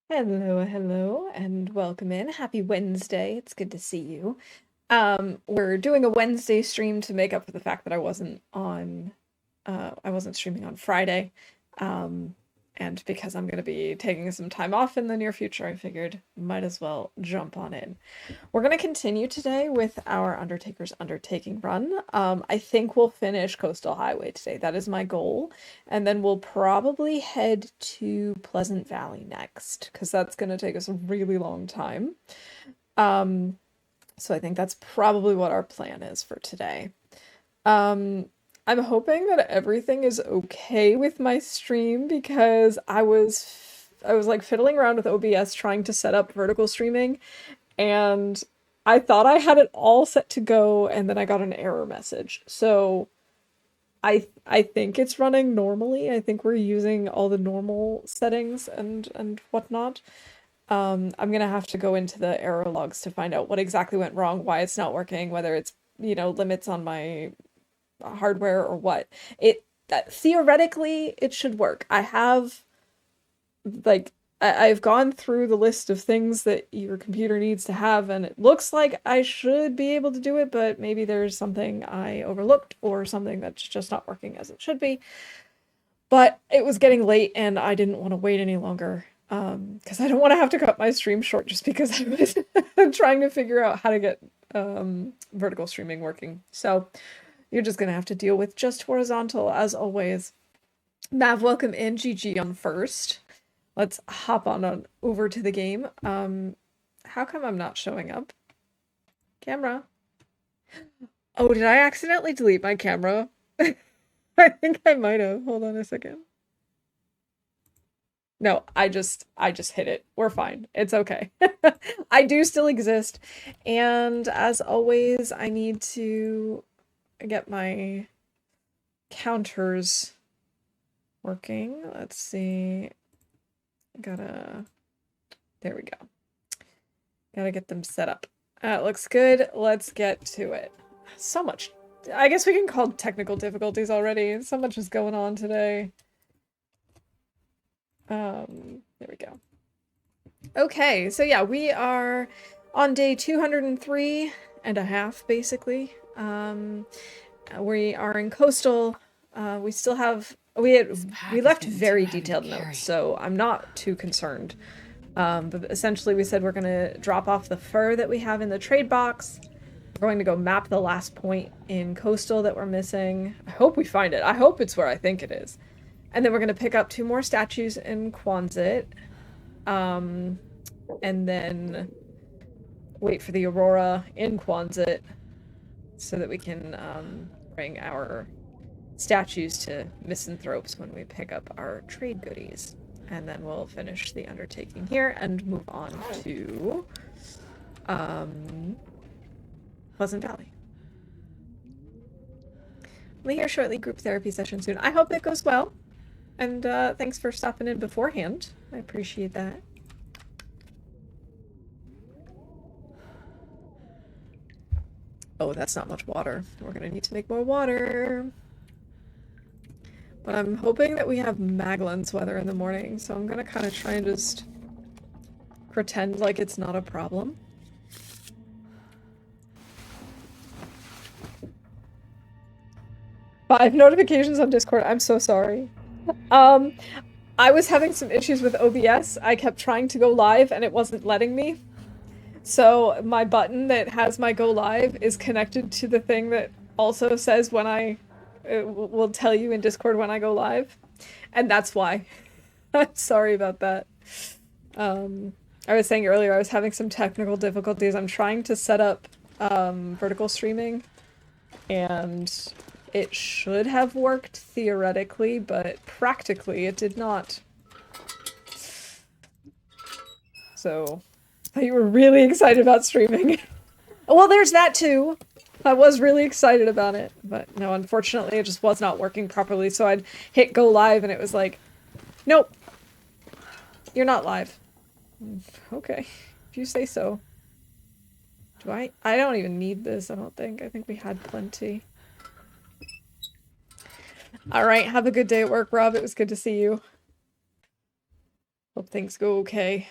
Hello, hello, and welcome in. Happy Wednesday. It's good to see you. We're doing a Wednesday stream to make up for the fact that I wasn't streaming on Friday. Um, and because I'm going to be taking some time off in the near future, I figured might as well jump on in. We're going to continue today with our Undertaker's Undertaking run. I think we'll finish Coastal Highway today. That is my goal. And then we'll probably head to Pleasant Valley next, because that's going to take us a really long time. Um, so I think that's probably what our plan is for today. I'm hoping that everything is okay with my stream because I was like fiddling around with OBS trying to set up vertical streaming, and I thought I had it all set to go, and then I got an error message. So I think it's running normally. I think we're using all the normal settings and whatnot. I'm gonna have to go into the error logs to find out what exactly went wrong, why it's not working, whether it's, limits on my hardware or what. Theoretically it should work. Like I've gone through the list of things that your computer needs to have, and it looks like I should be able to do it, but maybe there's something I overlooked or something that's just not working as it should be. But it was getting late and I didn't want to wait any longer, because I don't want to have to cut my stream short just because I was trying to figure out how to get vertical streaming working. So you're just gonna have to deal with just horizontal as always. Mav, welcome in. GG on first. Let's hop on over to the game. How come I'm not showing up? Camera. Oh, did I accidentally delete my camera? I think I might have. Hold on a second. No, I just hit it. We're fine. It's okay. I do still exist. And as always, I need to get my counters working. Let's see. There we go. Gotta get them set up. That looks good. Let's get to it. So much. I guess we can call technical difficulties already. So much is going on today. There we go. Okay, so yeah, we are on day 203 and a half, basically. We are in Coastal. We still have we left very detailed notes, so I'm not too concerned. But essentially we said we're gonna drop off the fur that we have in the trade box. We're going to go map the last point in Coastal that we're missing. I hope we find it. I hope it's where I think it is. And then we're gonna pick up 2 more statues in Quonset. And then wait for the Aurora in Quonset so that we can bring our statues to misanthropes when we pick up our trade goodies. And then we'll finish the Undertaking here and move on to Pleasant Valley. We'll be here shortly. Group therapy session soon. I hope it goes well. And thanks for stopping in beforehand. I appreciate that. Oh, that's not much water. We're gonna need to make more water. But I'm hoping that we have Maglins weather in the morning, so I'm gonna kind of try and just pretend like it's not a problem. 5 notifications on Discord. I'm so sorry. I was having some issues with OBS. I kept trying to go live and it wasn't letting me. So my button that has my go live is connected to the thing that also says when will tell you in Discord when I go live. And that's why. I'm sorry about that. I was saying earlier I was having some technical difficulties. I'm trying to set up vertical streaming, and it should have worked theoretically, but practically it did not. So, you were really excited about streaming. Well, there's that too. I was really excited about it, but no, unfortunately it just was not working properly, so I'd hit go live and it was like, nope, you're not live. Okay, if you say so. Do I? I don't even need this, I don't think. I think we had plenty. Alright, have a good day at work, Rob. It was good to see you. Hope things go okay.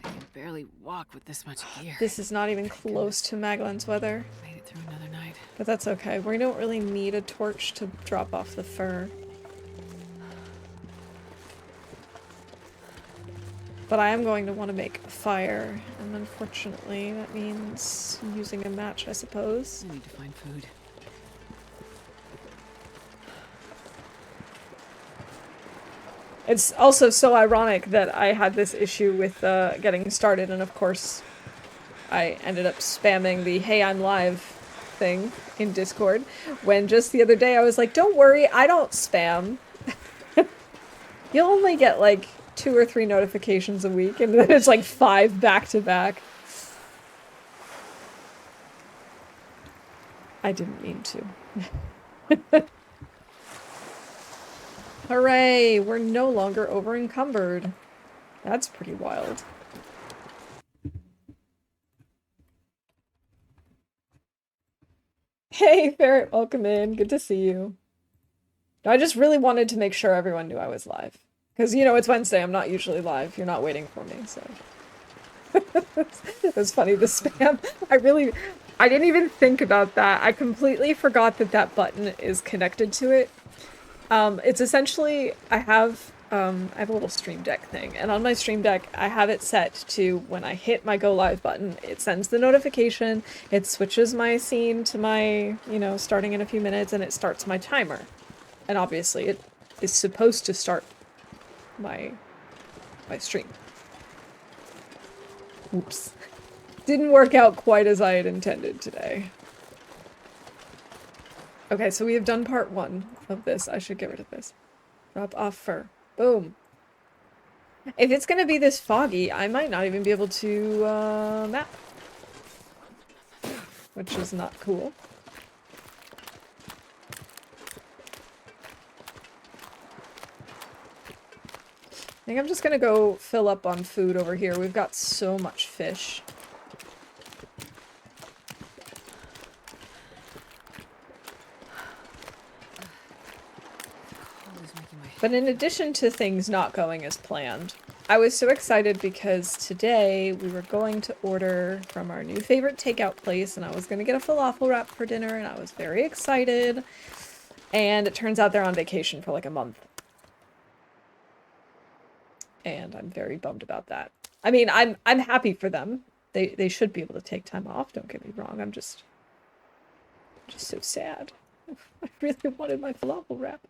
I can barely walk with this much gear. This is not even close to Maglan's weather. Made it through another night. But that's okay. We don't really need a torch to drop off the fur. But I am going to want to make a fire, and unfortunately that means using a match, I suppose. I need to find food. It's also so ironic that I had this issue with getting started, and of course I ended up spamming the "Hey, I'm live" thing in Discord, when just the other day I was like, don't worry, I don't spam. You'll only get like 2 or 3 notifications a week, and then it's like 5 back to back. I didn't mean to. Hooray! We're no longer over encumbered. That's pretty wild. Hey, Ferret, welcome in. Good to see you. I just really wanted to make sure everyone knew I was live. Because, you know, it's Wednesday, I'm not usually live. You're not waiting for me, so... It was funny, the spam. I didn't even think about that. I completely forgot that that button is connected to it. It's essentially, I have a little Stream Deck thing, and on my Stream Deck, I have it set to when I hit my go live button, it sends the notification, it switches my scene to my, you know, starting in a few minutes, and it starts my timer. And obviously, it is supposed to start my stream. Oops. Didn't work out quite as I had intended today. Okay, so we have done part 1 of this. I should get rid of this. Drop off fur. Boom. If it's gonna be this foggy, I might not even be able to map. Which is not cool. I think I'm just gonna go fill up on food over here. We've got so much fish. But in addition to things not going as planned, I was so excited because today we were going to order from our new favorite takeout place, and I was going to get a falafel wrap for dinner, and I was very excited. And it turns out they're on vacation for like a month. And I'm very bummed about that. I mean, I'm happy for them. They should be able to take time off, don't get me wrong. I'm just so sad. I really wanted my falafel wrap.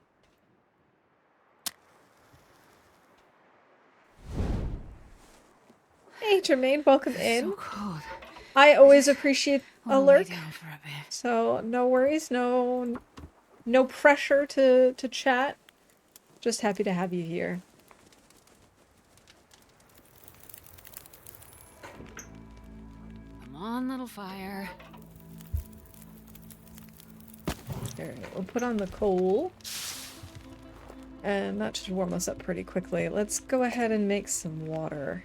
Hey Jermaine, welcome in. So cold. I always appreciate a lurk. For a bit. So no worries, no pressure to chat. Just happy to have you here. Come on, little fire. Alright, we'll put on the coal. And that should warm us up pretty quickly. Let's go ahead and make some water.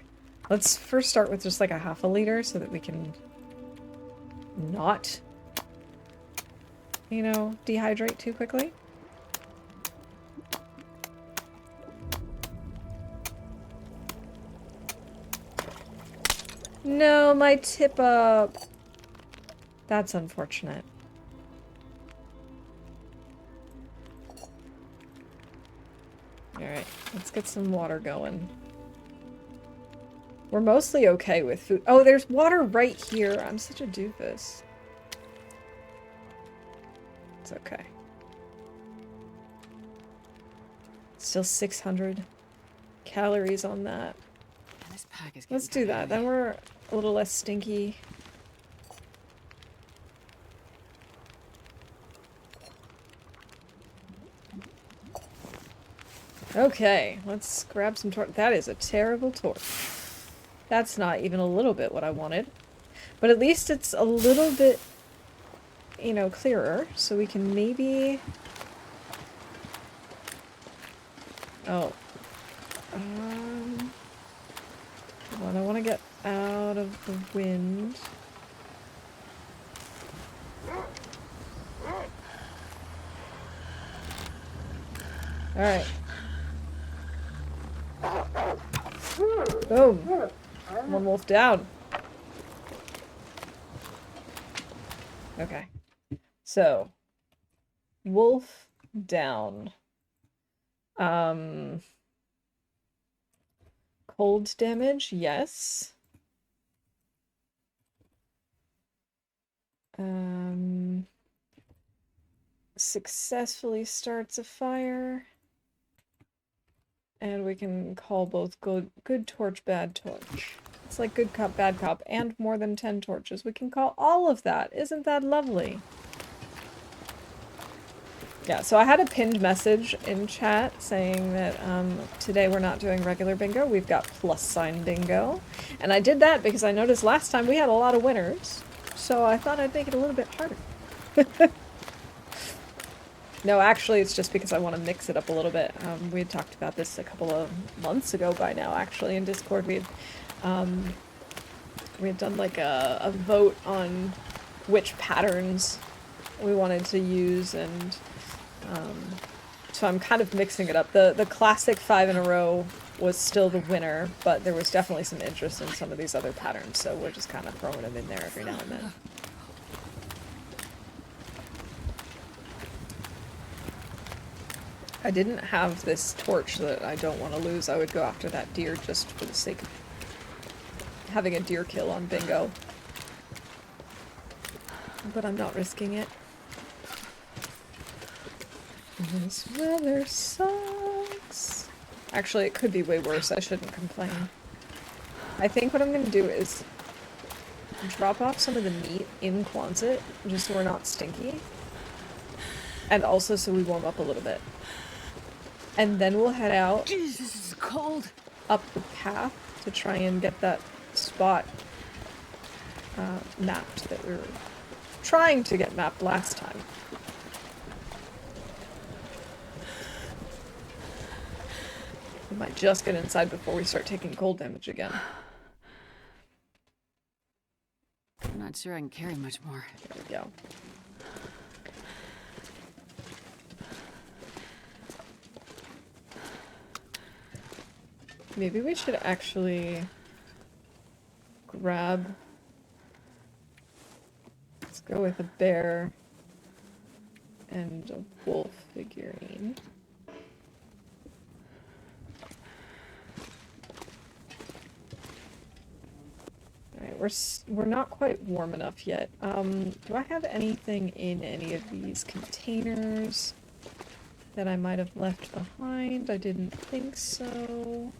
Let's first start with just like a half a liter so that we can not, you know, dehydrate too quickly. No, my tip up. That's unfortunate. Alright, let's get some water going. We're mostly okay with food. Oh, there's water right here. I'm such a doofus. It's okay. Still 600 calories on that. This pack is Let's do that. Then we're a little less stinky. Okay, let's grab some torch. That is a terrible torch. That's not even a little bit what I wanted. But at least it's a little bit, you know, clearer. So we can maybe... Oh. Well, I want to get out of the wind. Alright. Boom. One wolf down. Okay. So, wolf down. Cold damage, yes. Successfully starts a fire. And we can call both good torch, bad torch. It's like good cop, bad cop, and more than 10 torches. We can call all of that. Isn't that lovely? Yeah, so I had a pinned message in chat saying that today we're not doing regular bingo, we've got plus sign bingo. And I did that because I noticed last time we had a lot of winners, so I thought I'd make it a little bit harder. No, actually, it's just because I want to mix it up a little bit. We had talked about this a couple of months ago by now, actually, in Discord. We had done like a vote on which patterns we wanted to use, and so I'm kind of mixing it up. The classic 5 in a row was still the winner, but there was definitely some interest in some of these other patterns, so we're just kind of throwing them in there every now and then. I didn't have this torch that I don't want to lose. I would go after that deer just for the sake of having a deer kill on bingo. But I'm not risking it. This weather sucks. Actually, it could be way worse. I shouldn't complain. I think what I'm going to do is drop off some of the meat in Quonset, just so we're not stinky. And also so we warm up a little bit. And then we'll head out. Jeez, this is cold. Up the path to try and get that spot mapped that we were trying to get mapped last time. We might just get inside before we start taking cold damage again. I'm not sure I can carry much more. There we go. Maybe we should actually grab... Let's go with a bear and a wolf figurine. Alright, we're not quite warm enough yet. Do I have anything in any of these containers that I might have left behind? I didn't think so.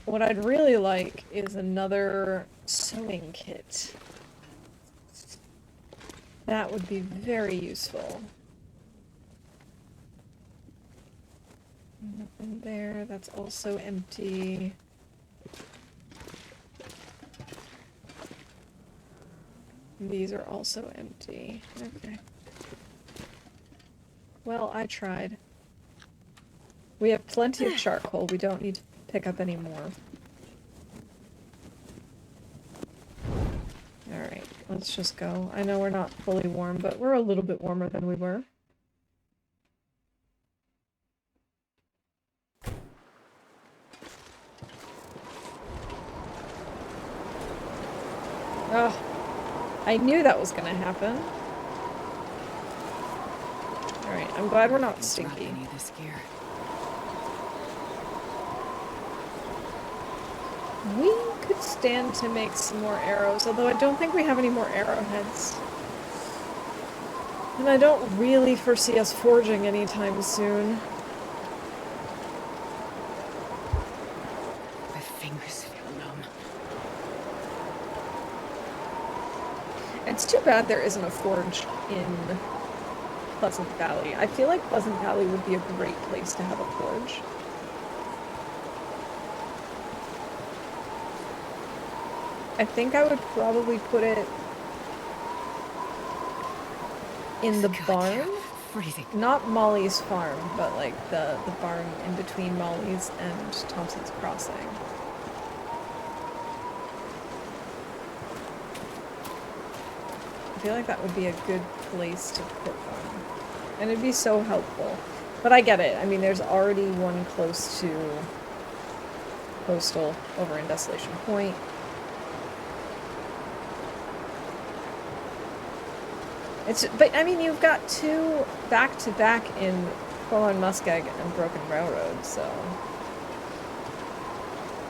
What I'd really like is another sewing kit. That would be very useful. Nothing there. That's also empty. These are also empty. Okay. Well, I tried. We have plenty of charcoal. We don't need to pick up any more. Alright, let's just go. I know we're not fully warm, but we're a little bit warmer than we were. Oh, I knew that was gonna happen. Alright, I'm glad we're not stinky. Any of this gear. We could stand to make some more arrows, although I don't think we have any more arrowheads. And I don't really foresee us forging anytime soon. My fingers feel numb. It's too bad there isn't a forge in Pleasant Valley. I feel like Pleasant Valley would be a great place to have a forge. I think I would probably put it in the barn. Freezing. Not Molly's farm, but like the barn in between Molly's and Thompson's Crossing. I feel like that would be a good place to put one. And it'd be so helpful. But I get it. I mean, there's already one close to coastal over in Desolation Point. But I mean, you've got two back-to-back in Forlorn Muskeg and Broken Railroad, so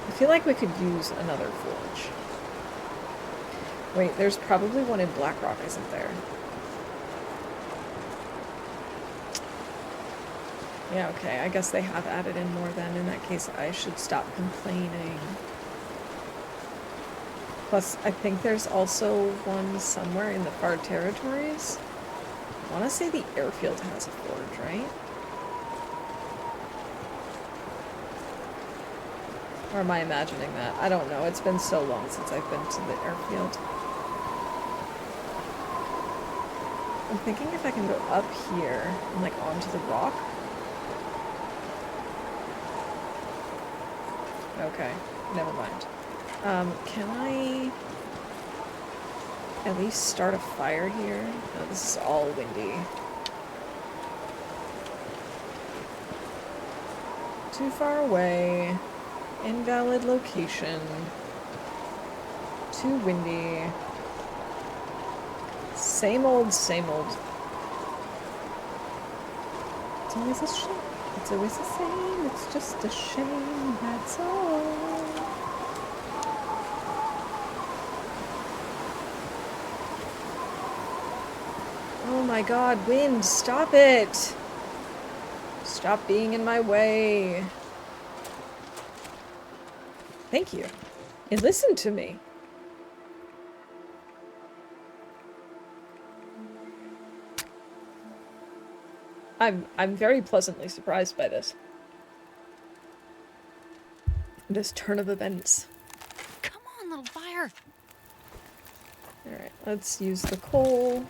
I feel like we could use another forge. Wait, there's probably one in Blackrock, isn't there? Yeah, okay, I guess they have added in more then. In that case, I should stop complaining. Plus, I think there's also one somewhere in the far territories. I want to say the airfield has a forge, right? Or am I imagining that? I don't know. It's been so long since I've been to the airfield. I'm thinking if I can go up here and like onto the rock. Okay, never mind. Can I at least start a fire here? No, this is all windy. Too far away. Invalid location. Too windy. Same old, same old. It's always a shame. It's always the same. It's just a shame, that's all. Oh my god, wind, stop it! Stop being in my way. Thank you. And listen to me. I'm very pleasantly surprised by this. This turn of events. Come on, little fire. Alright, let's use the coal.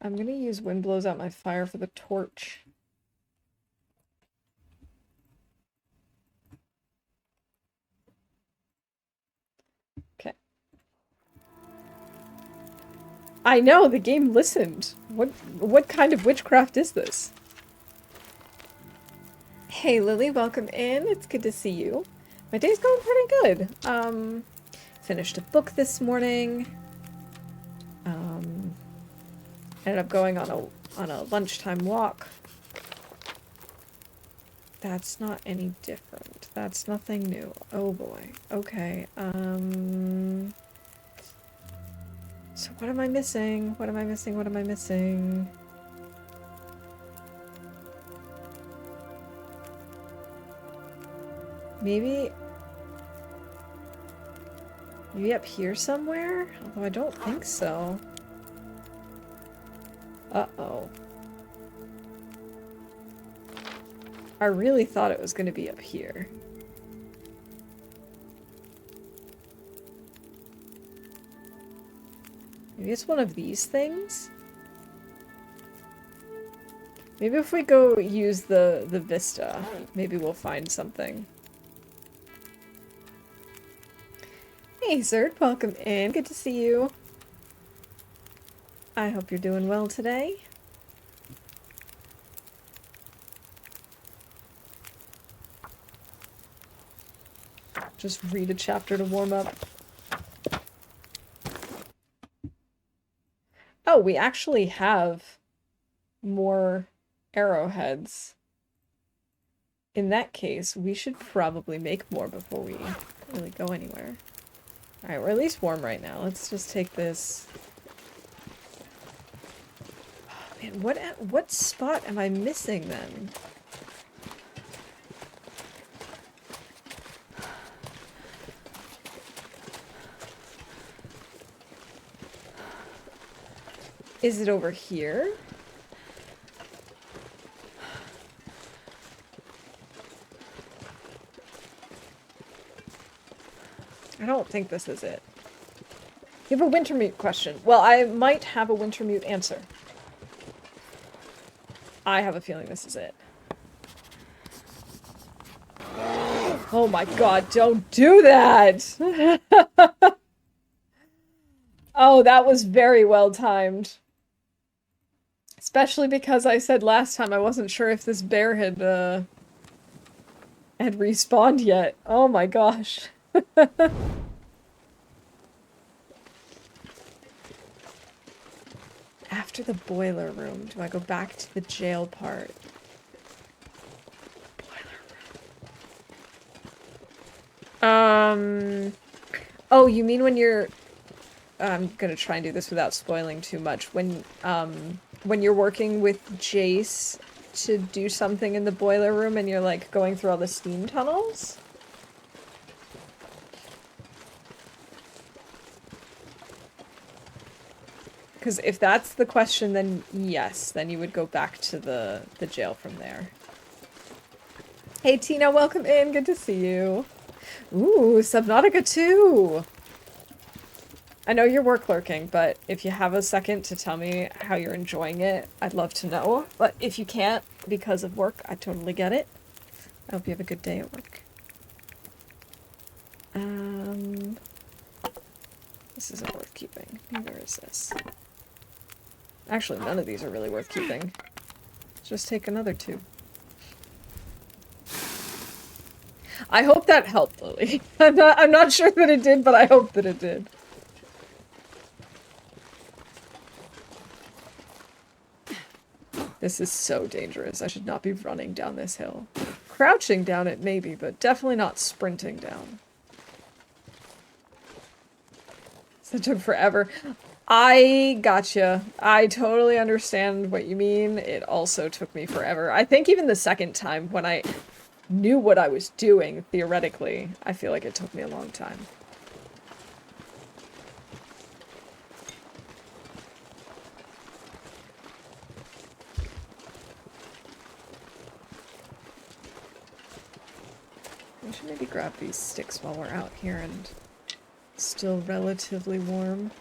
I'm gonna use Wind Blows Out My Fire for the torch. Okay. I know, the game listened. What kind of witchcraft is this? Hey Lily, welcome in. It's good to see you. My day's going pretty good. Finished a book this morning. Ended up going on a lunchtime walk. That's not any different. That's nothing new. Oh boy. Okay. So what am I missing? What am I missing? What am I missing? Maybe up here somewhere? Although I don't think so. Uh-oh. I really thought it was going to be up here. Maybe it's one of these things? Maybe if we go use the vista, maybe we'll find something. Hey Zerd, welcome in. Good to see you. I hope you're doing well today. Just read a chapter to warm up. Oh, we actually have more arrowheads. In that case, we should probably make more before we really go anywhere. Alright, we're at least warm right now. Let's just take this. Oh, man, what spot am I missing then? Is it over here? I don't think this is it. You have a Wintermute question. Well, I might have a Wintermute answer. I have a feeling this is it. Oh my god, don't do that! Oh, that was very well timed. Especially because I said last time I wasn't sure if this bear had respawned yet. Oh my gosh. After the boiler room, do I go back to the jail part? Oh, you mean when you're... I'm gonna try and do this without spoiling too much. When you're working with Jace to do something in the boiler room and you're, like, going through all the steam tunnels? Because if that's the question, then yes, then you would go back to the jail from there. Hey Tina, welcome in, good to see you. Ooh, Subnautica 2! I know you're work lurking, but if you have a second to tell me how you're enjoying it, I'd love to know. But if you can't, because of work, I totally get it. I hope you have a good day at work. This isn't worth keeping. Neither is this. Actually, none of these are really worth keeping. Just take another 2. I hope that helped, Lily. I'm not sure that it did, but I hope that it did. This is so dangerous. I should not be running down this hill. Crouching down it, maybe, but definitely not sprinting down. So it took forever. I gotcha. I totally understand what you mean. It also took me forever. I think even the second time, when I knew what I was doing, theoretically, I feel like it took me a long time. We should maybe grab these sticks while we're out here and still relatively warm.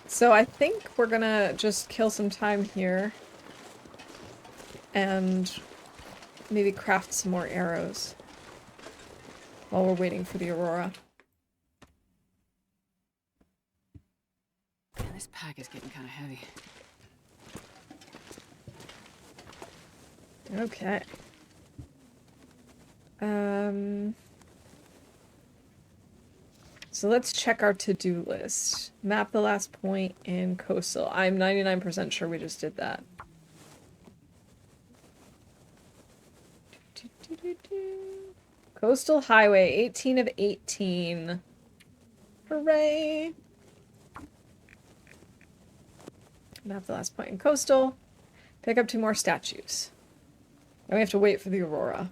So I think we're gonna just kill some time here and maybe craft some more arrows while we're waiting for the aurora. Man, this pack is getting kind of heavy. Okay. So let's check our to-do list. Map the last point in coastal. I'm 99% sure we just did that. Coastal highway, 18 of 18. Hooray! Map the last point in coastal. Pick up 2 more statues. Now we have to wait for the aurora.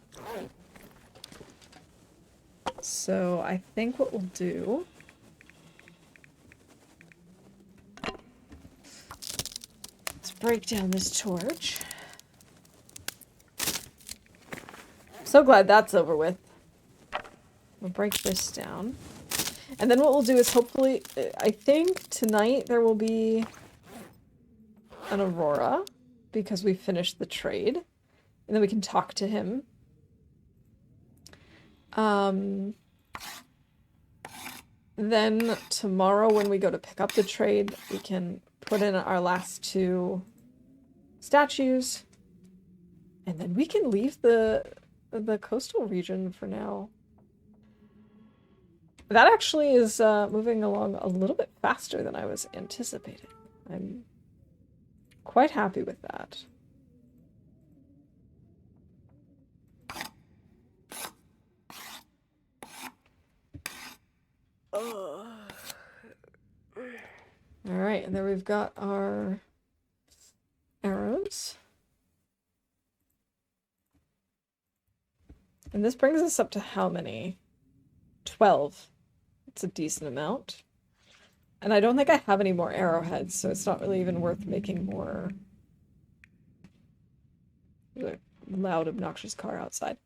So I think what we'll do... Let's break down this torch. So glad that's over with. We'll break this down. And then what we'll do is hopefully... I think tonight there will be an aurora, because we finished the trade. And then we can talk to him. Then tomorrow when we go to pick up the trade, we can put in our last 2 statues. And then we can leave the coastal region for now. That actually is moving along a little bit faster than I was anticipating. I'm quite happy with that. Alright, and then we've got our arrows. And this brings us up to how many? 12. It's a decent amount. And I don't think I have any more arrowheads, so it's not really even worth making more. There's a loud, obnoxious car outside.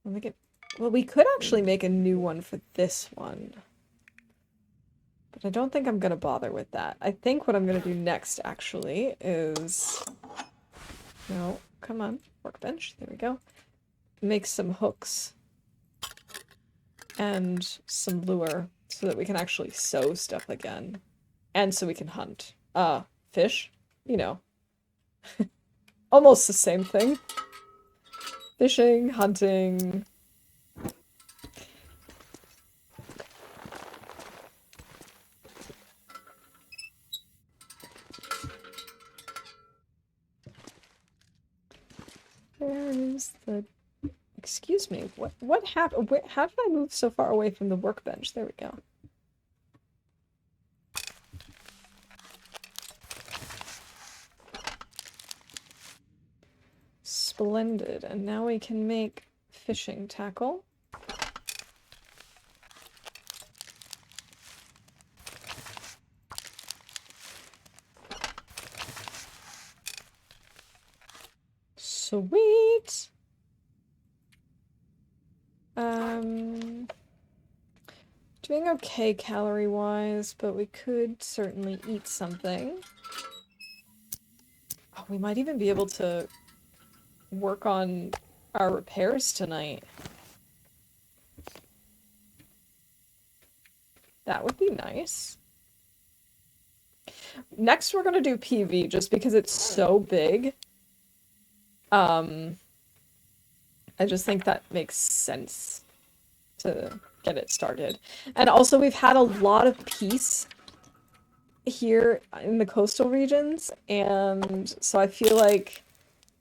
I think it... Well, we could actually make a new one for this one. But I don't think I'm going to bother with that. I think what I'm going to do next, actually, is... No, come on. Workbench. There we go. Make some hooks. And some lure. so that we can actually sew stuff again. And so we can hunt. Fish? You know. Almost the same thing. Fishing, hunting. Where is the... Excuse me, what happened? How did I move so far away from the workbench? There we go. Splendid, and now we can make fishing tackle. Sweet! Doing okay calorie-wise, but we could certainly eat something. Oh, we might even be able to work on our repairs tonight. That would be nice. Next, we're gonna do PV, just because it's so big. I just think that makes sense to get it started. And also, we've had a lot of peace here in the coastal regions, and so I feel like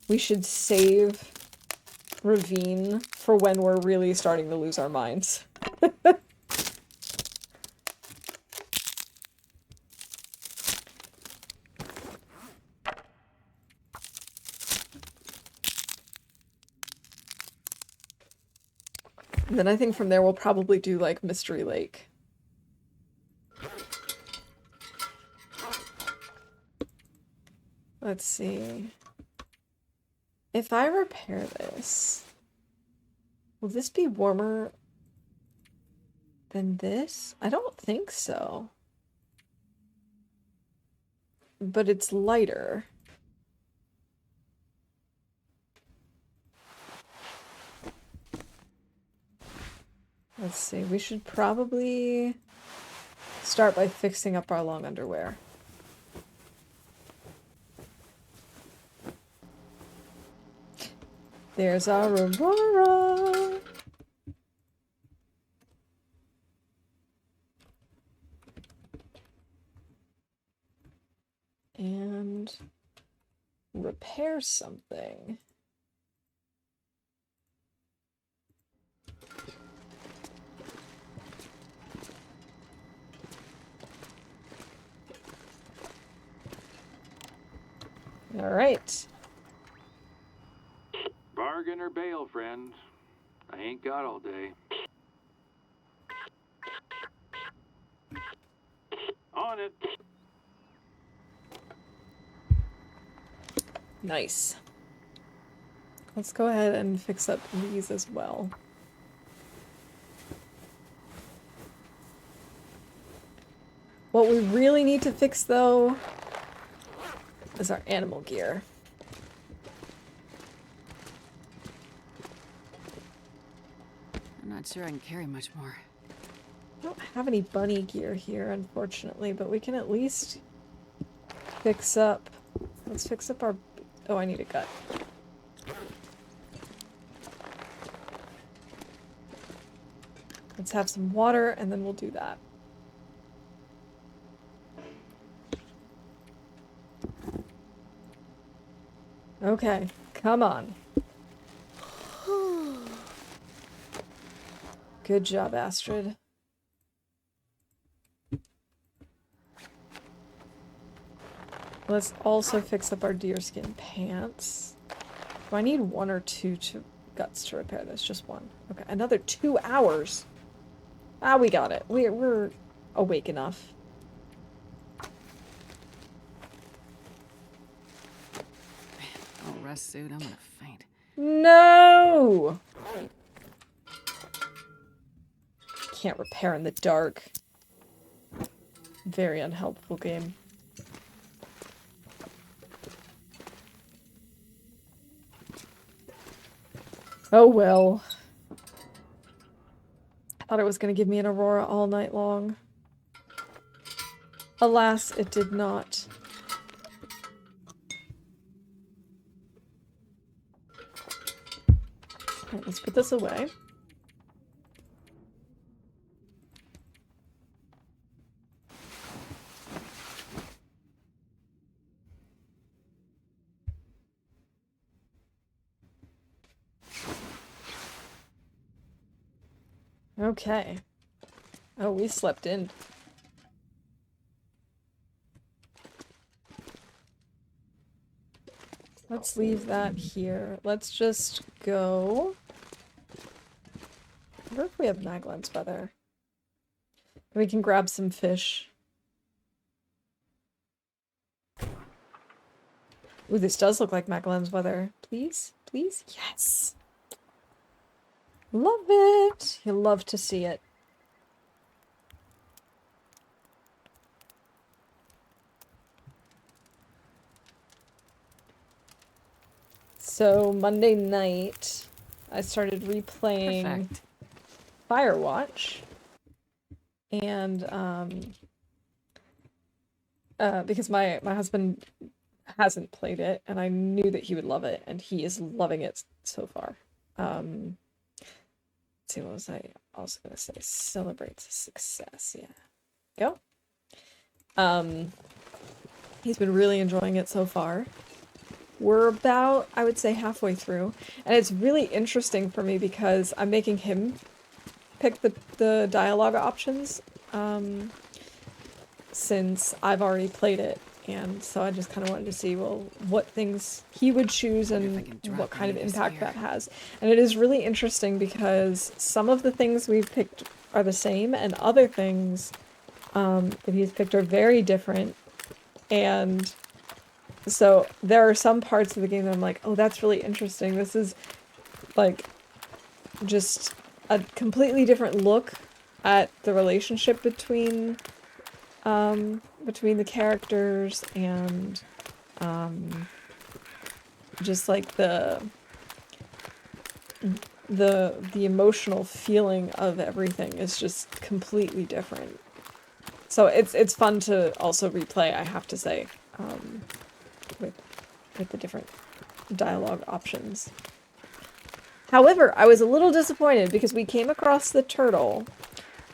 we should save Ravine for when we're really starting to lose our minds. And then I think from there we'll probably do like Mystery Lake. Let's see. If I repair this, will this be warmer than this? I don't think so. But it's lighter. Let's see, we should probably start by fixing up our long underwear. There's our Aurora! And repair something. All right. Bargain or bail, friend. I ain't got all day. On it. Nice. Let's go ahead and fix up these as well. What we really need to fix, though, is our animal gear. I'm not sure I can carry much more. I don't have any bunny gear here, unfortunately, but we can at least fix up... Let's fix up our... Oh, I need a gut. Let's have some water, and then we'll do that. Okay, come on. Good job, Astrid. Let's also fix up our deerskin pants. Do I need 1 or 2 guts to repair this? Just 1. Okay, another 2 hours. Ah, we got it. We're awake enough. Oh, rest suit, I'm gonna faint. No! Can't repair in the dark. Very unhelpful game. Oh well. Thought it was going to give me an Aurora all night long. Alas, it did not. Alright, let's put this away. Okay. Oh, we slept in. Let's leave that here. Let's just go. I wonder if we have Maglan's weather. We can grab some fish. Ooh, this does look like Maglan's weather. Please? Please? Yes! Love it! You'll love to see it. So, Monday night, I started replaying Perfect. Firewatch. And, because my husband hasn't played it, and I knew that he would love it, and he is loving it so far. Let's see, what was I also gonna say? Celebrates success, yeah. Go. He's been really enjoying it so far. We're about, I would say, halfway through, and it's really interesting for me because I'm making him pick the dialogue options, since I've already played it, and so I just kind of wanted to see, well, what things he would choose and what kind of impact that has. And it is really interesting because some of the things we've picked are the same, and other things that he's picked are very different, and so there are some parts of the game that I'm like, oh, that's really interesting. This is, like, just a completely different look at the relationship between the characters, and just like the emotional feeling of everything is just completely different. So it's fun to also replay, I have to say, with the different dialogue options. However, I was a little disappointed because we came across the turtle,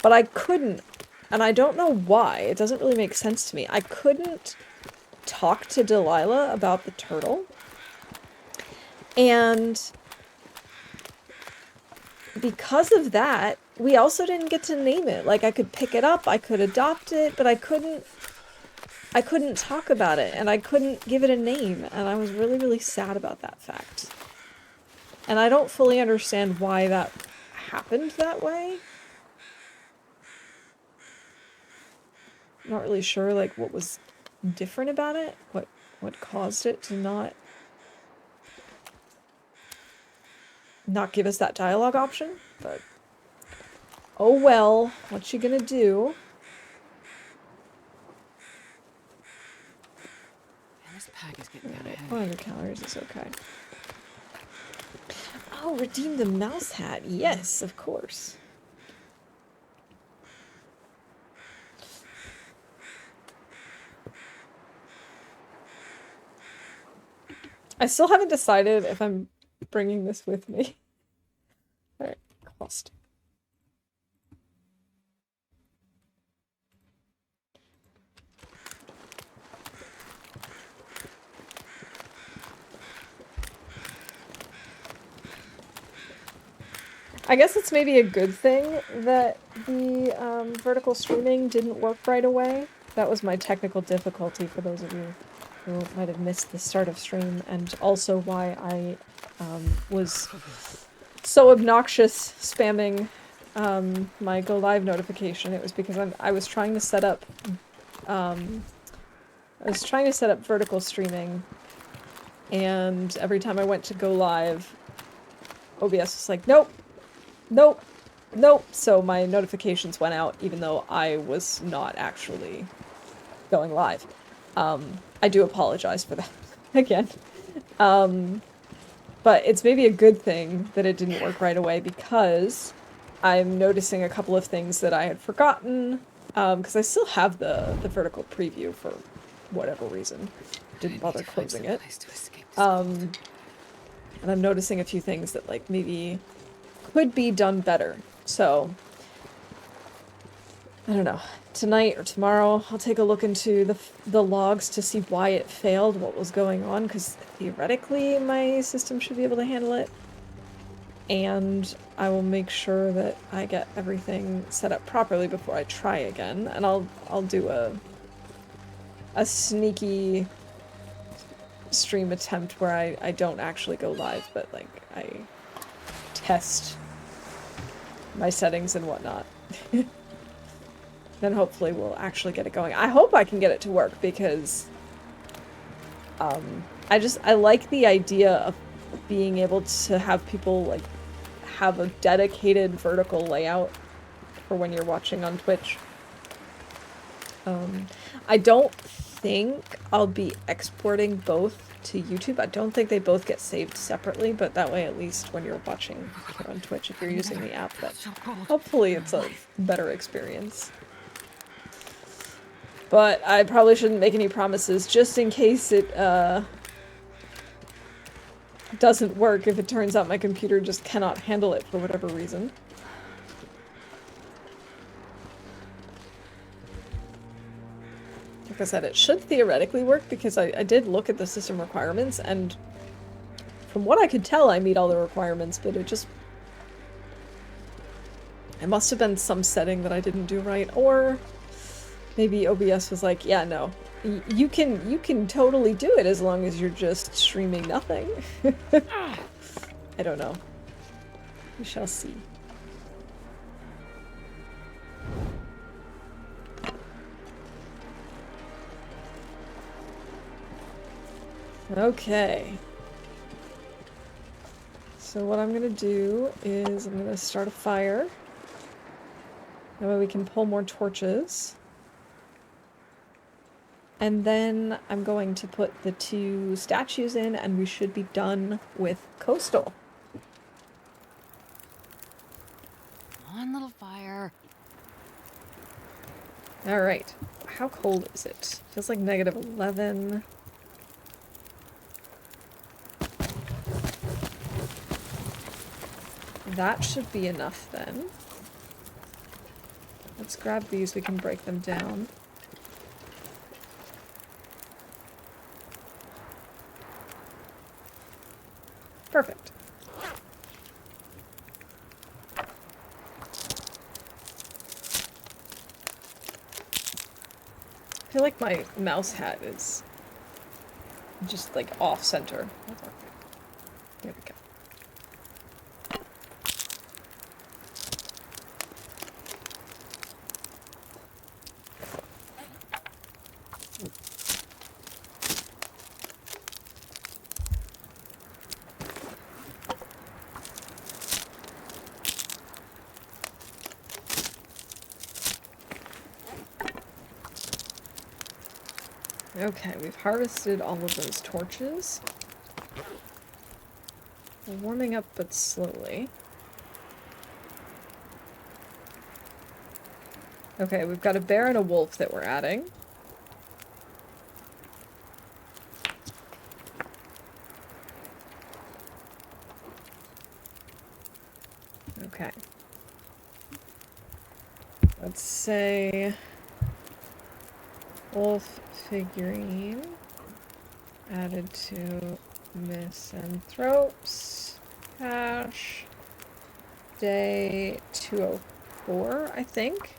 but I couldn't, and I don't know why, it doesn't really make sense to me. I couldn't talk to Delilah about the turtle, and because of that, we also didn't get to name it. Like, I could pick it up, I could adopt it, but I couldn't talk about it, and I couldn't give it a name, and I was really, really sad about that fact. And I don't fully understand why that happened that way. I'm not really sure, like, what was different about it, what caused it to not give us that dialogue option, but oh well, what you gonna do? This pack is getting kind of heavy. 400 calories is okay. Oh, redeem the mouse hat. Yes, of course. I still haven't decided if I'm bringing this with me. Alright, cost. I guess it's maybe a good thing that the vertical streaming didn't work right away. That was my technical difficulty for those of you who might have missed the start of stream, and also why I was so obnoxious spamming my go live notification. It was because I was trying to set up vertical streaming, and every time I went to go live, OBS was like, nope. Nope. Nope. So my notifications went out even though I was not actually going live. I do apologize for that again. But it's maybe a good thing that it didn't work right away, because I'm noticing a couple of things that I had forgotten, because I still have the vertical preview for whatever reason. Didn't bother closing it. And I'm noticing a few things that, like, maybe could be done better. So, I don't know. Tonight or tomorrow, I'll take a look into the logs to see why it failed, what was going on, because theoretically my system should be able to handle it. And I will make sure that I get everything set up properly before I try again. And I'll do a sneaky stream attempt where I don't actually go live, but like I test my settings and whatnot. Then hopefully we'll actually get it going. I hope I can get it to work because I like the idea of being able to have people like have a dedicated vertical layout for when you're watching on Twitch. I don't think I'll be exporting both to YouTube. I don't think they both get saved separately, but that way at least when you're watching here on Twitch, if you're using the app, that hopefully it's a better experience. But I probably shouldn't make any promises just in case it doesn't work if it turns out my computer just cannot handle it for whatever reason. Like I said, it should theoretically work because I did look at the system requirements, and from what I could tell, I meet all the requirements, but it must have been some setting that I didn't do right, or maybe OBS was like, yeah, no, you can totally do it as long as you're just streaming nothing. I don't know. We shall see. Okay. So what I'm gonna do is I'm gonna start a fire. That way we can pull more torches. And then I'm going to put the 2 statues in and we should be done with Coastal. One little fire. Alright. How cold is it? Feels like -11. That should be enough then. Let's grab these, we can break them down. Perfect. I feel like my mouse hat is just like off center. There we go. Okay, we've harvested all of those torches. We're warming up, but slowly. Okay, we've got a bear and a wolf that we're adding. Okay. Let's say wolf figurine added to Misanthropes hash day 204, I think.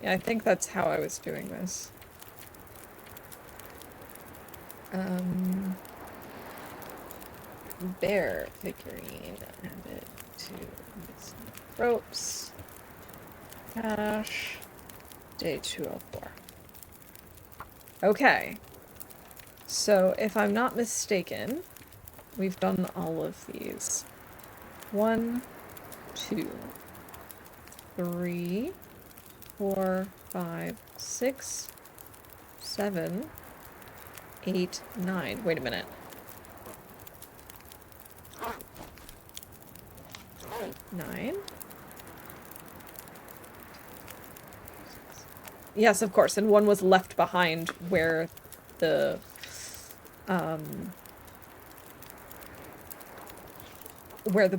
Yeah, I think that's how I was doing this. Bear figurine added to Misanthropes hash day 204. Okay. So, if I'm not mistaken, we've done all of these. 1, 2, 3, 4, 5, 6, 7, 8, 9. Wait a minute. 9. Yes, of course, and one was left behind where the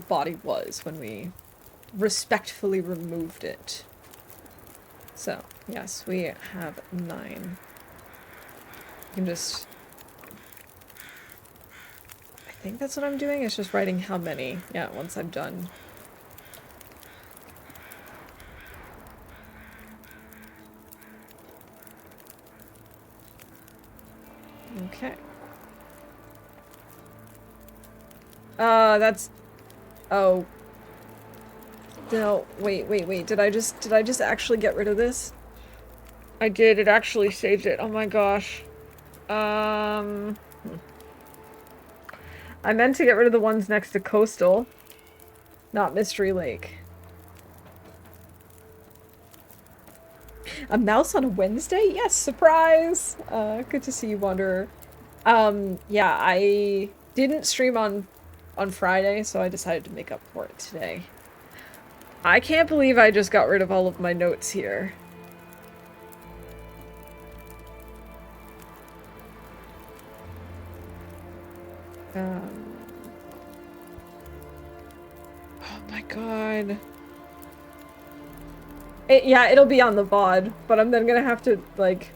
body was when we respectfully removed it. So, yes, we have 9. You can just... I think that's what I'm doing, is just writing how many. Yeah, once I'm done. Okay. That's... Oh. No, wait. Did I just actually get rid of this? I did, it actually saved it. Oh my gosh. I meant to get rid of the ones next to Coastal, not Mystery Lake. A mouse on a Wednesday? Yes, surprise! Good to see you, Wanderer. Yeah, I didn't stream on Friday, so I decided to make up for it today. I can't believe I just got rid of all of my notes here. Oh my god. Yeah, it'll be on the VOD, but I'm then gonna have to, like,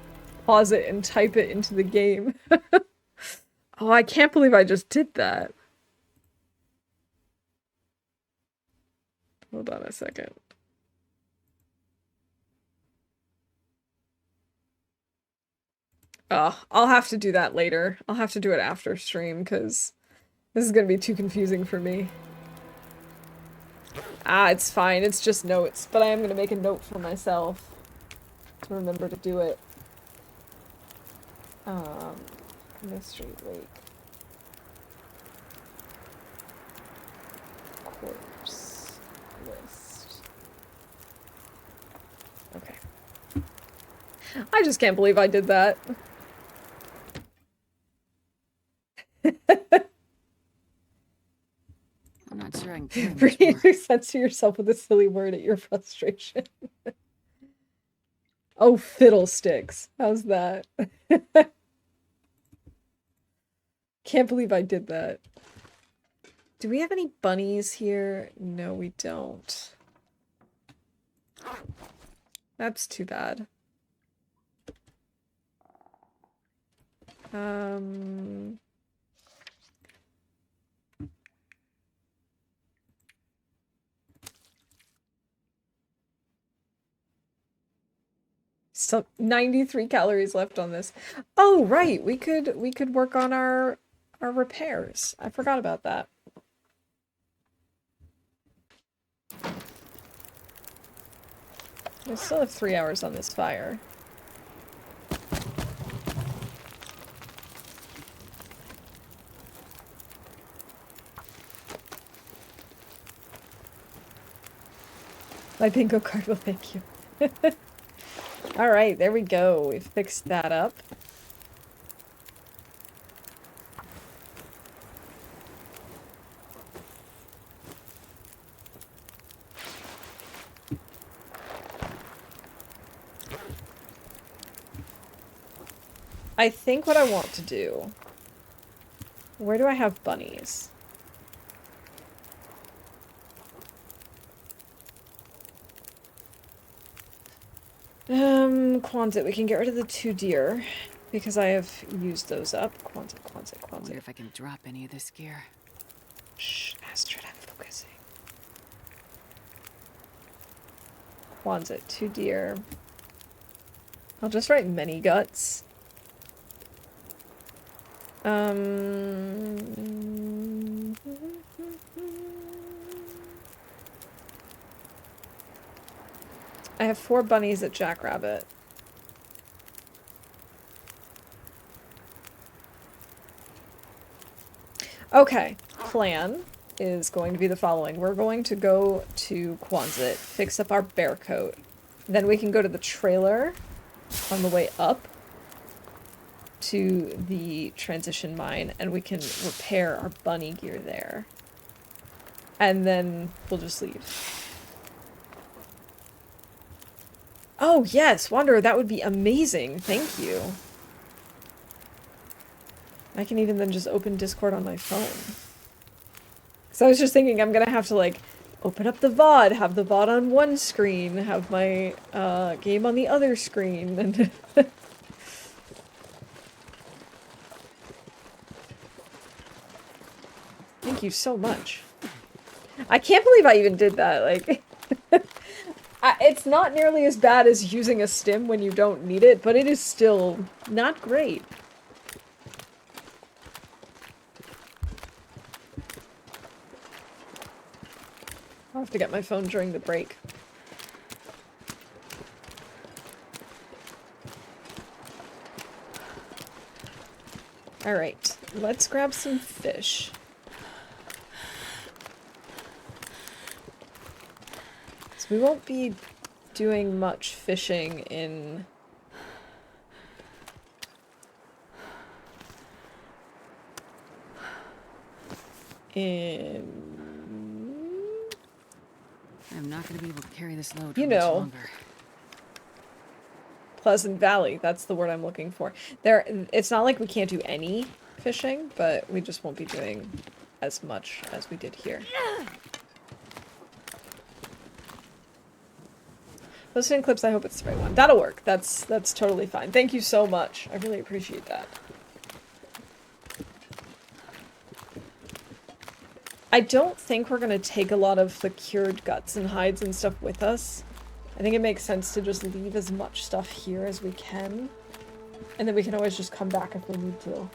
pause it and type it into the game. Oh, I can't believe I just did that. Hold on a second. I'll have to do that later. I'll have to do it after stream, because this is gonna be too confusing for me. It's fine. It's just notes, but I am gonna make a note for myself to remember to do it. Mystery Lake. Corpse list. Okay. I just can't believe I did that. I'm not sure I can carry much more. You censor yourself with a silly word at your frustration. Oh, fiddlesticks. How's that? Can't believe I did that. Do we have any bunnies here? No, we don't. That's too bad. So 93 calories left on this. Oh, right. We could work on our repairs. I forgot about that. I still have 3 hours on this fire. My bingo card will thank you. Alright, there we go. We fixed that up. I think what I want to do... Where do I have bunnies? Quonset, we can get rid of the 2 deer, because I have used those up. Quonset. I wonder if I can drop any of this gear. Shh, Astrid, I'm focusing. Quonset, 2 deer. I'll just write many guts. I have 4 bunnies at Jackrabbit. Okay, plan is going to be the following. We're going to go to Quonset, fix up our bear coat. Then we can go to the trailer on the way up to the transition mine, and we can repair our bunny gear there. And then we'll just leave. Oh, yes, Wanderer, that would be amazing. Thank you. I can even then just open Discord on my phone. So I was just thinking I'm gonna have to, like, open up the VOD, have the VOD on one screen, have my game on the other screen, and... Thank you so much. I can't believe I even did that, like... it's not nearly as bad as using a stim when you don't need it, but it is still not great. I'll have to get my phone during the break. Alright, let's grab some fish. So we won't be doing much fishing in... I'm not going to be able to carry this load You for much know, longer. Pleasant Valley, that's the word I'm looking for. It's not like we can't do any fishing, but we just won't be doing as much as we did here. Listening clips, I hope it's the right one. That'll work. That's totally fine. Thank you so much. I really appreciate that. I don't think we're gonna take a lot of the cured guts and hides and stuff with us. I think it makes sense to just leave as much stuff here as we can. And then we can always just come back if we need to.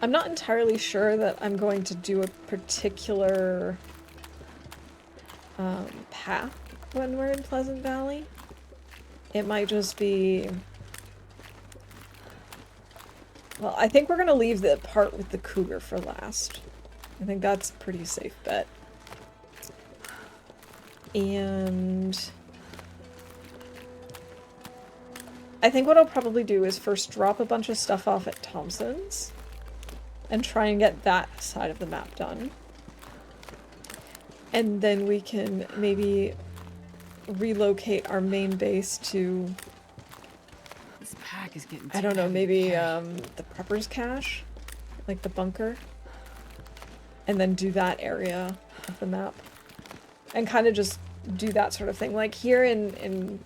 I'm not entirely sure that I'm going to do a particular path when we're in Pleasant Valley. It might just be... Well, I think we're going to leave the part with the cougar for last. I think that's a pretty safe bet. And... I think what I'll probably do is first drop a bunch of stuff off at Thompson's and try and get that side of the map done. And then we can maybe relocate our main base to... This pack is getting I don't know, too maybe heavy to the prepper's cache? Like the bunker? And then do that area of the map. And kind of just do that sort of thing. Like here in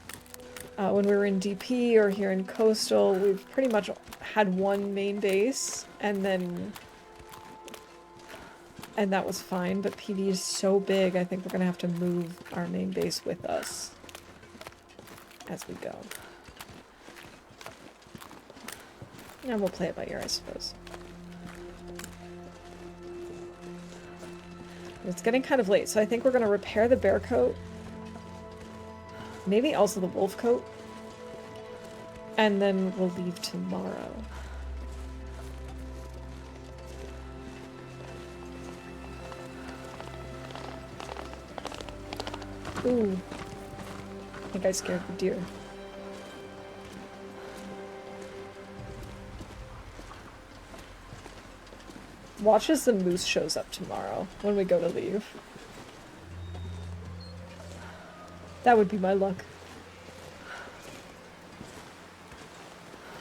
when we were in DP or here in Coastal, we've pretty much had one main base, and that was fine, but PV is so big, I think we're gonna have to move our main base with us as we go. And we'll play it by ear, I suppose. It's getting kind of late, so I think we're gonna repair the bear coat. Maybe also the wolf coat. And then we'll leave tomorrow. Ooh. I think I scared the deer. Watch as the moose shows up tomorrow when we go to leave. That would be my luck.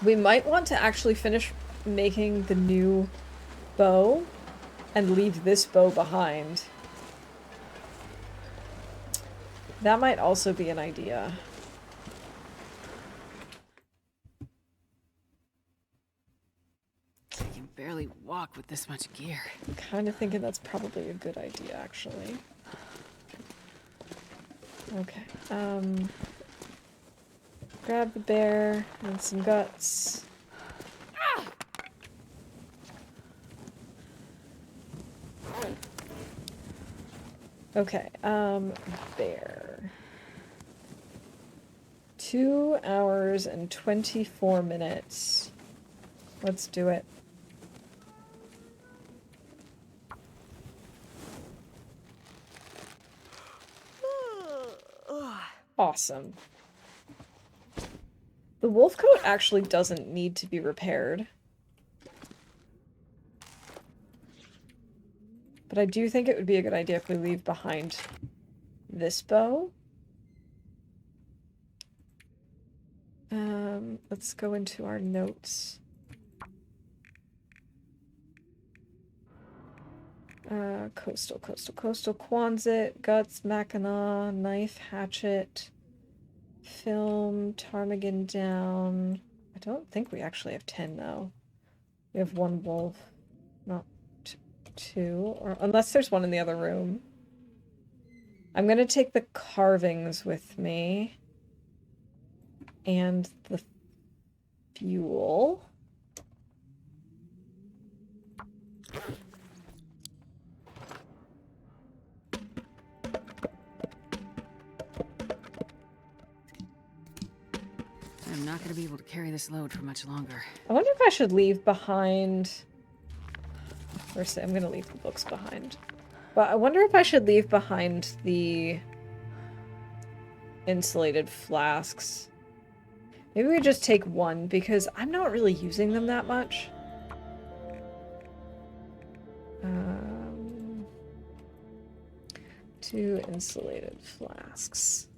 We might want to actually finish making the new bow and leave this bow behind. That might also be an idea. I can barely walk with this much gear. I'm kind of thinking that's probably a good idea, actually. Okay, grab the bear and some guts. Okay, bear. 2 hours and 24 minutes. Let's do it. Awesome. The wolf coat actually doesn't need to be repaired. But I do think it would be a good idea if we leave behind this bow. Let's go into our notes. Coastal, Quonset, guts, Mackinaw, knife, hatchet, film, ptarmigan down. I don't think we actually have 10 though. We have 1 wolf, not 2, or unless there's one in the other room. I'm gonna take the carvings with me and the fuel. I'm not gonna be able to carry this load for much longer. I wonder if I should leave behind... Or say I'm gonna leave the books behind. But I wonder if I should leave behind the insulated flasks. Maybe we just take 1, because I'm not really using them that much. 2 insulated flasks.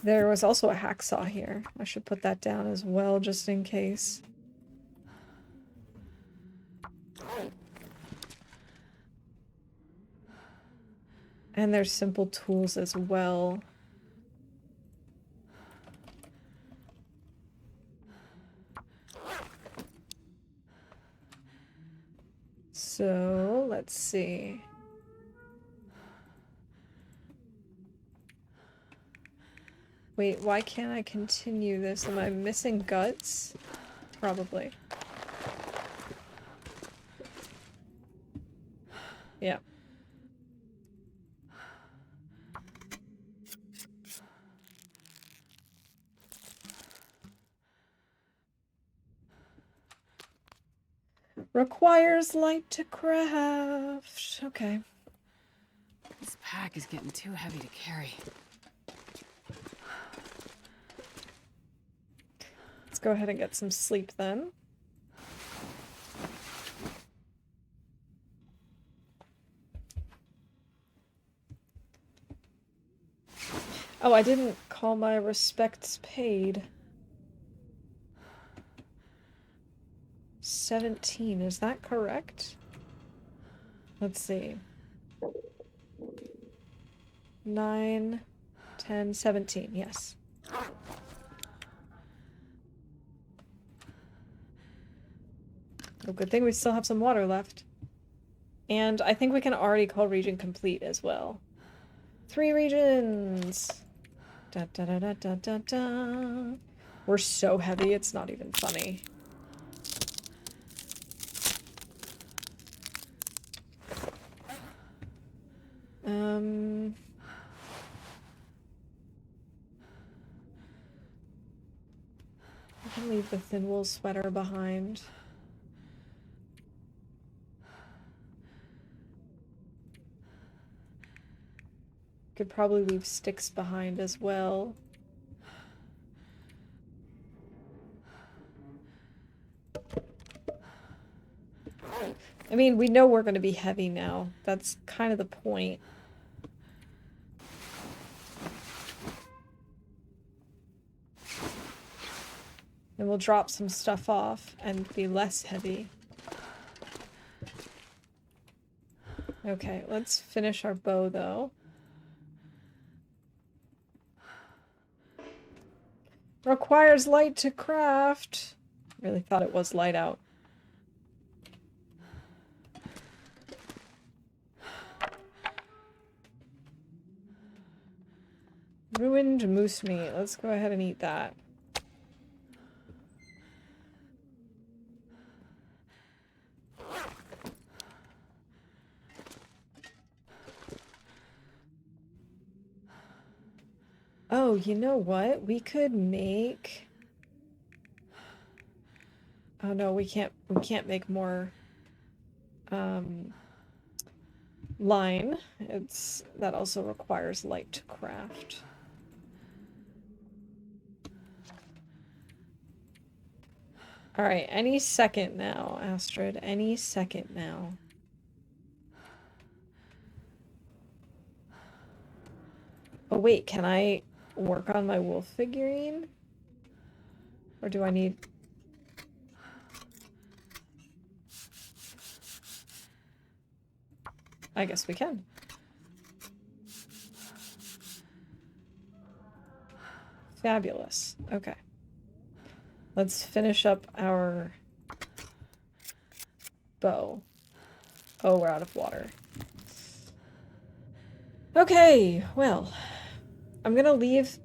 There was also a hacksaw here. I should put that down as well, just in case. And there's simple tools as well. So, let's see. Wait, why can't I continue this? Am I missing guts? Probably. Yeah. Requires light to craft. Okay. This pack is getting too heavy to carry. Let's go ahead and get some sleep then. Oh, I didn't call my respects paid. 17, is that correct? Let's see. 9, 10, 17, yes. Oh, good thing we still have some water left. And I think we can already call region complete as well. 3 regions! Da da da da da da da. We're so heavy, it's not even funny. I can leave the thin wool sweater behind. Could probably leave sticks behind as well. I mean, we know we're going to be heavy now. That's kind of the point. And we'll drop some stuff off and be less heavy. Okay, let's finish our bow though. Requires light to craft. Really thought it was light out. Ruined moose meat. Let's go ahead and eat that. Oh, you know what? We could make... Oh no, we can't make more line. That also requires light to craft. Alright, any second now, Astrid. Any second now. Oh wait, can I work on my wolf figurine? Or do I need... I guess we can. Fabulous. Okay. Let's finish up our bow. Oh, we're out of water. Okay, well, I'm gonna leave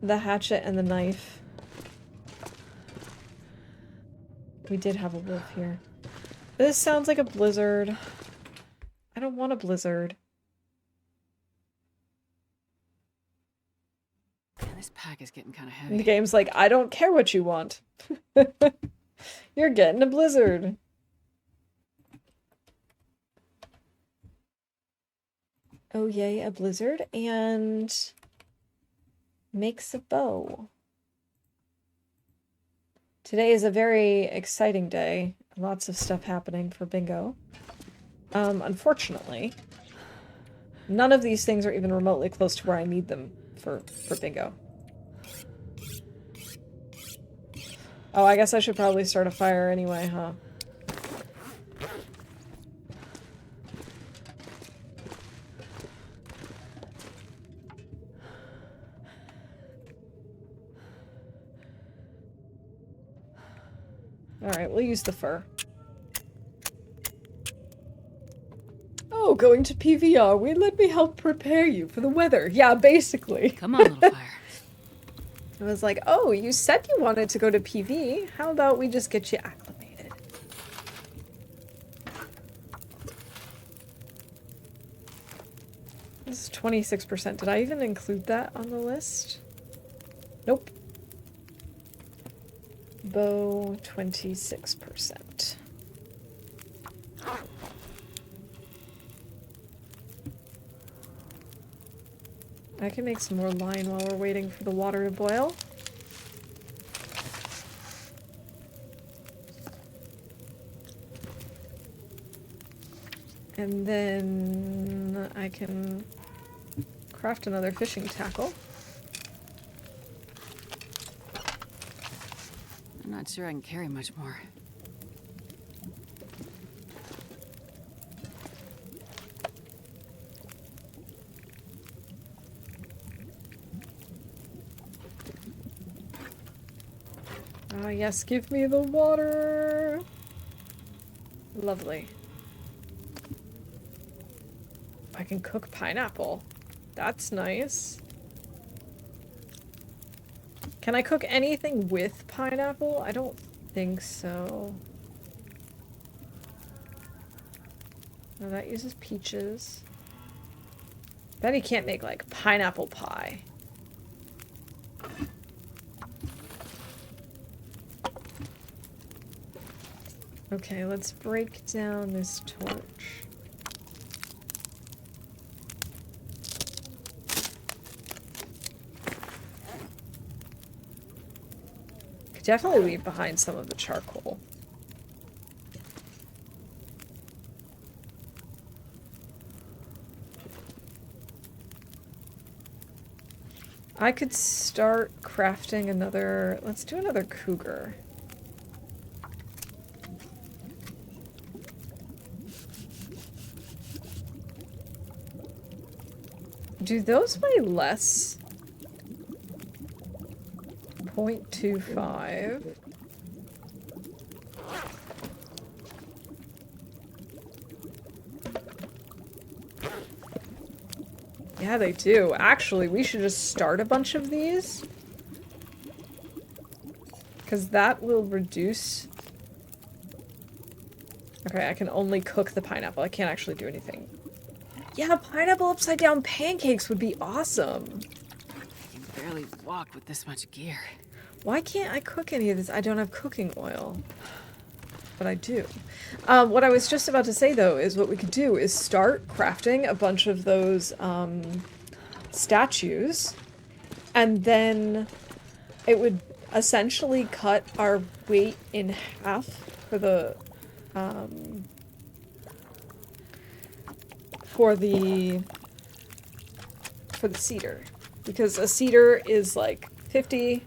the hatchet and the knife. We did have a wolf here. This sounds like a blizzard. I don't want a blizzard. Man, this pack is getting kind of And the heavy. game's like, I don't care what you want. You're getting a blizzard. Oh yay, a blizzard, and makes a bow. Today is a very exciting day. Lots of stuff happening for bingo. Unfortunately, none of these things are even remotely close to where I need them for bingo. Oh, I guess I should probably start a fire anyway, huh? Alright, we'll use the fur. Oh, going to PVR. Let me help prepare you for the weather. Yeah, basically. Come on, little fire. I was like, oh, you said you wanted to go to PV. How about we just get you acclimated? This is 26%. Did I even include that on the list? Nope. Bow, 26%. I can make some more line while we're waiting for the water to boil. And then I can craft another fishing tackle. I'm not sure I can carry much more. Ah, yes, give me the water. Lovely. I can cook pineapple. That's nice. Can I cook anything with pineapple? I don't think so. No, that uses peaches. Bet he can't make, like, pineapple pie. Okay, let's break down this torch. Could definitely leave behind some of the charcoal. I could start crafting another... Let's do another cougar. Do those weigh less? 0.25. Yeah, they do. Actually, we should just start a bunch of these. Because that will reduce... Okay, I can only cook the pineapple. I can't actually do anything. Yeah, pineapple upside down pancakes would be awesome. I can barely walk with this much gear. Why can't I cook any of this? I don't have cooking oil. but I do. What I was just about to say, though, is what we could do is start crafting a bunch of those statues, and then it would essentially cut our weight in half for the cedar, because a cedar is like 50.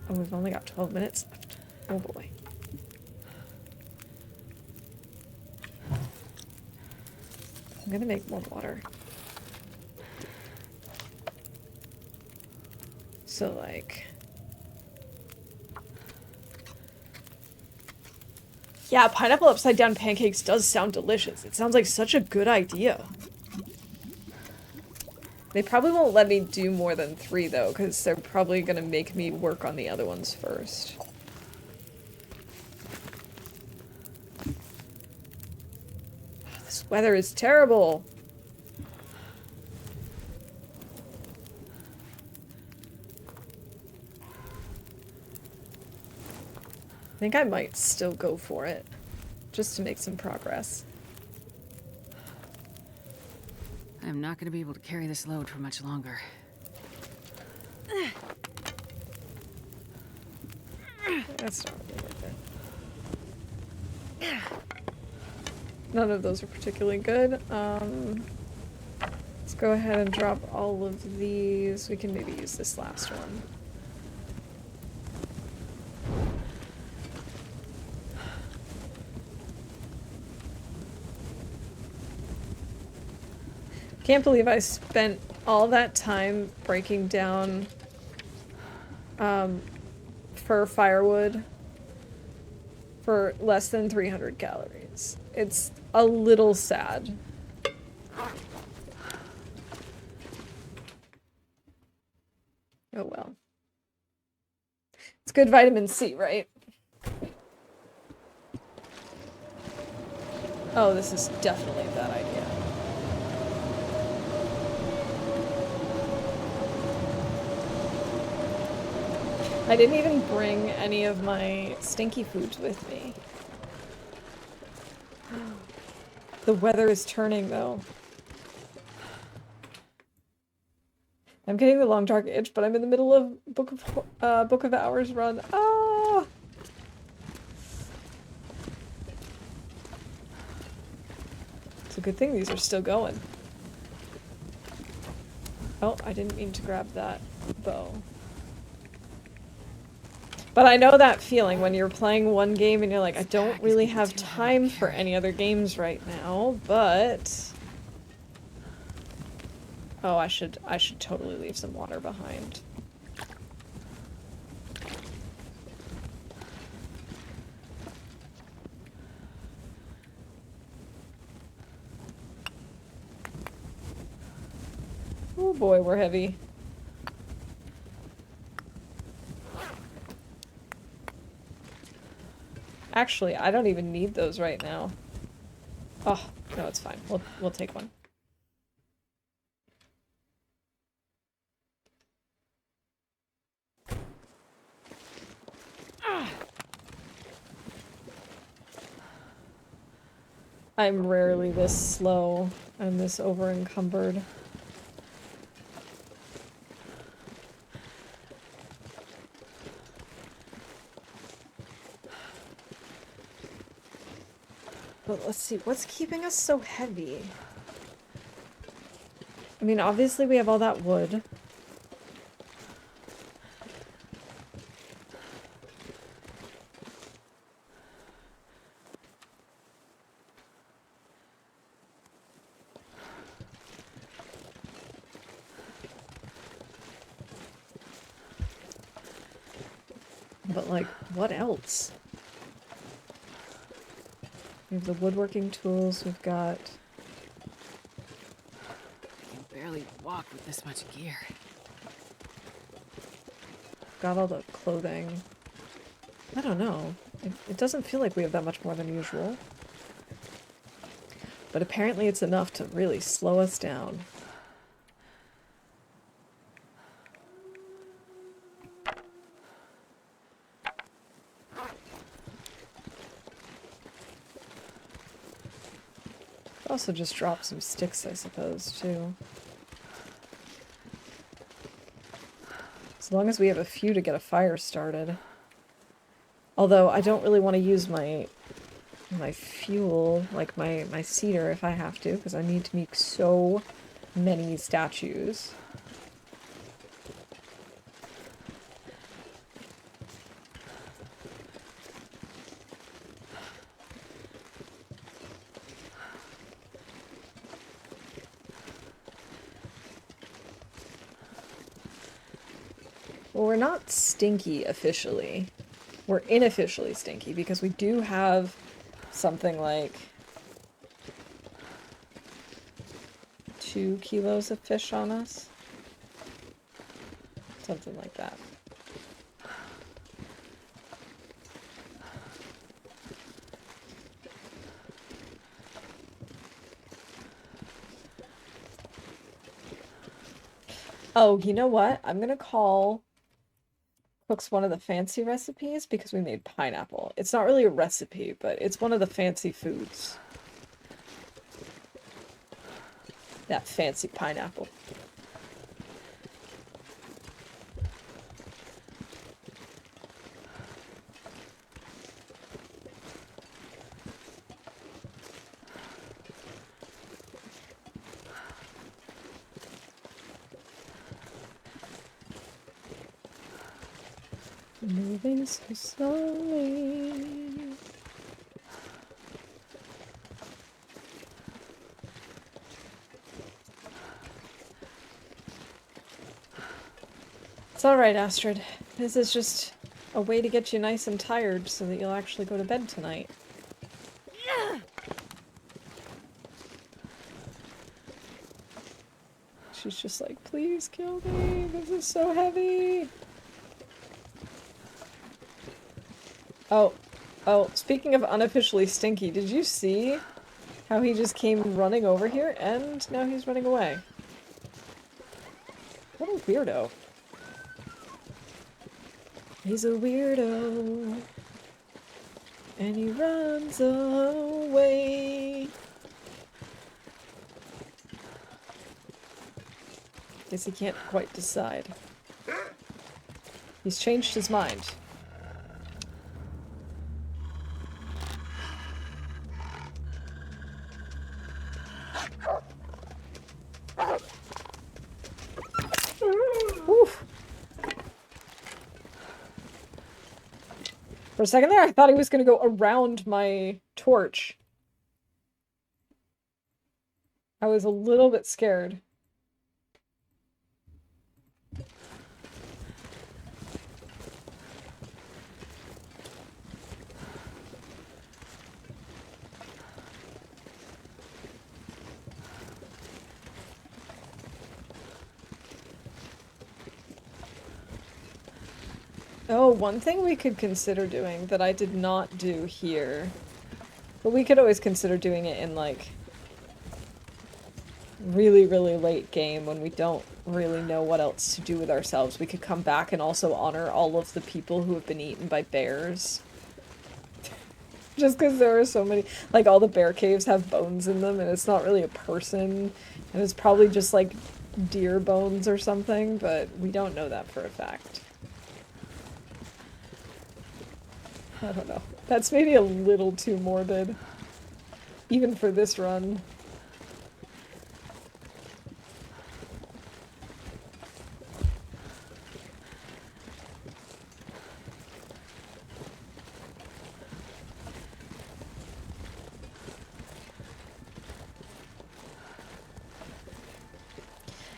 Oh, we've only got 12 minutes left. Oh boy. I'm gonna make more water. So, like... Yeah, pineapple upside down pancakes does sound delicious. It sounds like such a good idea. They probably won't let me do more than 3, though, because they're probably gonna make me work on the other ones first. This weather is terrible. I think I might still go for it, just to make some progress. I'm not gonna be able to carry this load for much longer. That's not really worth it. None of those are particularly good. Let's go ahead and drop all of these. We can maybe use this last one. Can't believe I spent all that time breaking down for firewood for less than 300 calories. It's a little sad. Oh well. It's good vitamin C, right? Oh, this is definitely a bad idea. I didn't even bring any of my stinky foods with me. The weather is turning, though. I'm getting the long dark itch, but I'm in the middle of Book of Hours run. Ah! It's a good thing these are still going. Oh, I didn't mean to grab that bow. But I know that feeling when you're playing one game and you're like, I don't really have time for any other games right now, but... Oh, I should totally leave some water behind. Oh boy, we're heavy. Actually, I don't even need those right now. Oh, no, it's fine. We'll take one. I'm rarely this slow and this over-encumbered. But let's see, what's keeping us so heavy? I mean, obviously we have all that wood. But, like, what else? We have the woodworking tools, we've got... I can barely walk with this much gear. Got all the clothing. I don't know. It doesn't feel like we have that much more than usual. But apparently it's enough to really slow us down. Also just drop some sticks, I suppose, too. As long as we have a few to get a fire started. Although I don't really want to use my fuel, like my cedar, if I have to, because I need to make so many statues. Well, we're not stinky officially. We're unofficially stinky because we do have something like 2 kilos of fish on us. Something like that. Oh, you know what? I'm gonna call Cook's one of the fancy recipes because we made pineapple. It's not really a recipe, but it's one of the fancy foods. That fancy pineapple. Moving so slowly. It's alright, Astrid. This is just a way to get you nice and tired so that you'll actually go to bed tonight. She's just like, please kill me, this is so heavy. Oh, speaking of unofficially stinky, did you see how he just came running over here and now he's running away? What a weirdo. He's a weirdo. And he runs away. Guess he can't quite decide. He's changed his mind. Oof. For a second there, I thought he was going to go around my torch. I was a little bit scared. Oh, one thing we could consider doing that I did not do here, but we could always consider doing it in, like, really, really late game when we don't really know what else to do with ourselves. We could come back and also honor all of the people who have been eaten by bears. Just because there are so many, like, all the bear caves have bones in them, and it's not really a person, and it's probably just, like, deer bones or something, but we don't know that for a fact. I don't know. That's maybe a little too morbid. Even for this run.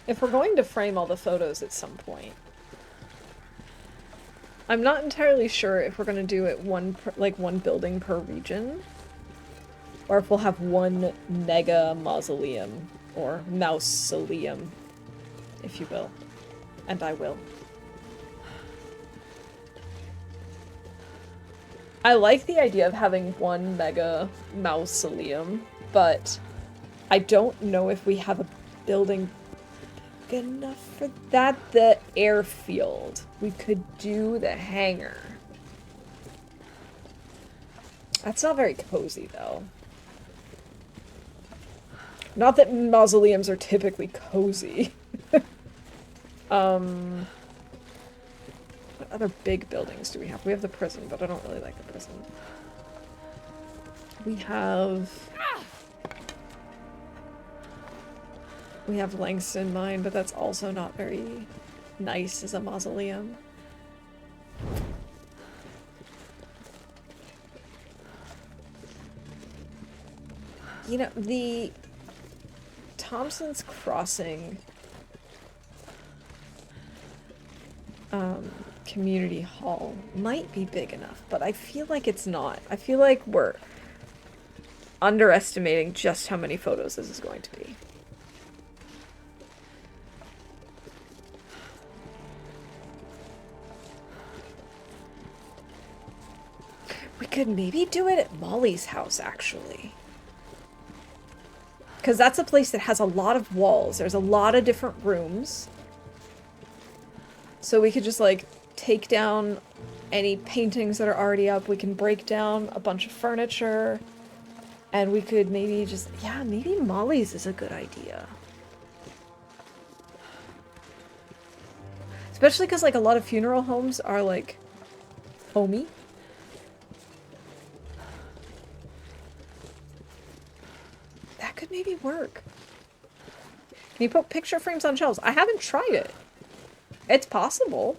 If we're going to frame all the photos at some point, I'm not entirely sure if we're going to do it one building per region, or if we'll have one mega mausoleum, or mausoleum, if you will. And I will. I like the idea of having one mega mausoleum, but I don't know if we have a building big enough for that. The airfield. We could do the hangar. That's not very cozy, though. Not that mausoleums are typically cozy. What other big buildings do we have? We have the prison, but I don't really like the prison. We have Langston Mine, but that's also not very nice as a mausoleum. You know, the Thompson's Crossing community hall might be big enough, but I feel like it's not. I feel like we're underestimating just how many photos this is going to be. We could maybe do it at Molly's house, actually. Because that's a place that has a lot of walls. There's a lot of different rooms. So we could just, like, take down any paintings that are already up. We can break down a bunch of furniture. And we could maybe just... Yeah, maybe Molly's is a good idea. Especially because, like, a lot of funeral homes are, like, homey. That could maybe work. Can you put picture frames on shelves? I haven't tried it. It's possible.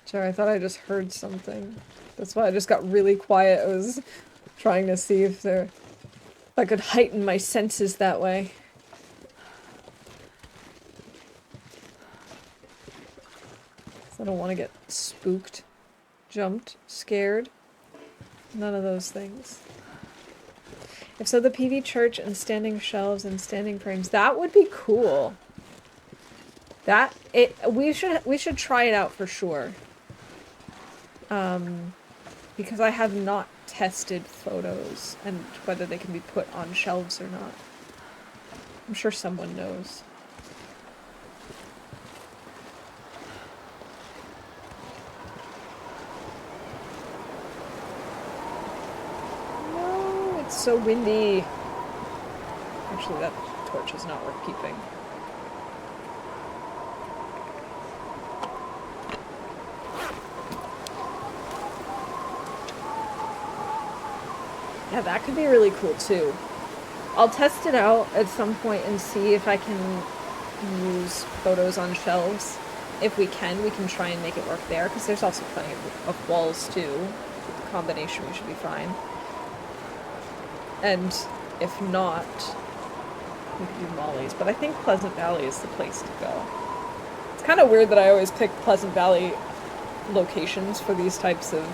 Sorry, I thought I just heard something. That's why I just got really quiet. I was trying to see if I could heighten my senses that way. I don't want to get spooked, jumped, scared. None of those things. If so, the PV church and standing shelves and standing frames, that would be cool. We should try it out for sure. Because I have not tested photos and whether they can be put on shelves or not. I'm sure someone knows. No, it's so windy. Actually, that torch is not worth keeping. Yeah, that could be really cool too. I'll test it out at some point and see if I can use photos on shelves. If we can try and make it work there, because there's also plenty of walls too. With the combination, we should be fine. And if not, we could do Molly's. But I think Pleasant Valley is the place to go. It's kind of weird that I always pick Pleasant Valley locations for these types of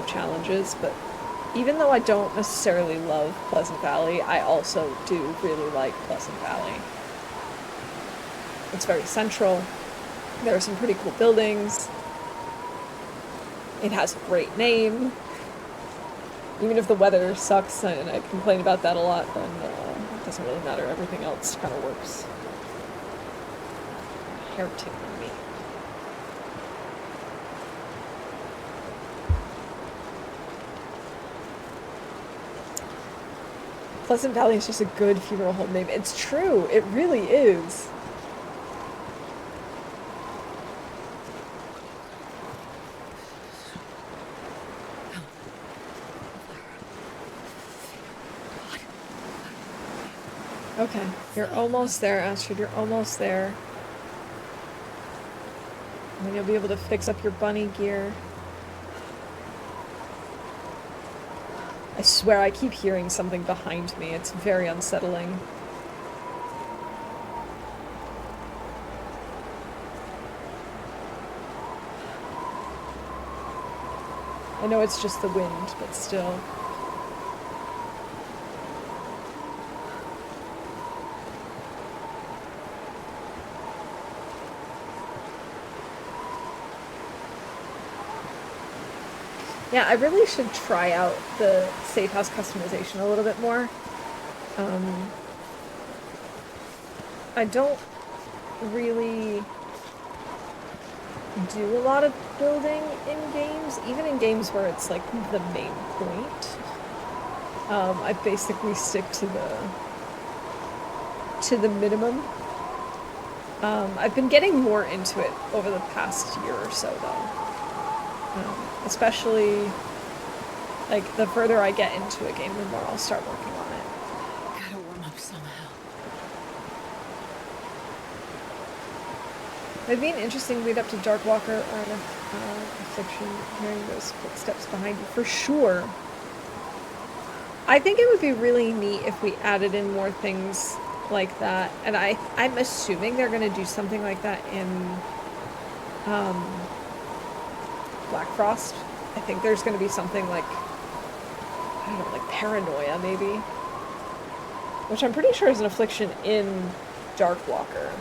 challenges, but even though I don't necessarily love Pleasant Valley, I also do really like Pleasant Valley. It's very central. There are some pretty cool buildings. It has a great name. Even if the weather sucks, and I complain about that a lot, then it doesn't really matter. Everything else kind of works. Hair tickling me. Pleasant Valley is just a good funeral home name. It's true. It really is. Okay, you're almost there, Astrid. You're almost there. And then you'll be able to fix up your bunny gear. I swear I keep hearing something behind me. It's very unsettling. I know it's just the wind, but still. Yeah, I really should try out the safe house customization a little bit more. I don't really do a lot of building in games, even in games where it's like the main point. I basically stick to the minimum. I've been getting more into it over the past year or so, though. Especially, like, the further I get into a game, the more I'll start working on it. Gotta warm up somehow. It'd be an interesting lead up to Darkwalker or an Affliction, hearing those footsteps behind you, for sure. I think it would be really neat if we added in more things like that, and I'm assuming they're going to do something like that in Black Frost. I think there's going to be something like, I don't know, like paranoia maybe, which I'm pretty sure is an affliction in Darkwalker.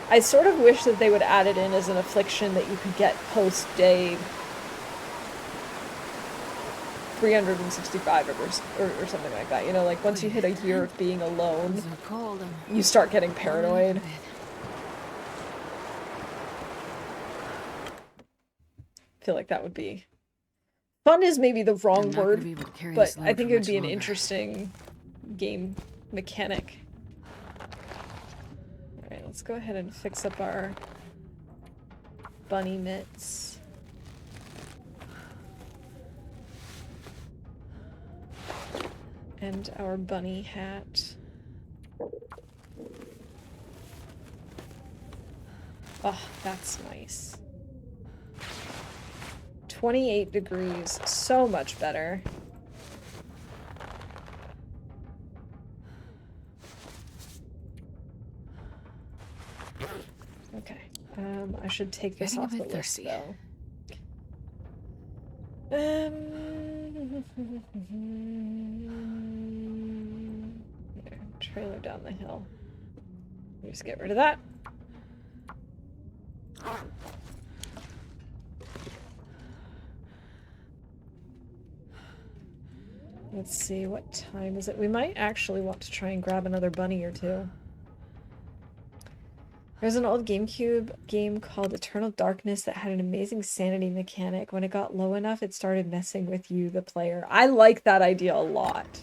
I sort of wish that they would add it in as an affliction that you could get post-day 365 or something like that. You know, like once you hit a year of being alone, So cold. you start getting paranoid. I feel like that would be... Fun is maybe the wrong word, but I think it would be an interesting game mechanic. Alright, let's go ahead and fix up our bunny mitts. And our bunny hat. Oh, that's nice. 28 degrees, so much better. Okay, I should take this off the list, though. There, trailer down the hill. Just get rid of that. Let's see, what time is it? We might actually want to try and grab another bunny or two. There's an old GameCube game called Eternal Darkness that had an amazing sanity mechanic. When it got low enough, it started messing with you, the player. I like that idea a lot.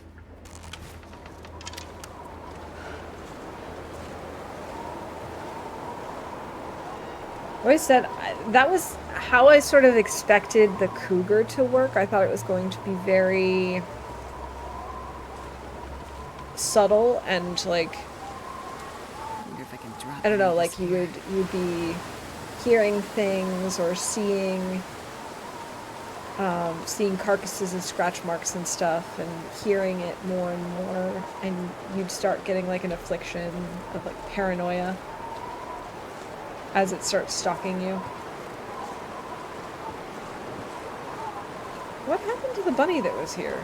I always said that was how I sort of expected the cougar to work. I thought it was going to be very subtle and like, I don't know, like you'd be hearing things or seeing carcasses and scratch marks and stuff and hearing it more and more, and you'd start getting like an affliction of like paranoia as it starts stalking you. What happened to the bunny that was here?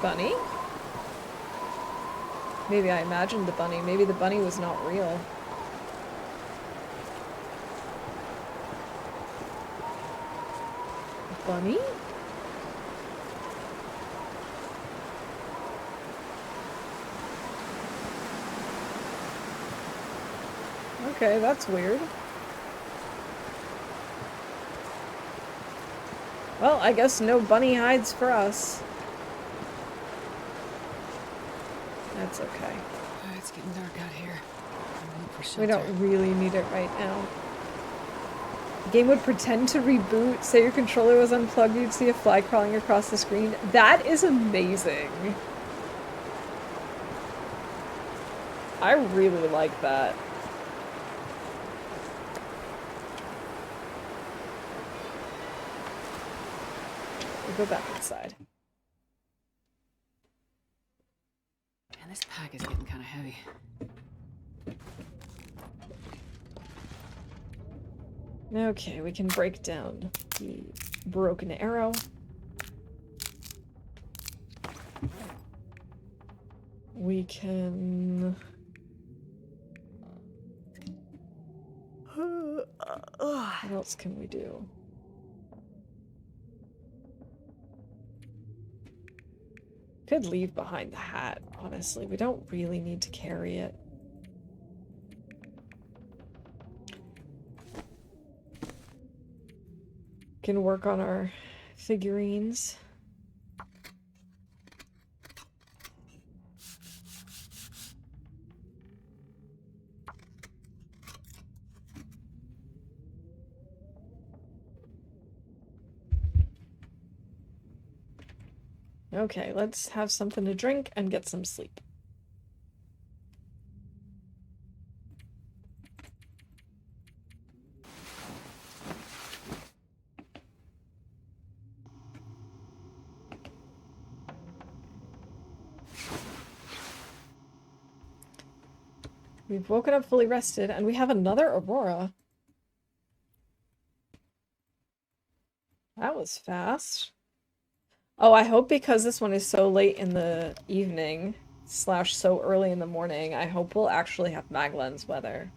Bunny? Maybe I imagined the bunny. Maybe the bunny was not real. Bunny? Okay, that's weird. Well, I guess no bunny hides for us. That's okay. It's getting dark out here. We don't really need it right now. The game would pretend to reboot, say your controller was unplugged, you'd see a fly crawling across the screen. That is amazing. I really like that. We'll go back inside. Man, this pack is getting kind of heavy. Okay, we can break down the broken arrow. We can What else can we do? Could leave behind the hat, honestly. We don't really need to carry it. Can work on our figurines. Okay, let's have something to drink and get some sleep. We've woken up fully rested, and we have another Aurora. That was fast. Oh, I hope because this one is so late in the evening, / so early in the morning, I hope we'll actually have Maglens weather.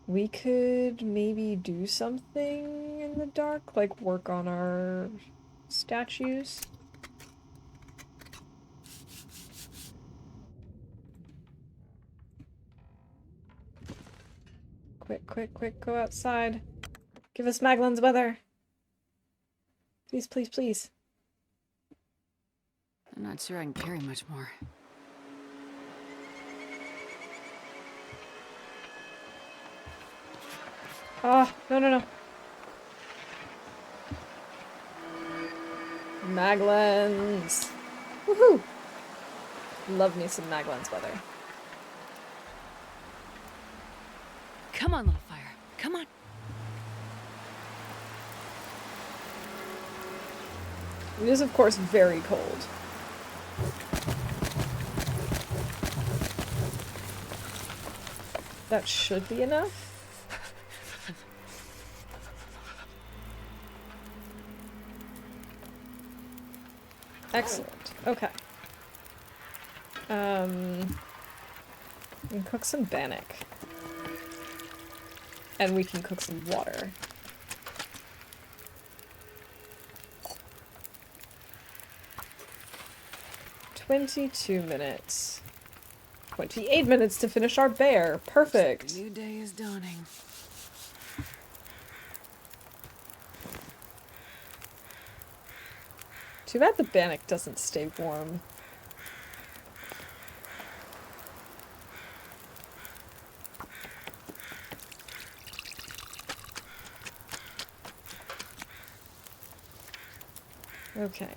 We could maybe do something in the dark, like work on our statues. Quick, quick, quick, go outside. Give us Maglens weather. Please, please, please. I'm not sure I can carry much more. Ah, no, no, no. Maglens. Woohoo! Love me some Maglens weather. Come on, little fire. Come on. It is, of course, very cold. That should be enough. Excellent. Okay. We can cook some bannock. And we can cook some water. $22 minutes. 28 minutes to finish our bear. Perfect. A new day is dawning. Too bad the bannock doesn't stay warm. Okay,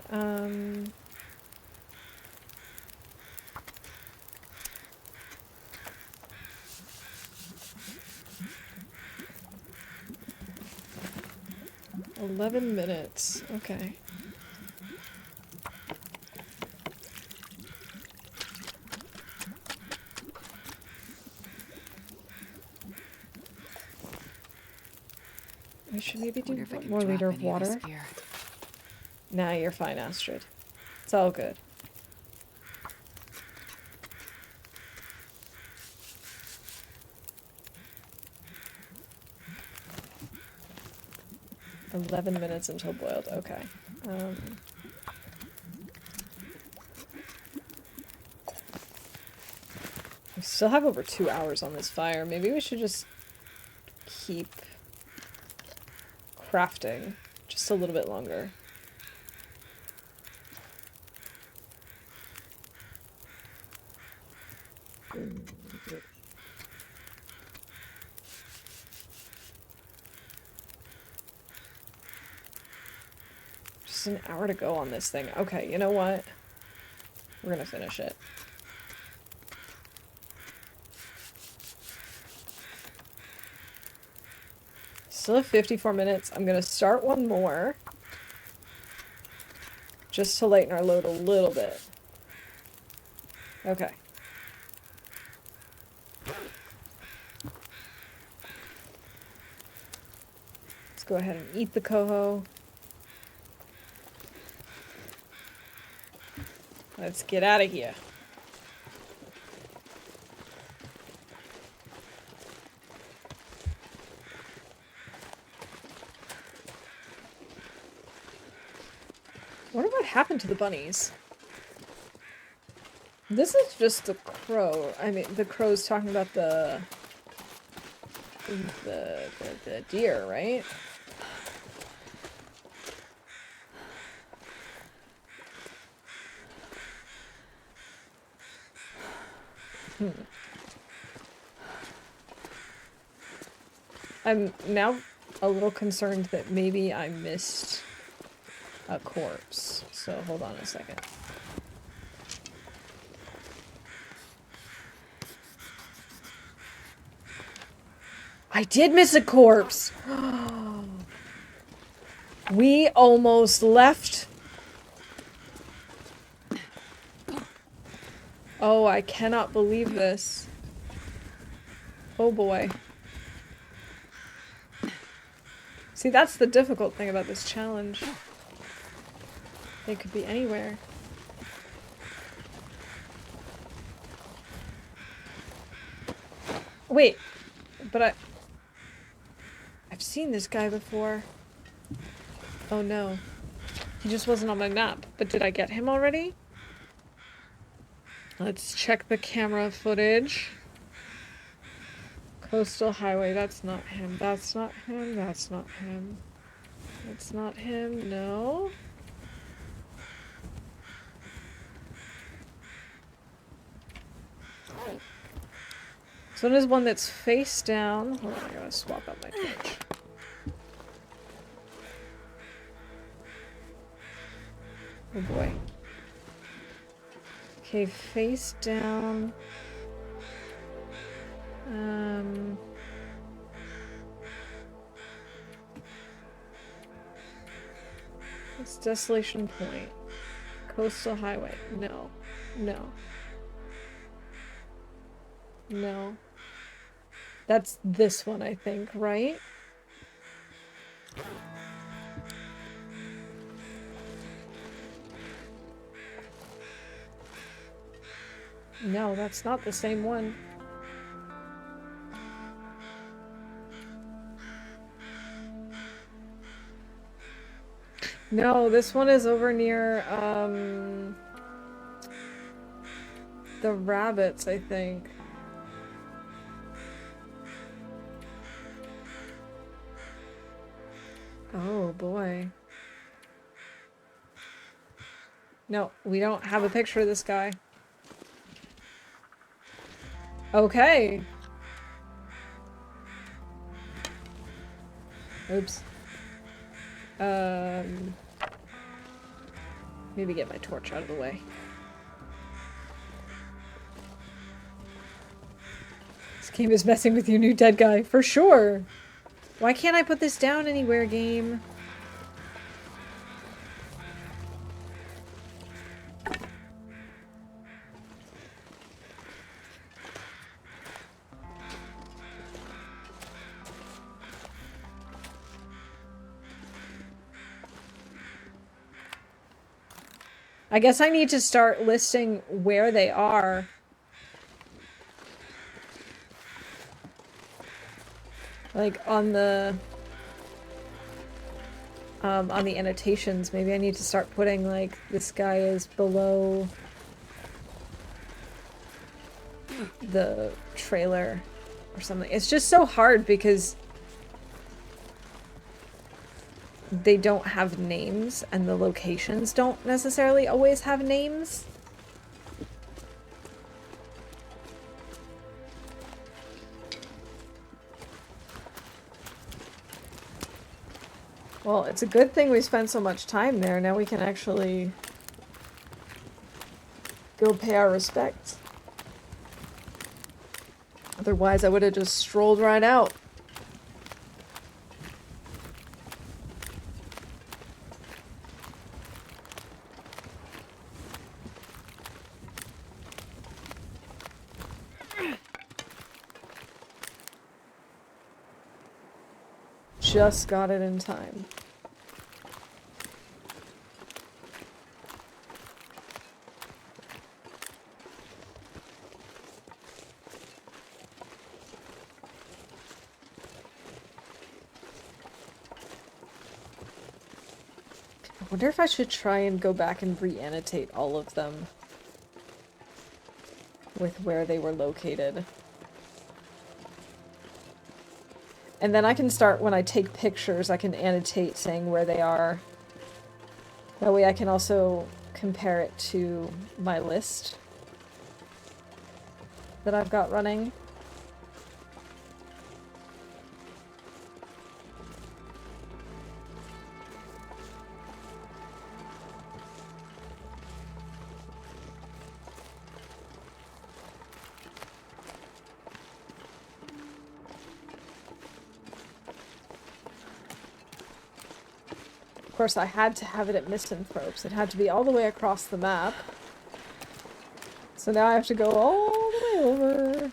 11 minutes. Okay. We should maybe do Wonder if I can 1 more drop liter of any of this water. gear. Nah, you're fine, Astrid. It's all good. $11 minutes until boiled. Okay. We still have over 2 hours on this fire. Maybe we should just keep crafting just a little bit longer. Just an hour to go on this thing. Okay, you know what? We're gonna finish it. Still have 54 minutes. I'm gonna start one more. Just to lighten our load a little bit. Okay. Let's go ahead and eat the coho. Let's get out of here. to the bunnies. This is just the crow. I mean, the crow's talking about the deer, right? I'm now a little concerned that maybe I missed a corpse. So hold on a second. I did miss a corpse! We almost left. Oh, I cannot believe this. Oh boy. See, that's the difficult thing about this challenge. They could be anywhere. Wait, but I've seen this guy before. Oh no. He just wasn't on my map. But did I get him already? Let's check the camera footage. Coastal Highway, that's not him. That's not him. That's not him. That's not him. No. So there's one that's face down. Hold on, I gotta swap out my torch. Oh boy. Okay, face down. It's Desolation Point. Coastal Highway. No. No. No. That's this one, I think, right? No, that's not the same one. No, this one is over near, the rabbits, I think. Oh, boy. No, we don't have a picture of this guy. Okay. Oops. Maybe get my torch out of the way. This game is messing with you, new dead guy, for sure. Why can't I put this down anywhere, game? I guess I need to start listing where they are. Like on the annotations, maybe I need to start putting like this guy is below the trailer or something. It's just so hard because they don't have names and the locations don't necessarily always have names. Well, it's a good thing we spent so much time there. Now we can actually go pay our respects. Otherwise, I would have just strolled right out. Just got it in time. wonder if I should try and go back and re-annotate all of them with where they were located. And then I can start, when I take pictures, I can annotate saying where they are. That way I can also compare it to my list that I've got running. Of course, I had to have it at Misanthropes. It had to be all the way across the map. So now I have to go all the way over.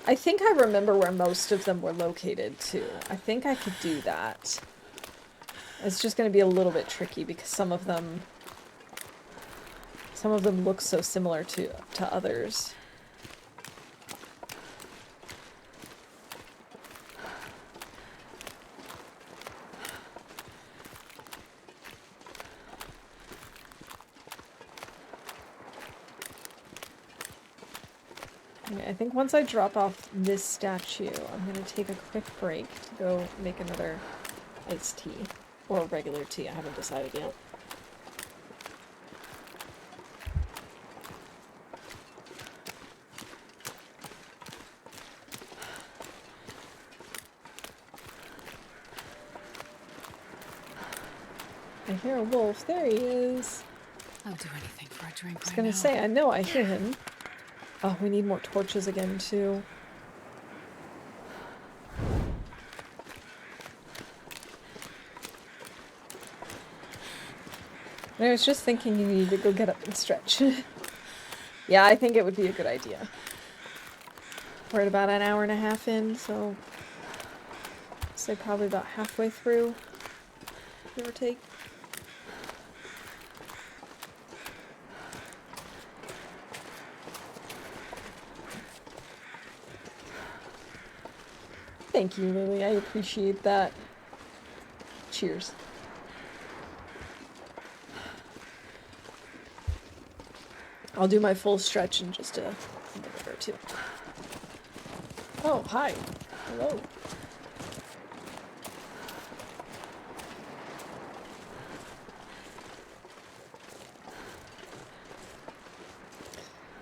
I think I remember where most of them were located, too. I think I could do that. It's just going to be a little bit tricky because some of them look so similar to others. Okay, I think once I drop off this statue, I'm going to take a quick break to go make another iced tea. Or regular tea, I haven't decided yet. I hear a wolf. There he is. I'll do anything for a drink. I was gonna say, I know I hear him. Oh, we need more torches again, too. I was just thinking you need to go get up and stretch. Yeah, I think it would be a good idea. We're at about an hour and a half in, so I'd say probably about halfway through, give or take. Thank you, Lily. I appreciate that. Cheers. I'll do my full stretch in just a minute or two. Oh, hi. Hello.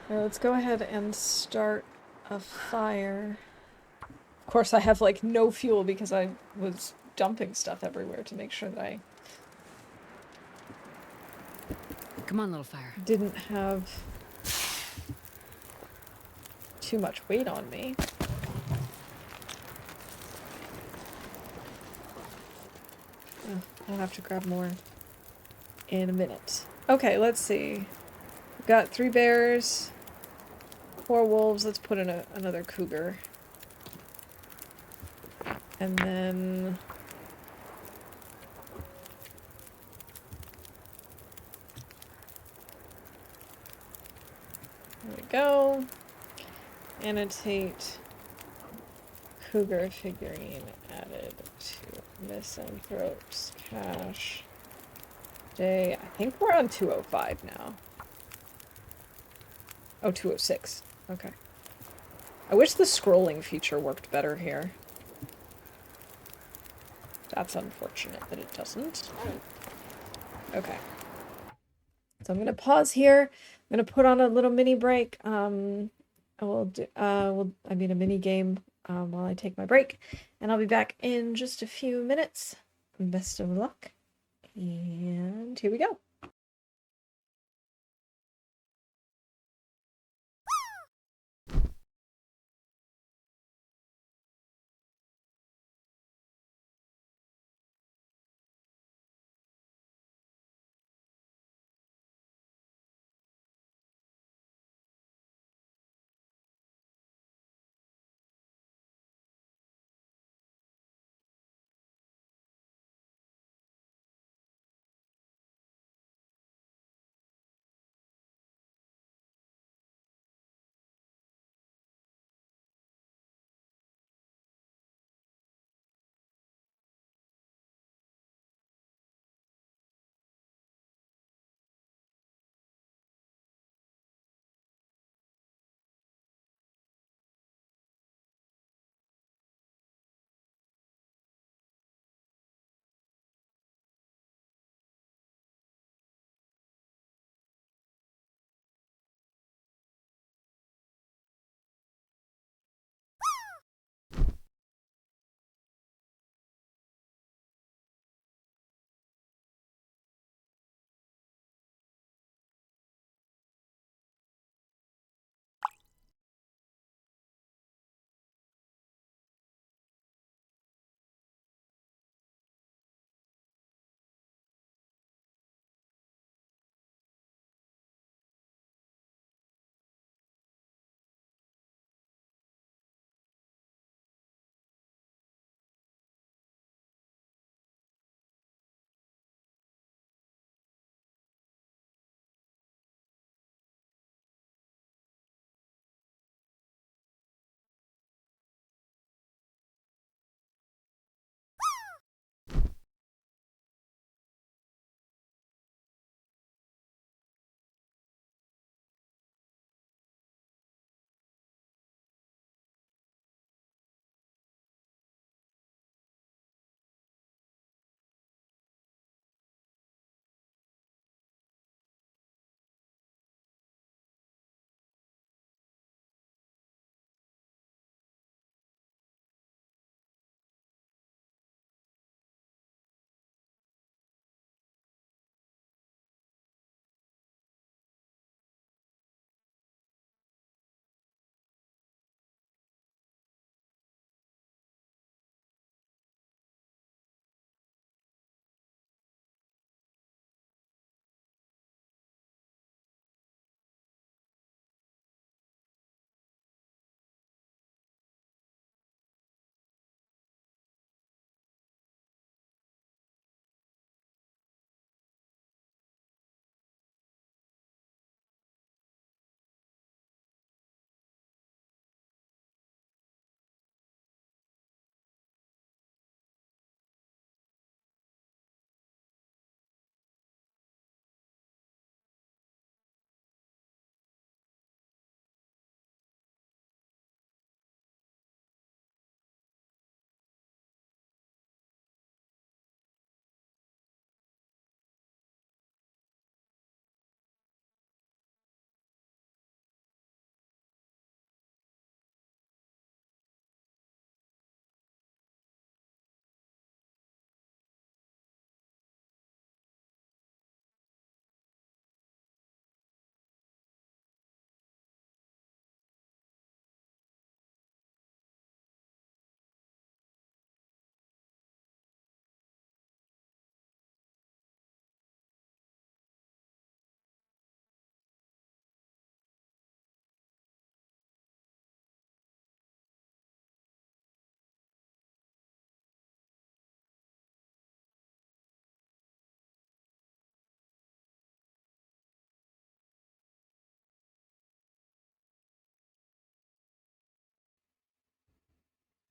Now let's go ahead and start a fire. Of course, I have, like, no fuel because I was dumping stuff everywhere to make sure that I Come on, little fire. didn't have too much weight on me. Oh, I'll have to grab more in a minute. Okay, let's see. We've got 3 bears, 4 wolves. Let's put in another cougar. And then... there we go. Annotate cougar figurine added to Misanthropes cache day. I think we're on 205 now. Oh, 206. Okay. I wish the scrolling feature worked better here. That's unfortunate that it doesn't. Okay. So I'm gonna pause here. I'm gonna put on a little mini break. I will do I mean a mini game while I take my break, and I'll be back in just a few minutes. Best of luck. And here we go.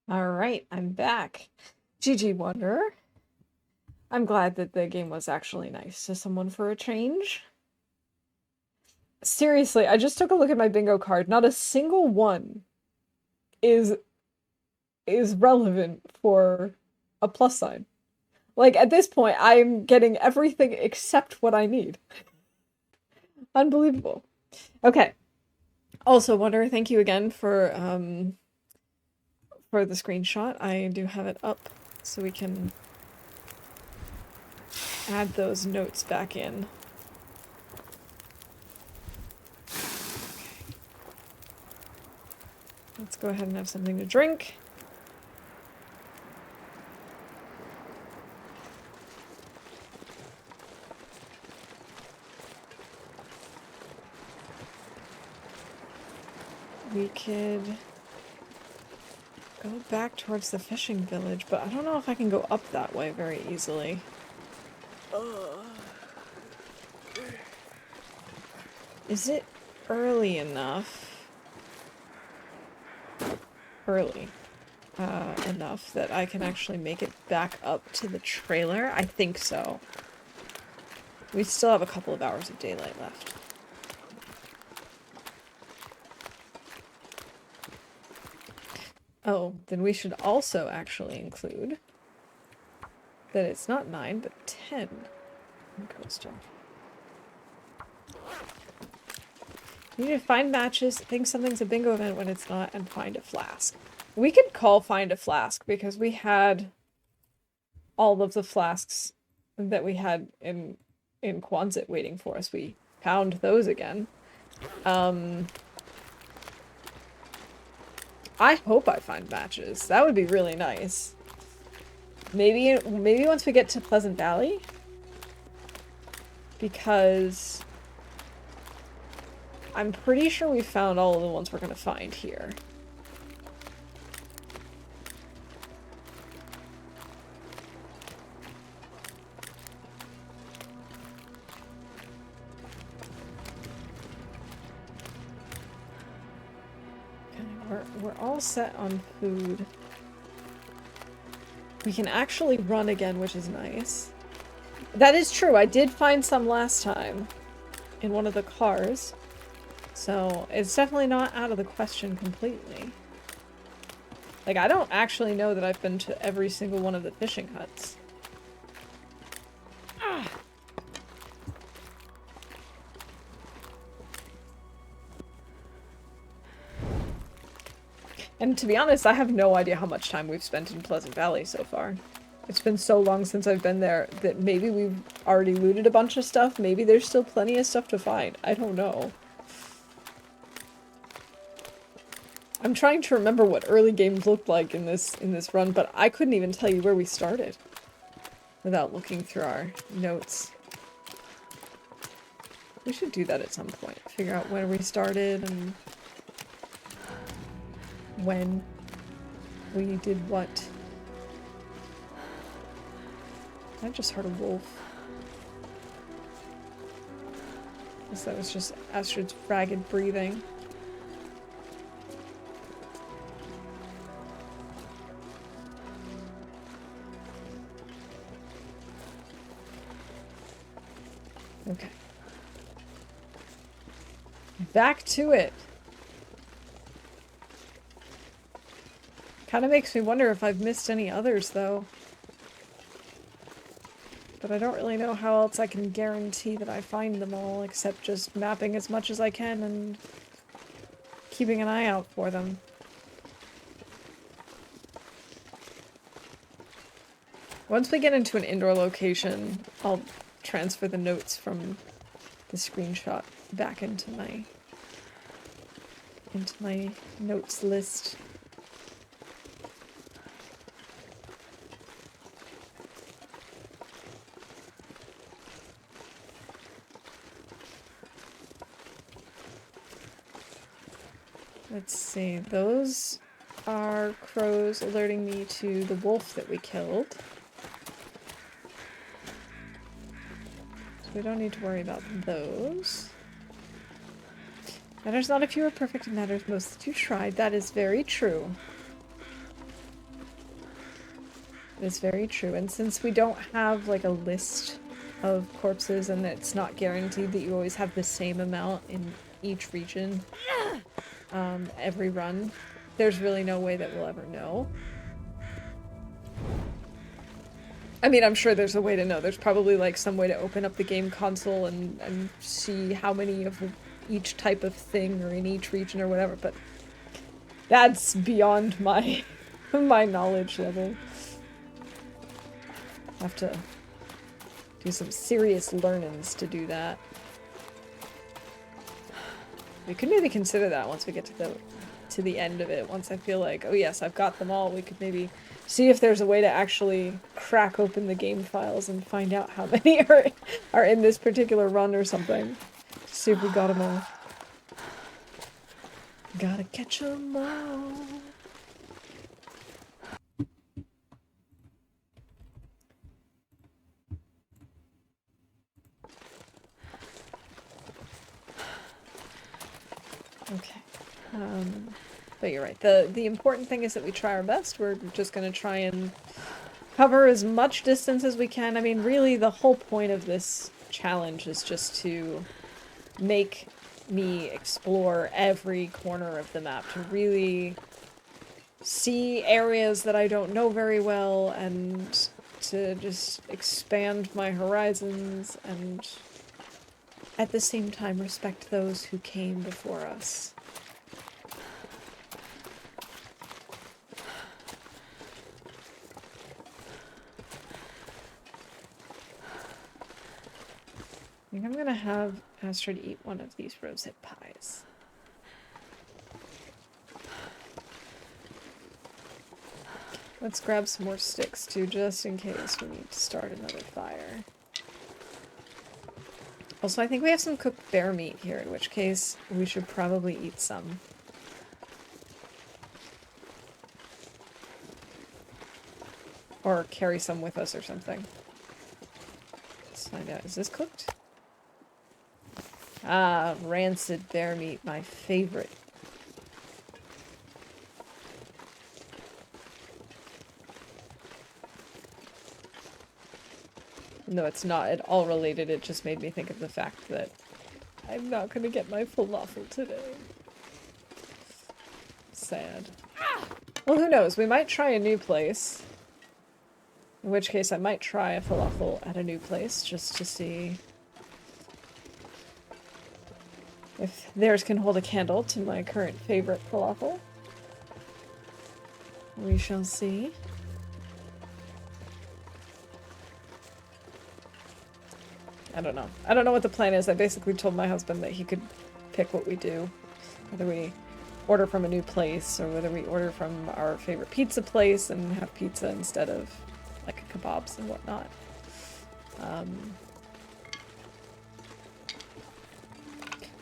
Alright, I'm back. GG Wanderer. I'm glad that the game was actually nice to someone for a change. Seriously, I just took a look at my bingo card. Not a single one is relevant for a plus sign. Like, at this point, I'm getting everything except what I need. Unbelievable. Okay. Also, Wanderer, thank you again for the screenshot. I do have it up so we can add those notes back in. Let's go ahead and have something to drink. We could go back towards the fishing village, but I don't know if I can go up that way very easily. Is it early enough? Enough that I can actually make it back up to the trailer? I think so. We still have a couple of hours of daylight left. Oh, then we should also actually include that it's not 9, but 10 in coastal. You need to find matches, think something's a bingo event when it's not, and find a flask. We could call find a flask because we had all of the flasks that we had in Quonset waiting for us. We found those again. I hope I find matches. That would be really nice. Maybe once we get to Pleasant Valley, because I'm pretty sure we found all of the ones we're gonna find here. We're all set on food. We can actually run again, which is nice. That is true, I did find some last time in one of the cars. So, it's definitely not out of the question completely. Like, I don't actually know that I've been to every single one of the fishing huts. Ah. And to be honest, I have no idea how much time we've spent in Pleasant Valley so far. It's been so long since I've been there that maybe we've already looted a bunch of stuff. Maybe there's still plenty of stuff to find. I don't know. I'm trying to remember what early games looked like in this run, but I couldn't even tell you where we started without looking through our notes. We should do that at some point. Figure out where we started and when we did what. I just heard a wolf. I guess that was just Astrid's ragged breathing. Okay. Back to it. Kind of makes me wonder if I've missed any others, though. But I don't really know how else I can guarantee that I find them all, except just mapping as much as I can and keeping an eye out for them. Once we get into an indoor location, I'll transfer the notes from the screenshot back into my notes list. Let's see, those are crows alerting me to the wolf that we killed. So we don't need to worry about those. Matters not if you were perfect, it matters most that you tried. That is very true. It's very true. And since we don't have like a list of corpses and it's not guaranteed that you always have the same amount in each region, every run, there's really no way that we'll ever know. I mean, I'm sure there's a way to know. There's probably like some way to open up the game console and see how many of each type of thing or in each region or whatever, but that's beyond my my knowledge level. I have to do some serious learnings to do that. We could maybe consider that once we get to the end of it. Once I feel like, oh yes, I've got them all, we could maybe see if there's a way to actually crack open the game files and find out how many are in this particular run or something. See if we got them all. Gotta catch them all. Okay. But you're right. The important thing is that we try our best. We're just gonna try and cover as much distance as we can. I mean, really, the whole point of this challenge is just to make me explore every corner of the map, to really see areas that I don't know very well, and to just expand my horizons, and at the same time respect those who came before us. I think I'm gonna have Astrid eat one of these rosette pies. Let's grab some more sticks too, just in case we need to start another fire. Also, I think we have some cooked bear meat here, in which case we should probably eat some. Or carry some with us or something. Let's find out. Is this cooked? Ah, rancid bear meat, my favorite. No, it's not at all related, it just made me think of the fact that I'm not gonna get my falafel today. Sad. Well, who knows? We might try a new place. In which case I might try a falafel at a new place, just to see if theirs can hold a candle to my current favorite falafel. We shall see. I don't know. I don't know what the plan is. I basically told my husband that he could pick what we do. Whether we order from a new place, or whether we order from our favorite pizza place and have pizza instead of, like, kebabs and whatnot.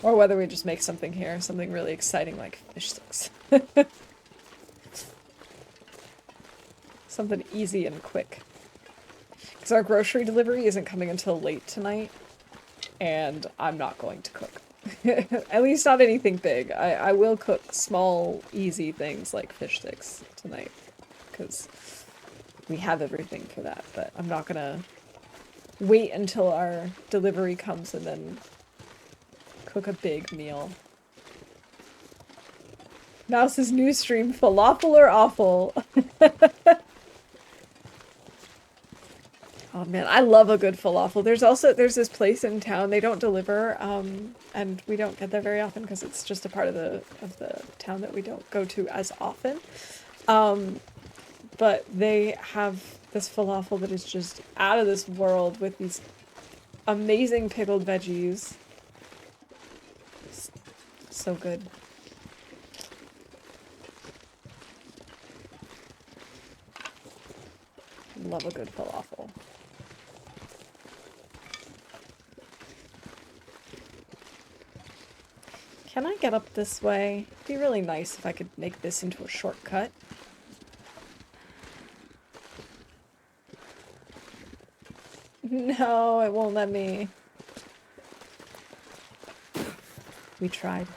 Or whether we just make something here, something really exciting like fish sticks. Something easy and quick. Because our grocery delivery isn't coming until late tonight, and I'm not going to cook. At least not anything big. I will cook small, easy things like fish sticks tonight, because we have everything for that, but I'm not gonna wait until our delivery comes and then cook a big meal. Mouse's new stream, falafel or awful? Oh man, I love a good falafel. There's this place in town, they don't deliver, and we don't get there very often because it's just a part of the town that we don't go to as often. But they have this falafel that is just out of this world with these amazing pickled veggies. It's so good. Love a good falafel. Can I get up this way? It'd be really nice if I could make this into a shortcut. No, it won't let me. We tried.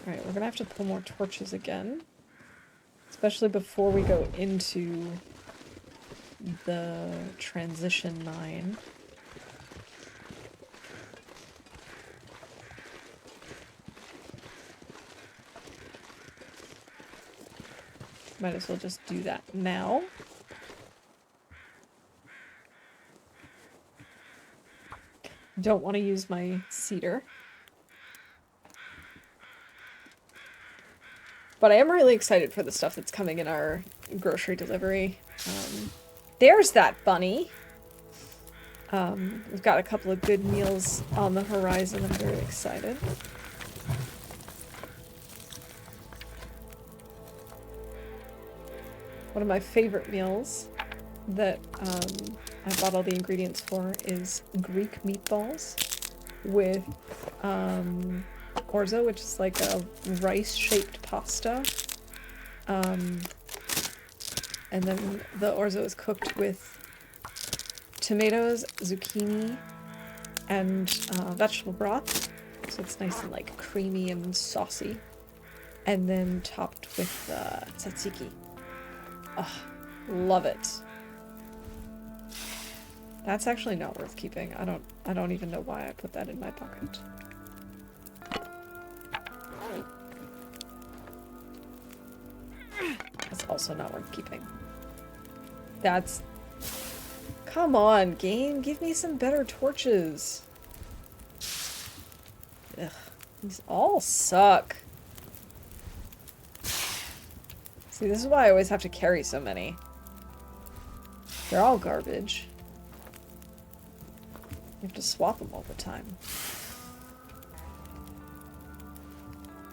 Alright, we're gonna have to pull more torches again. Especially before we go into the transition 9. Might as well just do that now. Don't want to use my cedar. But I am really excited for the stuff that's coming in our grocery delivery. There's that bunny! We've got a couple of good meals on the horizon. I'm very excited. One of my favorite meals that I bought all the ingredients for is Greek meatballs with orzo, which is like a rice-shaped pasta. And then the orzo is cooked with tomatoes, zucchini, and vegetable broth. So it's nice and like creamy and saucy. And then topped with tzatziki. Oh, love it. That's actually not worth keeping. I don't even know why I put that in my pocket. That's also not worth keeping. That's... Come on, game. Give me some better torches. Ugh. These all suck. See, this is why I always have to carry so many. They're all garbage. You have to swap them all the time.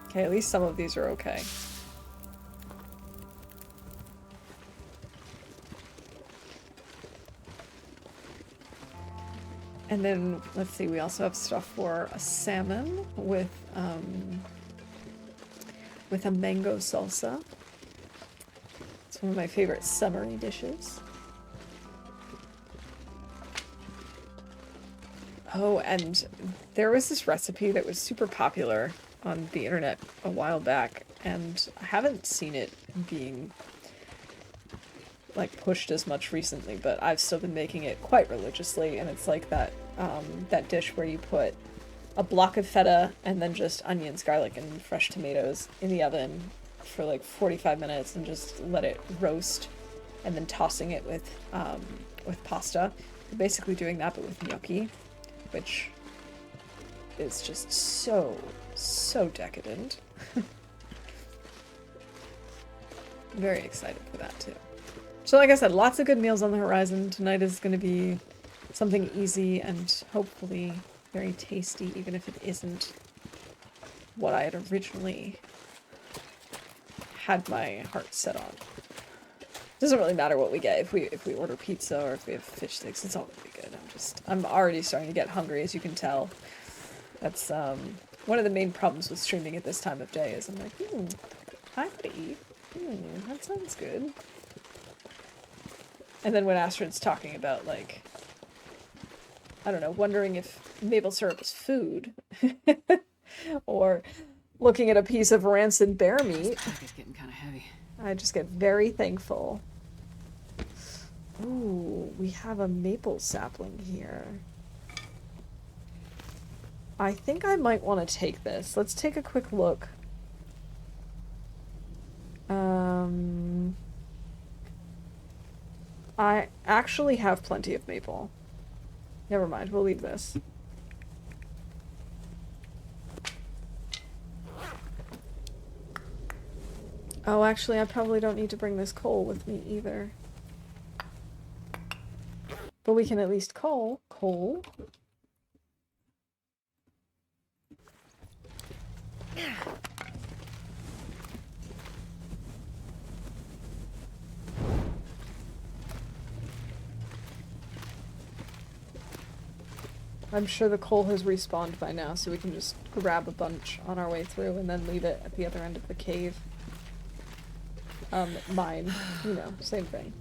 Okay, at least some of these are okay. And then, let's see, we also have stuff for a salmon with a mango salsa. It's one of my favorite summery dishes. Oh, and there was this recipe that was super popular on the internet a while back, and I haven't seen it being like pushed as much recently, but I've still been making it quite religiously, and it's like that that dish where you put a block of feta and then just onions, garlic, and fresh tomatoes in the oven for like 45 minutes and just let it roast, and then tossing it with pasta. You're basically doing that but with gnocchi, which is just so decadent. Very excited for that too. So like I said, lots of good meals on the horizon. Tonight is going to be something easy and hopefully very tasty, even if it isn't what I had originally had my heart set on. Doesn't really matter what we get. If we order pizza or if we have fish sticks, it's all gonna be good. I'm already starting to get hungry, as you can tell. That's one of the main problems with streaming at this time of day is I'm like, I could eat. That sounds good. And then when Astrid's talking about, like, I don't know, wondering if maple syrup is food, or looking at a piece of rancid bear meat, It's getting kind of heavy. I just get very thankful. Ooh, we have a maple sapling here. I think I might want to take this. Let's take a quick look. I actually have plenty of maple. Never mind, we'll leave this. Oh, actually, I probably don't need to bring this coal with me either. But we can at least coal. I'm sure the coal has respawned by now, so we can just grab a bunch on our way through and then leave it at the other end of the cave. Mine. You know, same thing.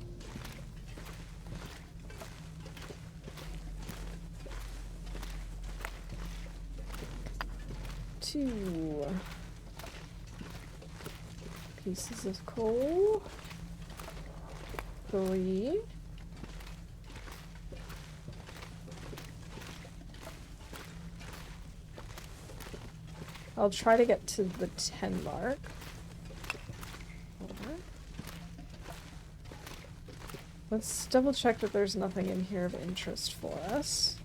pieces of coal. 3. I'll try to get to the 10 mark. 4. Let's double check that there's nothing in here of interest for us.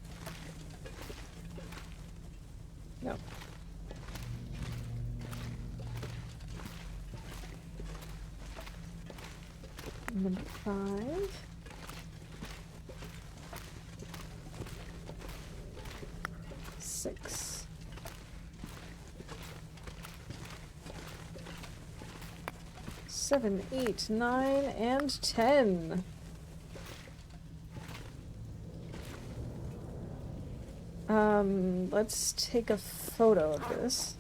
No. Number 5. Six. 7, 8, 9, and 10. Let's take a photo of this.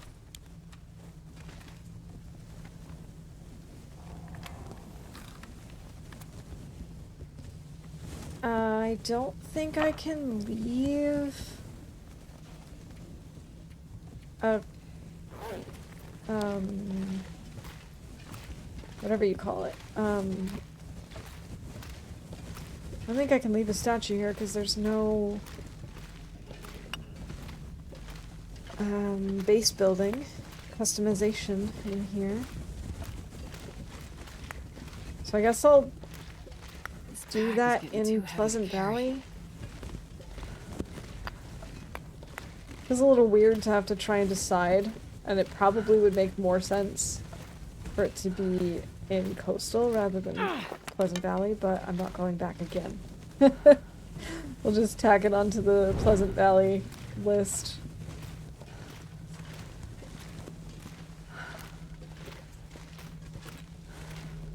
I don't think I can leave a, whatever you call it. I don't think I can leave a statue here because there's no base building customization in here. So I guess I'll do that in Pleasant Valley. It's a little weird to have to try and decide, and it probably would make more sense for it to be in Coastal rather than Pleasant Valley, but I'm not going back again. We'll just tack it onto the Pleasant Valley list.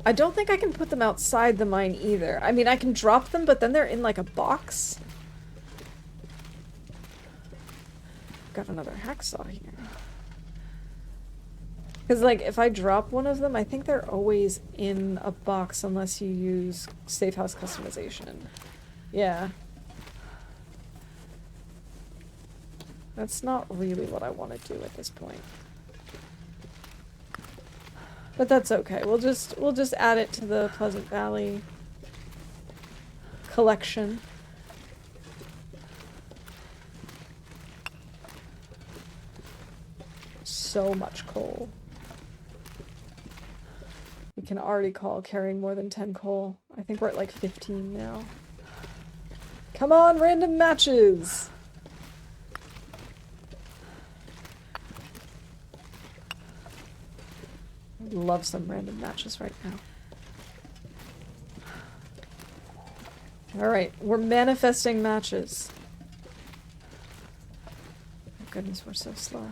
I don't think I can put them outside the mine either. I mean, I can drop them, but then they're in like a box. Got another hacksaw here. Because, like, if I drop one of them, I think they're always in a box unless you use safe house customization. Yeah. That's not really what I want to do at this point. But that's okay. We'll just add it to the Pleasant Valley collection. So much coal. We can already call carrying more than 10 coal. I think we're at like 15 now. Come on, random matches! Love some random matches right now. Alright, we're manifesting matches. Oh goodness, we're so slow.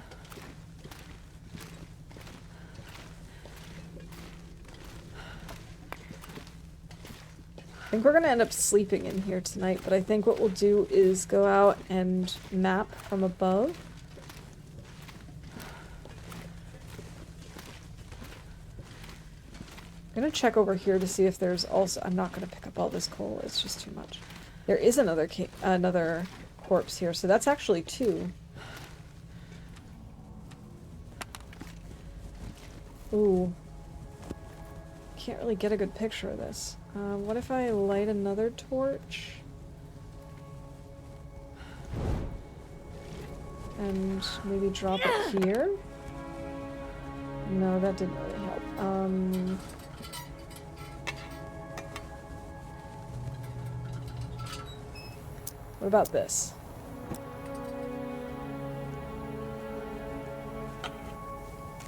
I think we're gonna end up sleeping in here tonight, but I think what we'll do is go out and map from above. I'm gonna check over here to see if there's also— I'm not gonna pick up all this coal, it's just too much. There is another corpse here, so that's actually 2. Ooh. Can't really get a good picture of this. What if I light another torch? And maybe drop it here? No, that didn't really help. What about this?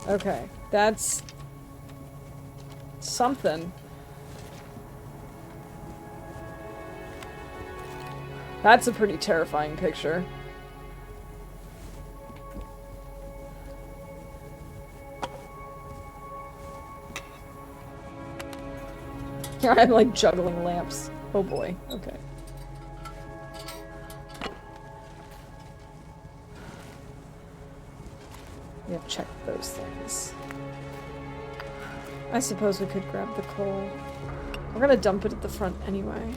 Okay, that's something. That's a pretty terrifying picture. I'm like juggling lamps. Oh boy, okay. We have checked those things. I suppose we could grab the coal. We're gonna dump it at the front anyway.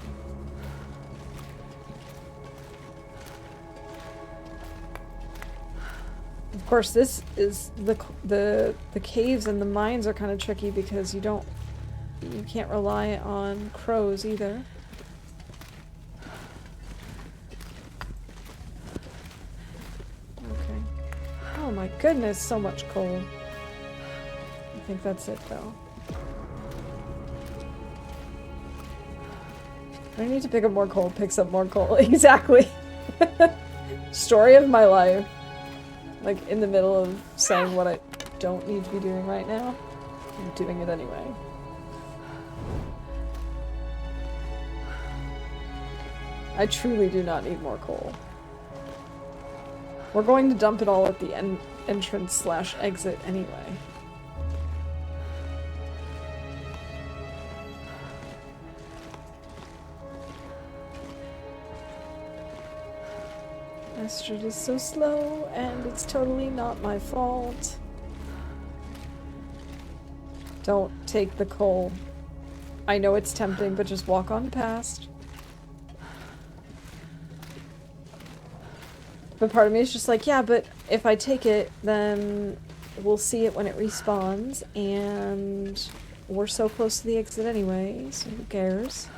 Of course, this is the caves and the mines are kind of tricky because you can't rely on crows either. Okay. Oh my goodness, so much coal. I think that's it though. I need to pick up more coal, picks up more coal. Exactly. Story of my life. Like, in the middle of saying what I don't need to be doing right now, I'm doing it anyway. I truly do not need more coal. We're going to dump it all at the entrance/exit anyway. Astrid is so slow, and it's totally not my fault. Don't take the coal. I know it's tempting, but just walk on past. But part of me is just like, yeah, but if I take it, then we'll see it when it respawns, and we're so close to the exit anyway, so who cares?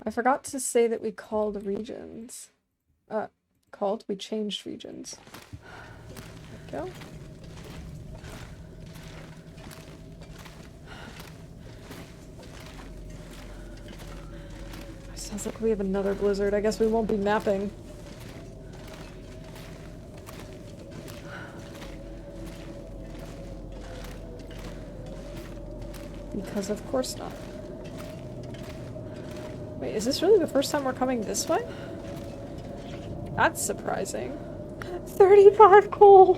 I forgot to say that we called regions. We changed regions. There we go. Sounds like we have another blizzard. I guess we won't be mapping. Because of course not. Wait, is this really the first time we're coming this way? That's surprising. 35 coal!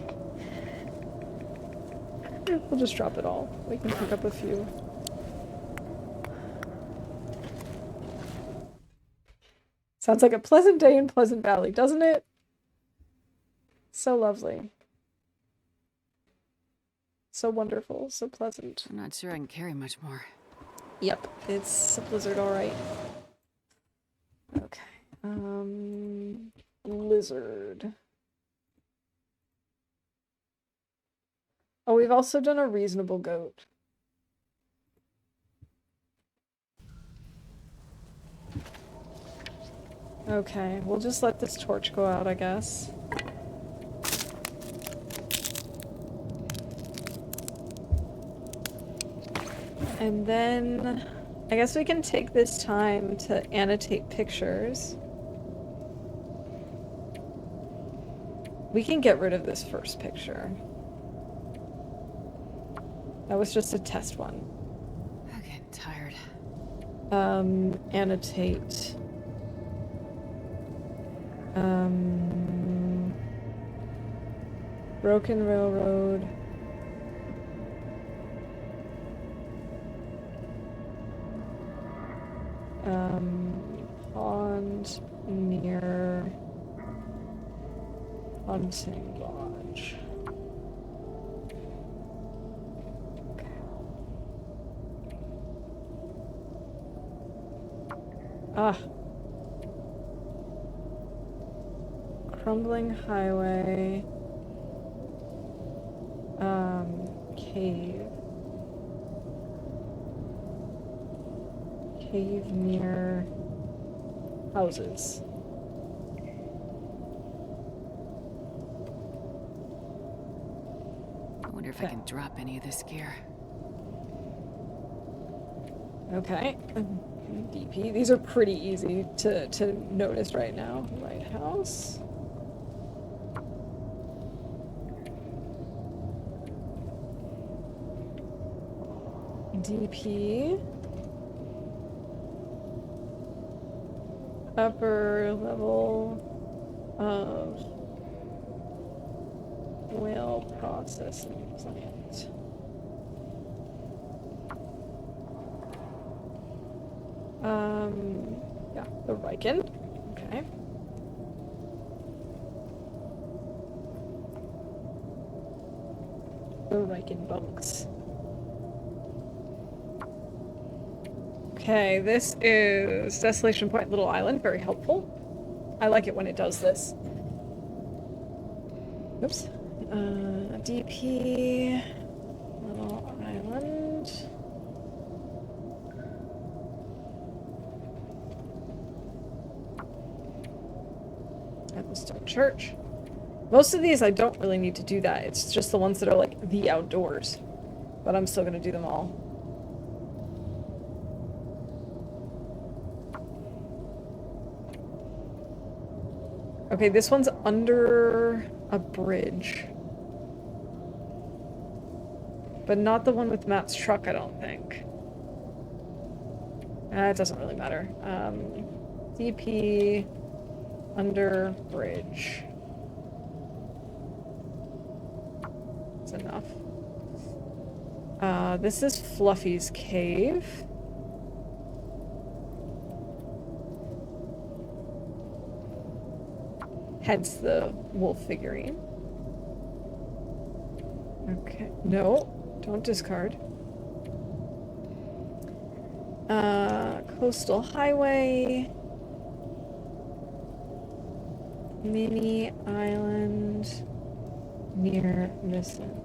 We'll just drop it all. We can pick up a few. Sounds like a pleasant day in Pleasant Valley, doesn't it? So lovely. So wonderful, so pleasant. I'm not sure I can carry much more. Yep, it's a blizzard, alright. Okay. Blizzard. Oh, we've also done a reasonable goat. Okay, we'll just let this torch go out, I guess. And then I guess we can take this time to annotate pictures. We can get rid of this first picture. That was just a test one. I'm getting tired. Annotate. Broken railroad. Pond near Hunting Lodge. Okay. Ah. Crumbling highway. Cave. Cave near houses. I wonder if I can drop any of this gear. Okay. DP. These are pretty easy to notice right now. Lighthouse. DP. Upper level of whale processing plant. Yeah, the Riken. Okay. the Riken bunks. Okay, this is Desolation Point Little Island. Very helpful. I like it when it does this. Oops. DP Little Island. Ecclestone Church. Most of these I don't really need to do that. It's just the ones that are like the outdoors. But I'm still gonna do them all. Okay, this one's under a bridge. But not the one with Matt's truck, I don't think. It doesn't really matter. DP under bridge. That's enough. This is Fluffy's cave. Hence the wolf figurine. Okay. No, don't discard. Coastal Highway. Mini Island near Missing.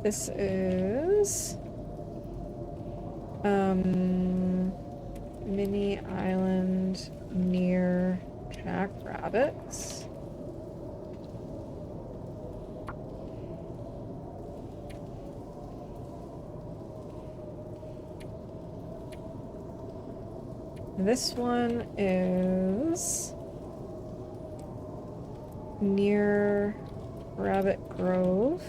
This is Mini Island near Jackrabbits. This one is near Rabbit Grove.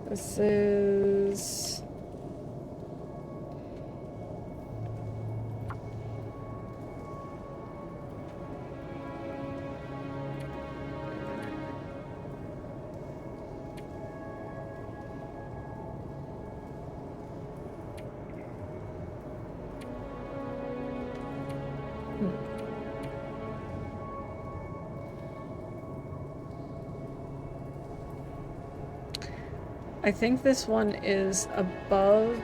This is I think this one is above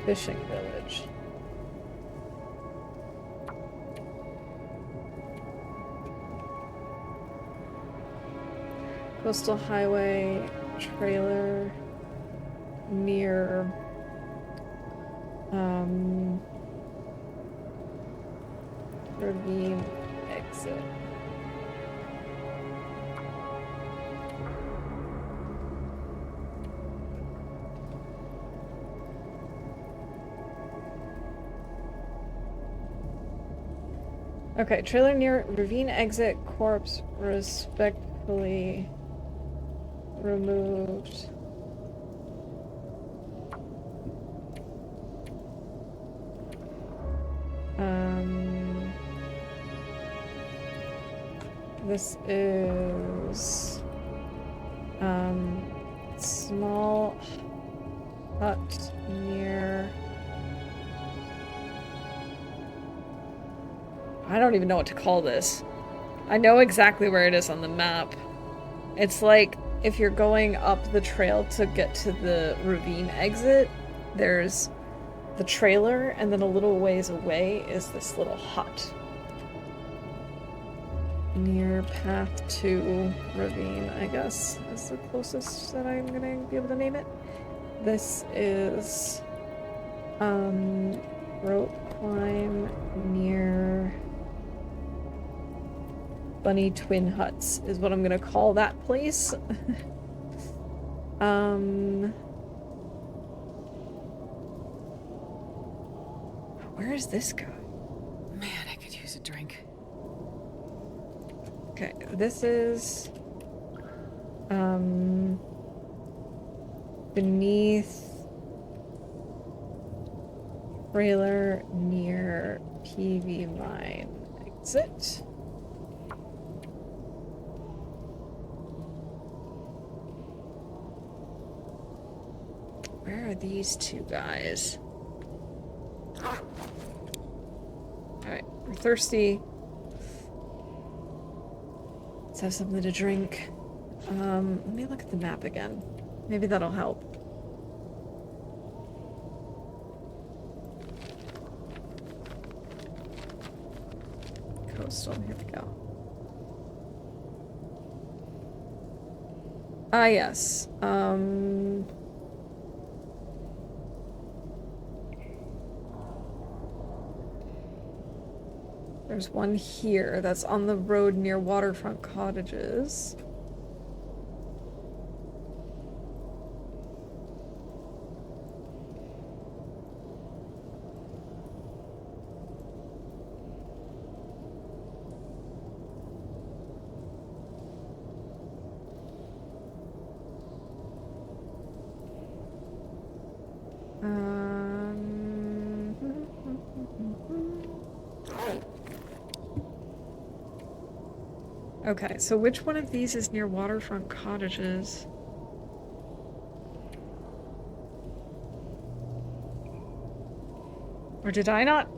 Fishing Village. Coastal Highway trailer near Ravine exit. Okay, trailer near Ravine exit, corpse respectfully removed. This is small hut near. I don't even know what to call this. I know exactly where it is on the map. It's like if you're going up the trail to get to the ravine exit, there's the trailer, and then a little ways away is this little hut. Near path to ravine, I guess, is the closest that I'm gonna be able to name it. This is rope climb near Bunny Twin Huts is what I'm gonna call that place. Where is this guy? Man, I could use a drink. Okay, this is beneath trailer near PV mine Exit. Where are these two guys? Alright, we're thirsty. Let's have something to drink. Let me look at the map again. Maybe that'll help. Coastal, here we go. Ah, yes. There's one here that's on the road near waterfront cottages. Okay, so which one of these is near waterfront cottages? Or did I not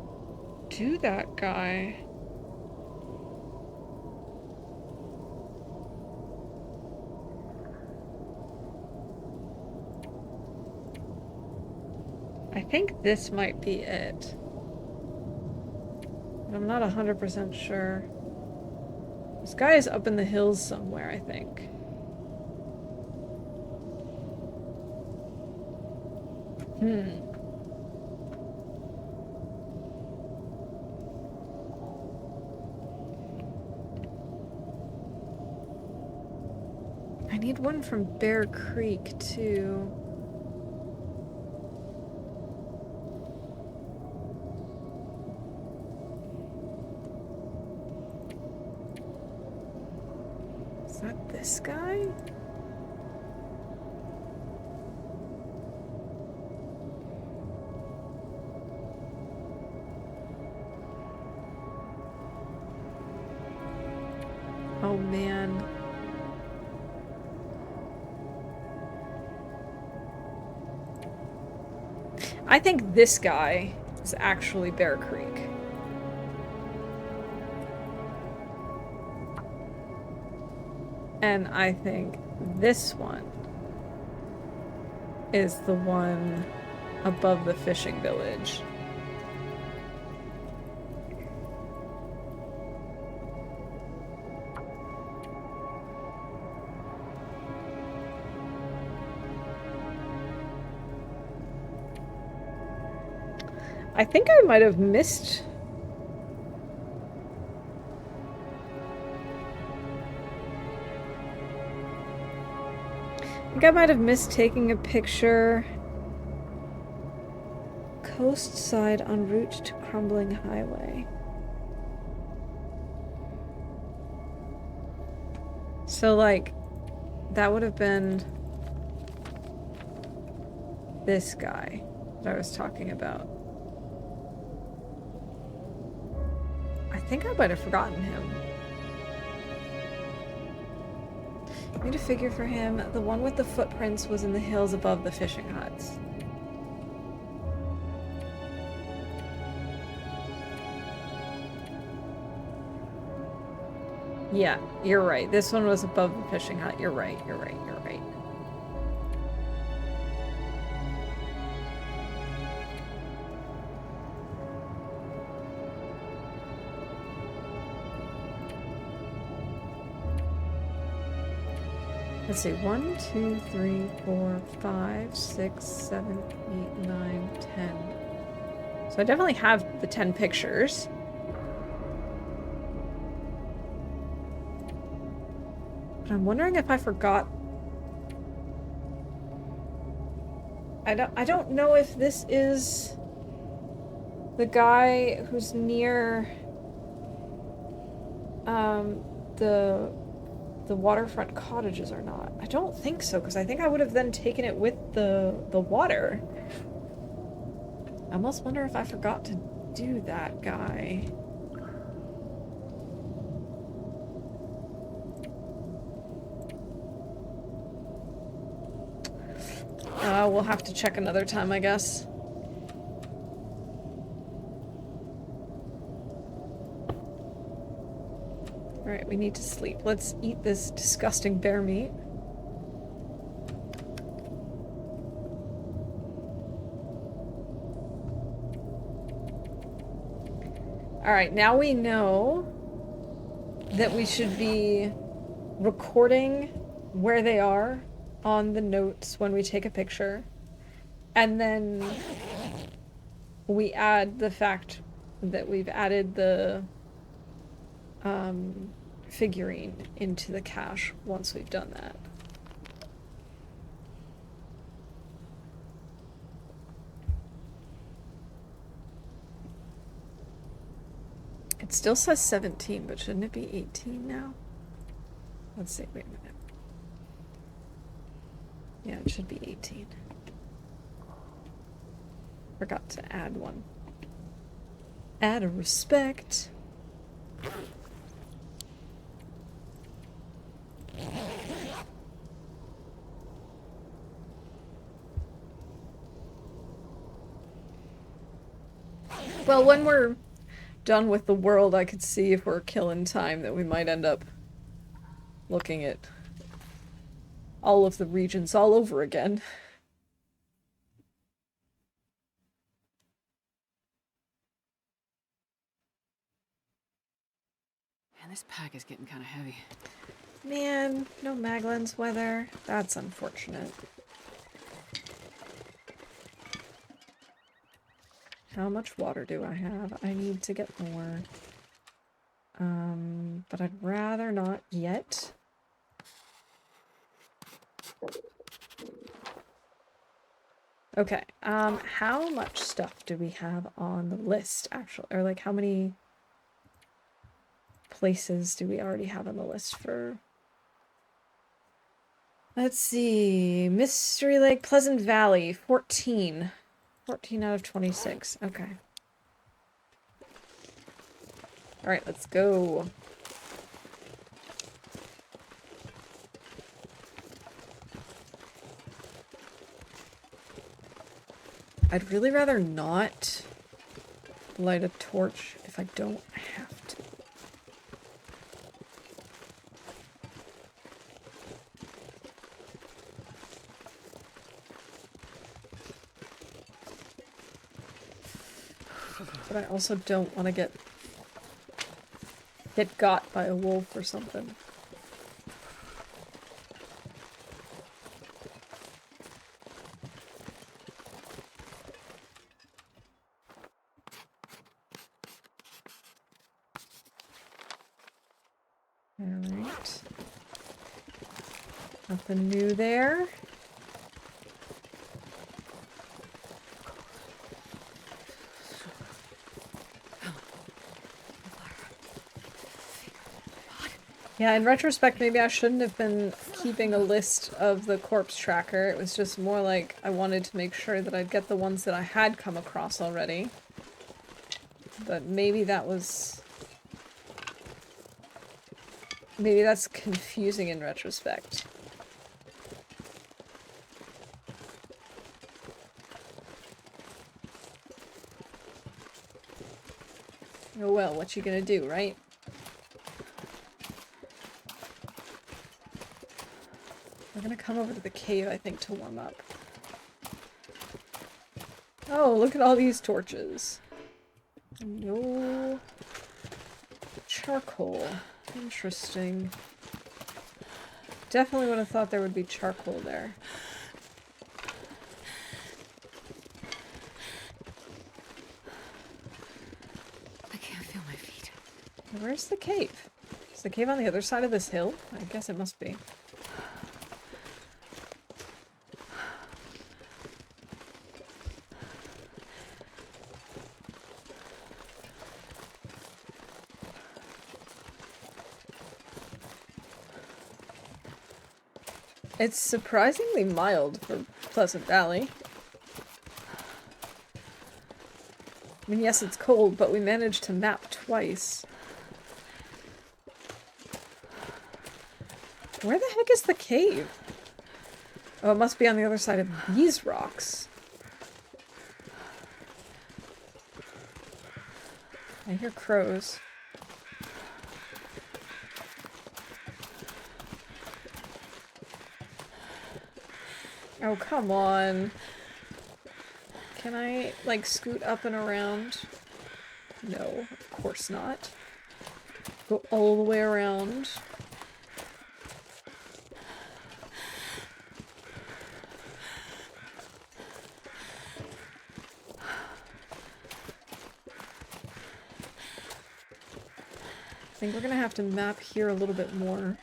do that guy? I think this might be it. But I'm not 100% sure. This guy is up in the hills somewhere, I think. I need one from Bear Creek, too. Is that this guy? Oh, man. I think this guy is actually Bear Creek. And I think this one is the one above the fishing village. I think I might have missed... I think I might have missed taking a picture. Coast side en route to crumbling highway. So, like, that would have been this guy that I was talking about. I think I might have forgotten him. Need a figure for him. The one with the footprints was in the hills above the fishing huts. Yeah, you're right. This one was above the fishing hut. You're right, you're right, you're right. Let's see, 1, 2, 3, 4, 5, 6, 7, 8, 9, 10. So I definitely have the 10 pictures. But I'm wondering if I forgot. I don't know if this is the guy who's near the waterfront cottages or not. I don't think so, because I think I would have then taken it with the water. I almost wonder if I forgot to do that guy. We'll have to check another time, I guess. Alright, we need to sleep. Let's eat this disgusting bear meat. Alright, now we know that we should be recording where they are on the notes when we take a picture. And then we add the fact that we've added the figurine into the cache once we've done that. It still says 17, but shouldn't it be 18 now? Let's see, wait a minute. Yeah, it should be 18. Forgot to add one. Add a respect. Well, when we're done with the world, I could see if we're killing time that we might end up looking at all of the regions all over again. Man, this pack is getting kind of heavy. Man, no Maglins weather. That's unfortunate. How much water do I have? I need to get more. But I'd rather not yet. Okay, how much stuff do we have on the list, actually? Or, like, how many places do we already have on the list for... Let's see... Mystery Lake, Pleasant Valley, 14. 14 out of 26. Okay. Alright, let's go. I'd really rather not light a torch if I don't have to. But I also don't want to get got by a wolf or something. Alright. Nothing new there. Yeah, in retrospect, maybe I shouldn't have been keeping a list of the corpse tracker. It was just more like I wanted to make sure that I'd get the ones that I had come across already. But maybe that was... Maybe that's confusing in retrospect. Oh well, what you gonna do, right? We're gonna come over to the cave, I think, to warm up. Oh, look at all these torches. No charcoal. Interesting. Definitely would have thought there would be charcoal there. I can't feel my feet. Where's the cave? Is the cave on the other side of this hill? I guess it must be. It's surprisingly mild for Pleasant Valley. I mean, yes, it's cold, but we managed to map twice. Where the heck is the cave? Oh, it must be on the other side of these rocks. I hear crows. Oh, come on. Can I, like, scoot up and around? No, of course not. Go all the way around. I think we're gonna have to map here a little bit more.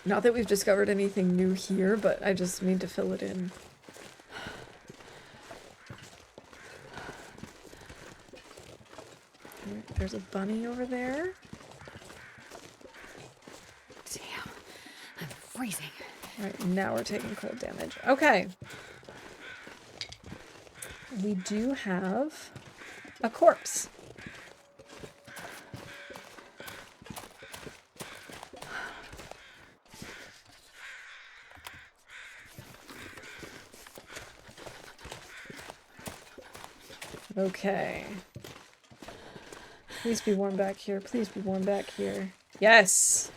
Not that we've discovered anything new here, but I just need to fill it in. There's a bunny over there. Damn, I'm freezing. Alright, now we're taking cold damage. Okay. We do have a corpse. Okay. Please be warm back here. Please be warm back here. Yes!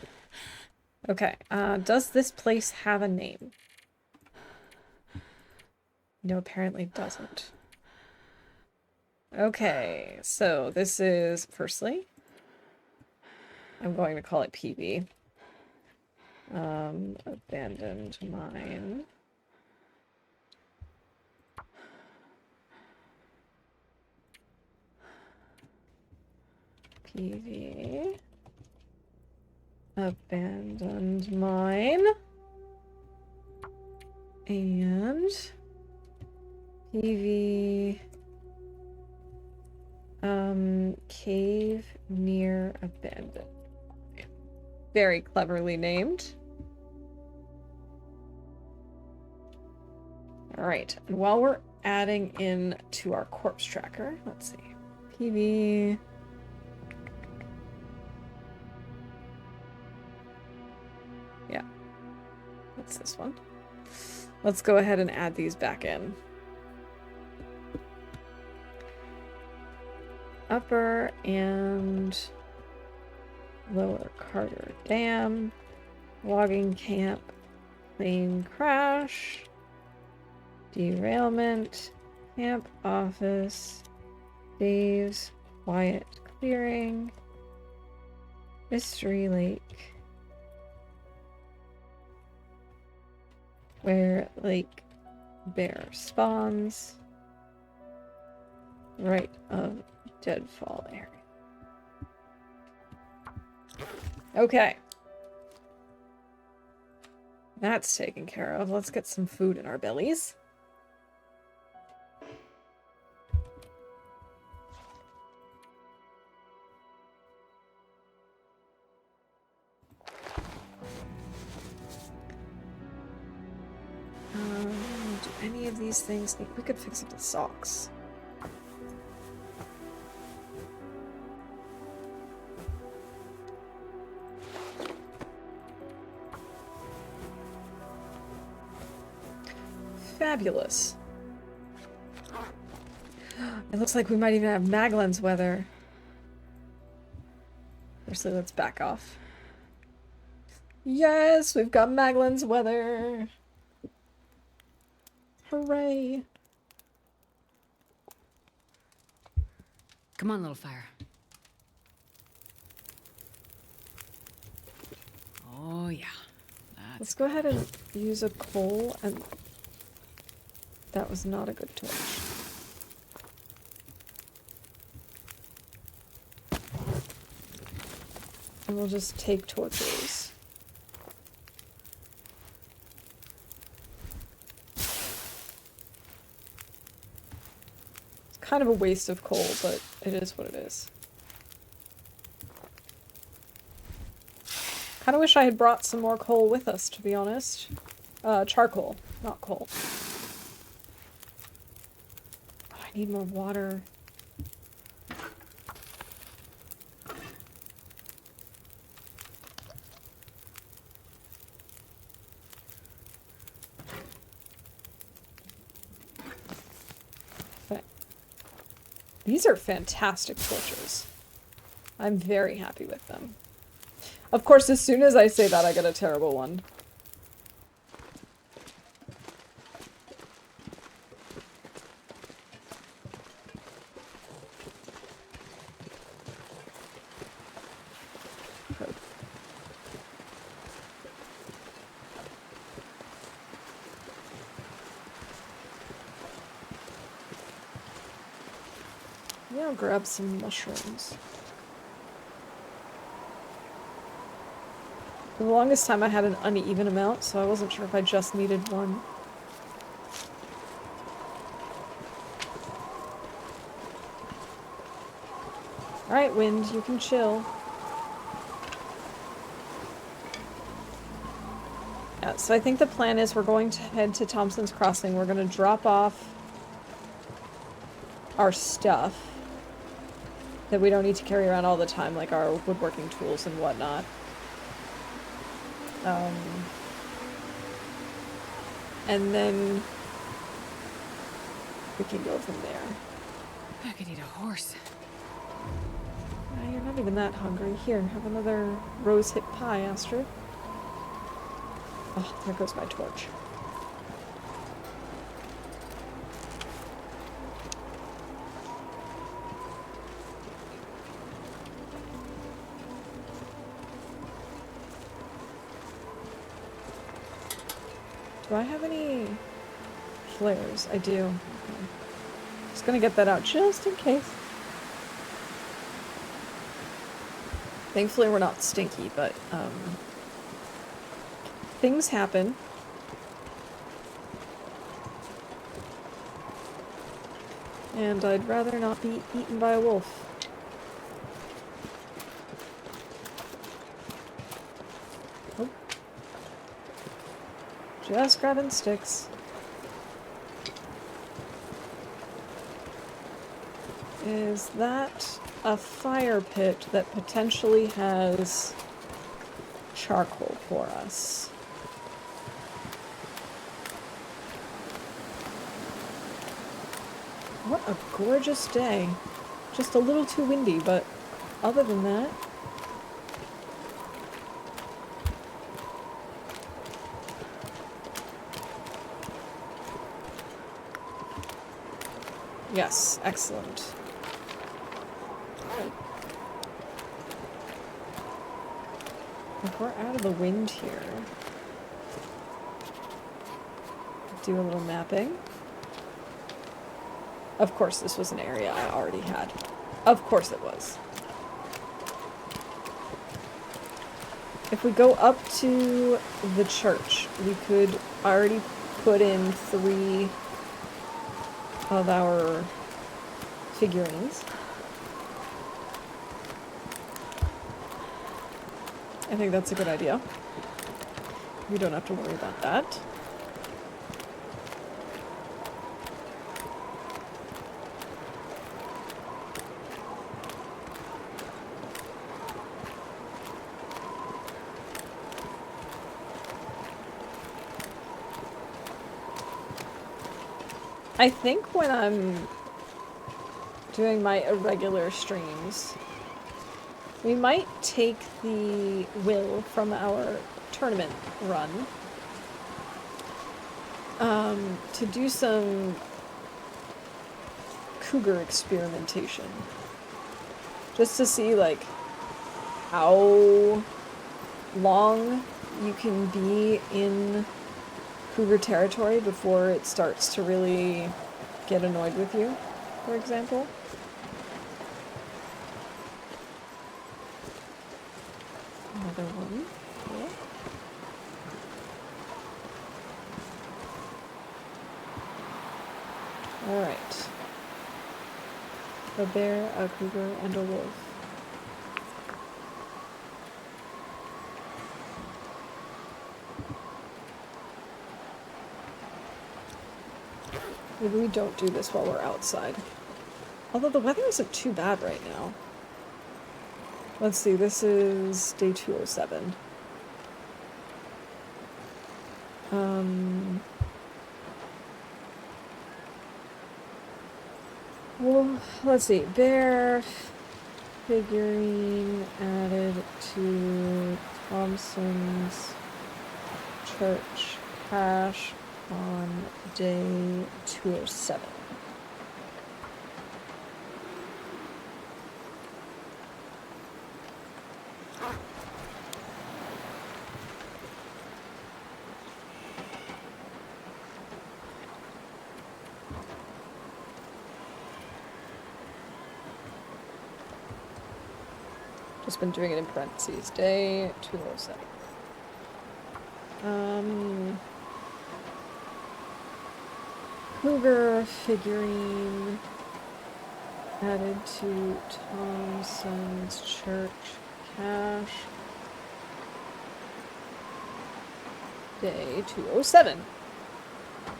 Okay. Does this place have a name? No, apparently it doesn't. Okay, so this is, firstly, I'm going to call it PV. Abandoned mine. PV. Abandoned mine. And PV. Cave near abandoned. Very cleverly named. Alright, and while we're adding in to our corpse tracker, let's see. PV. Yeah. That's this one. Let's go ahead and add these back in. Upper and Lower Carter Dam, logging camp, plane crash, derailment, camp office, Dave's Wyatt clearing, Mystery Lake, where Lake Bear spawns, right of Deadfall area. Okay. That's taken care of. Let's get some food in our bellies. Do any of these things need... We could fix up the socks. Fabulous. It looks like we might even have Maglin's weather. Firstly, let's back off. Yes, we've got Maglin's weather. Hooray. Come on, little fire. Oh, yeah. Let's go ahead and use a coal, and that was not a good torch. And we'll just take torches. It's kind of a waste of coal, but it is what it is. Kind of wish I had brought some more coal with us, to be honest. Charcoal, not coal. Oh, I need more water. These are fantastic torches. I'm very happy with them. Of course, as soon as I say that, I get a terrible one. Yeah, I'll grab some mushrooms. For the longest time I had an uneven amount, so I wasn't sure if I just needed one. Alright, Wind, you can chill. Yeah, so I think the plan is we're going to head to Thompson's Crossing. We're going to drop off our stuff that we don't need to carry around all the time, like our woodworking tools and whatnot. And then we can go from there. I could eat a horse. You're not even that hungry. Here, have another rose hip pie, Astrid. Oh, there goes my torch. Do I have any flares? I do. Okay. Just gonna get that out just in case. Thankfully we're not stinky, but things happen. And I'd rather not be eaten by a wolf. Oh. Just grabbing sticks. Is that a fire pit that potentially has charcoal for us? What a gorgeous day. Just a little too windy, but other than that... Yes, excellent. If we're out of the wind here, do a little mapping. Of course, this was an area I already had. Of course it was. If we go up to the church, we could already put in 3 of our figurines. I think that's a good idea. We don't have to worry about that. I think when I'm doing my irregular streams, we might take the will from our tournament run to do some cougar experimentation. Just to see, like, how long you can be in cougar territory before it starts to really get annoyed with you, for example. Another one. Yeah. Alright. A bear, a cougar, and a wolf. Maybe we don't do this while we're outside. Although the weather isn't too bad right now. Let's see, this is day 207. Well, let's see. Bear figurine added to Thompson's church cache on day 207. Just been doing it in parentheses. Day 207. Cougar figurine added to Thompson's church cache. Day 207.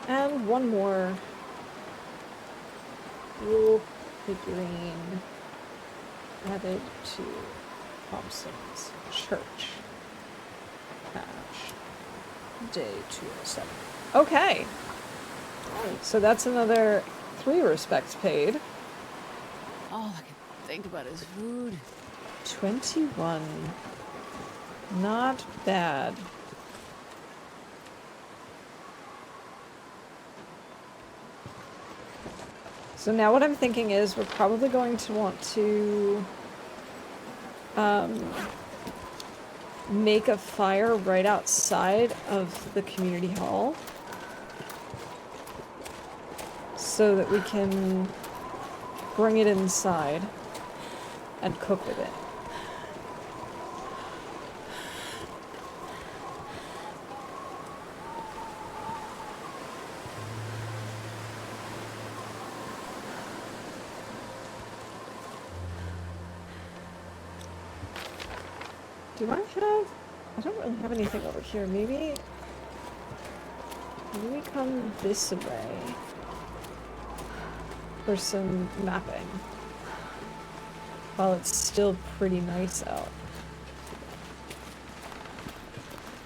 And one more wolf figurine added to Thompson's church cache. Day 207. Okay. So that's another 3 respects paid. All I can think about is food. 21. Not bad. So now what I'm thinking is we're probably going to want to make a fire right outside of the community hall so that we can bring it inside and cook with it. Do I have... I don't really have anything over here. Maybe we come this way for some mapping while it's still pretty nice out.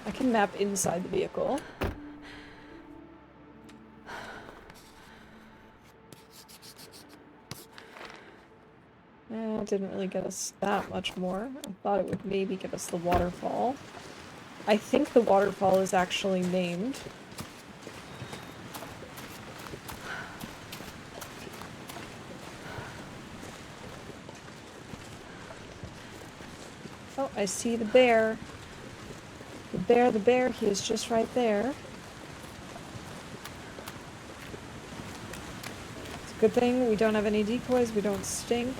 I can map inside the vehicle. It didn't really get us that much more. I thought it would maybe give us the waterfall. I think the waterfall is actually named. Oh, I see the bear. The bear, he is just right there. It's a good thing we don't have any decoys, we don't stink.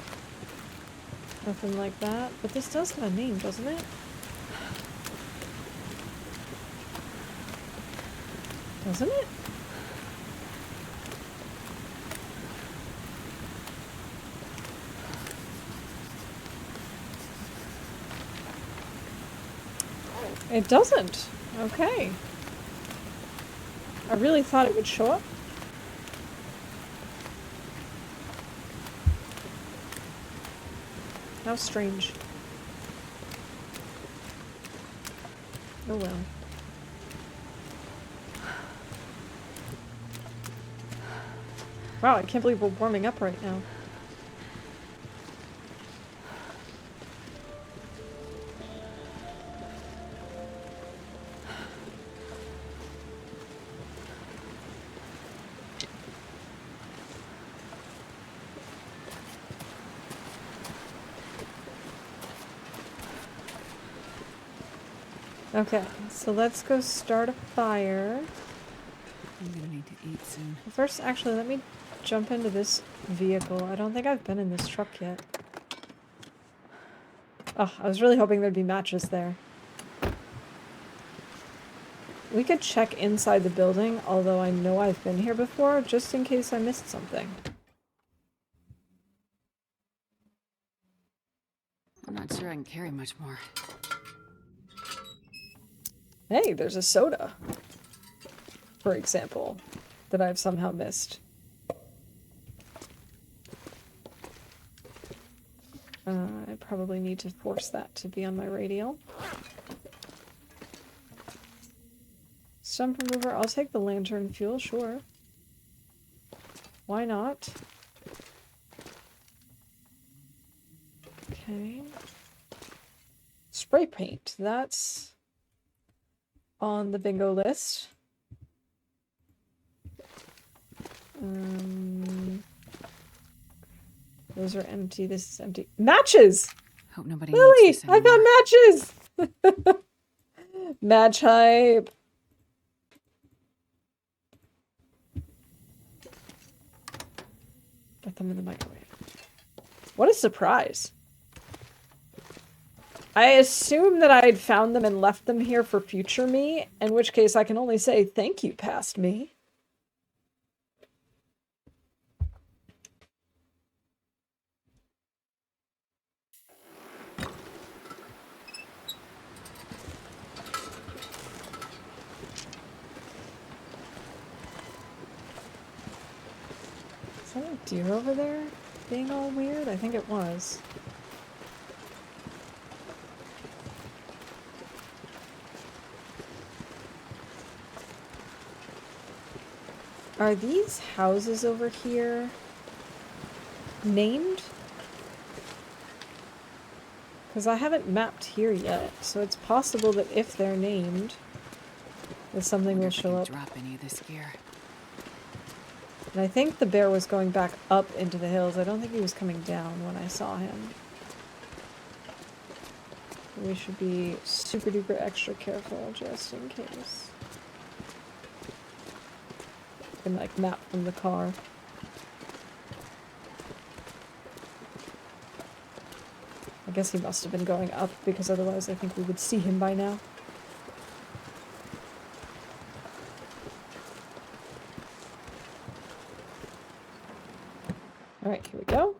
Nothing like that. But this does have a name, doesn't it? Doesn't it? It doesn't. Okay. I really thought it would show up. How strange. Oh well. Wow, I can't believe we're warming up right now. Okay, so let's go start a fire. I'm gonna need to eat soon. First, actually, let me jump into this vehicle. I don't think I've been in this truck yet. Oh, I was really hoping there'd be matches there. We could check inside the building, although I know I've been here before, just in case I missed something. I'm not sure I can carry much more. Hey, there's a soda, for example, that I've somehow missed. I probably need to force that to be on my radial. Stump remover, I'll take the lantern fuel, sure. Why not? Okay. Spray paint. That's on the bingo list. Those are empty. This is empty. Matches! Hope nobody Lily! needs this anymore. I found matches! Match hype. Put them in the microwave. What a surprise. I assume that I had found them and left them here for future me, in which case I can only say thank you, past me. Is that a deer over there being all weird? I think it was. Are these houses over here named? Because I haven't mapped here yet, so it's possible that if they're named, that something will show up. Drop any of this gear. And I think the bear was going back up into the hills. I don't think he was coming down when I saw him. We should be super duper extra careful just in case. You can like map from the car. I guess he must have been going up because otherwise I think we would see him by now. Alright, here we go.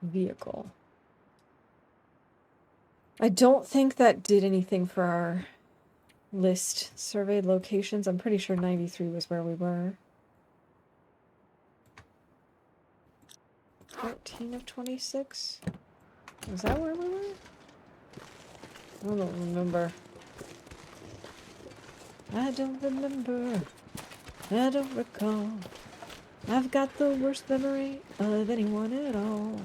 Vehicle. I don't think that did anything for our list. Surveyed locations. I'm pretty sure 93 was where we were. 14 of 26? Was that where we were? I don't remember. I don't remember. I don't recall. I've got the worst memory of anyone at all.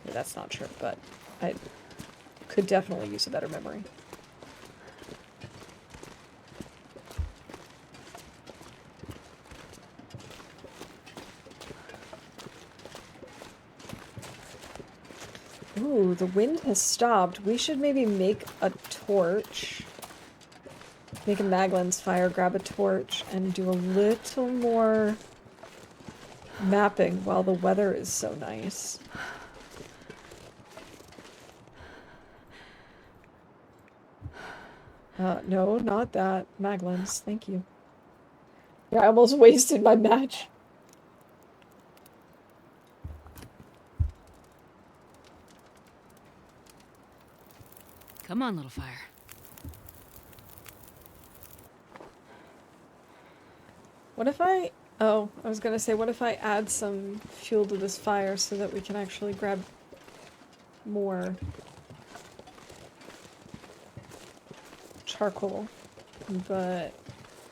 Yeah, that's not true, but I could definitely use a better memory. Ooh, the wind has stopped. We should maybe make a torch. Make a Maglin's fire, grab a torch, and do a little more mapping while the weather is so nice. No, not that. Maglin's, thank you. Yeah, I almost wasted my match. Come on, little fire. What if I... Oh, I was gonna say, what if I add some fuel to this fire so that we can actually grab more charcoal? But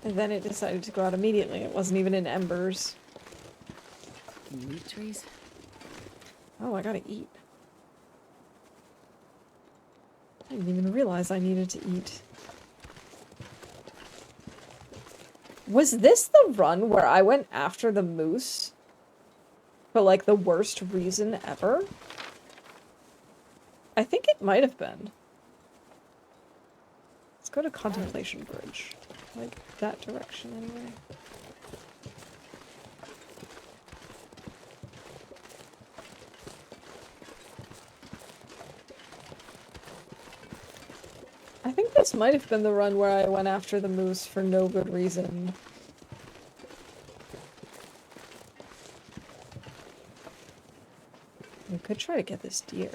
then it decided to go out immediately. It wasn't even in embers. Can you eat trees? Oh, I gotta eat. I didn't even realize I needed to eat. Was this the run where I went after the moose for like the worst reason ever? I think it might have been. Let's go to Contemplation Bridge. Like that direction anyway. I think this might have been the run where I went after the moose for no good reason. We could try to get this deer.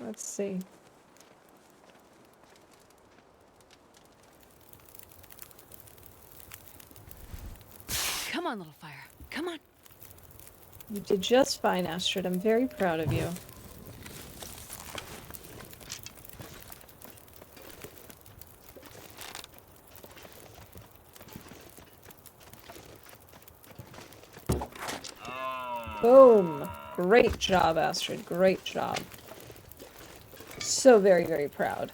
Let's see. on, little fire. Come on. You did just fine, Astrid. I'm very proud of you. Boom! Great job, Astrid. Great job. So very, very proud.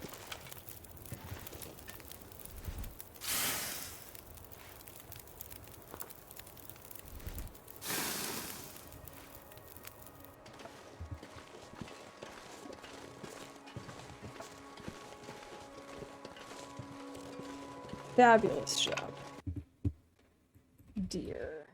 Fabulous job. Dear.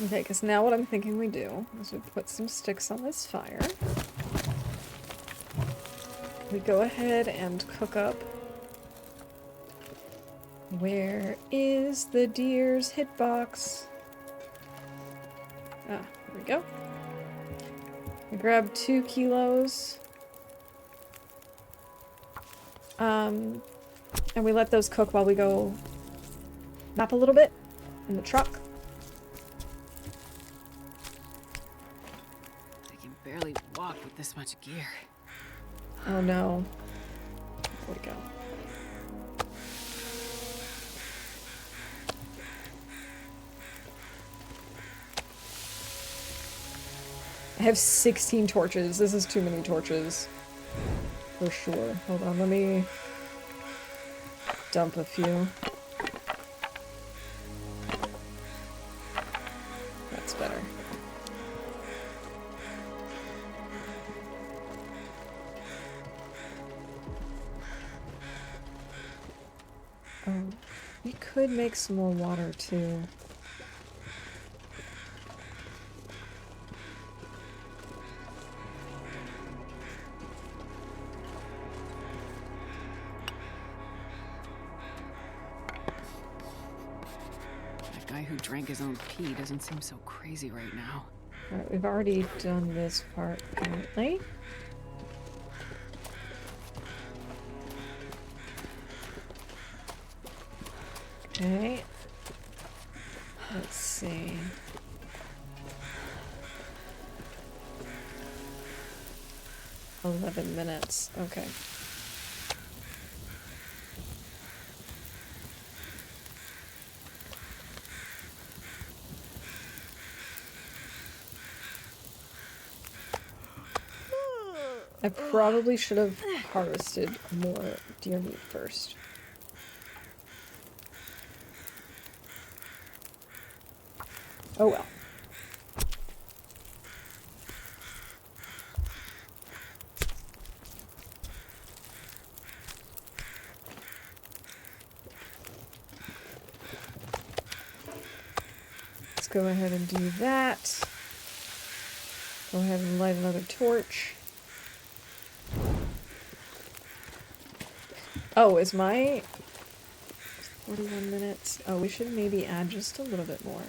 Okay, because now what I'm thinking we do is we put some sticks on this fire. We go ahead and cook up. Where is the deer's hitbox? Ah, there we go. We grab 2 kilos. And we let those cook while we go nap a little bit in the truck. I can barely walk with this much gear. Oh no. There we go. I have 16 torches. This is too many torches. For sure. Hold on, let me dump a few. That's better. Oh, we could make some more water too. That guy who drank his own pee doesn't seem so crazy right now. Alright, we've already done this part currently. Okay. Let's see. $11 Okay. I probably should have harvested more deer meat first. Oh well. Let's go ahead and do that. Go ahead and light another torch. Oh, is my 41 minutes? Oh, we should maybe add just a little bit more.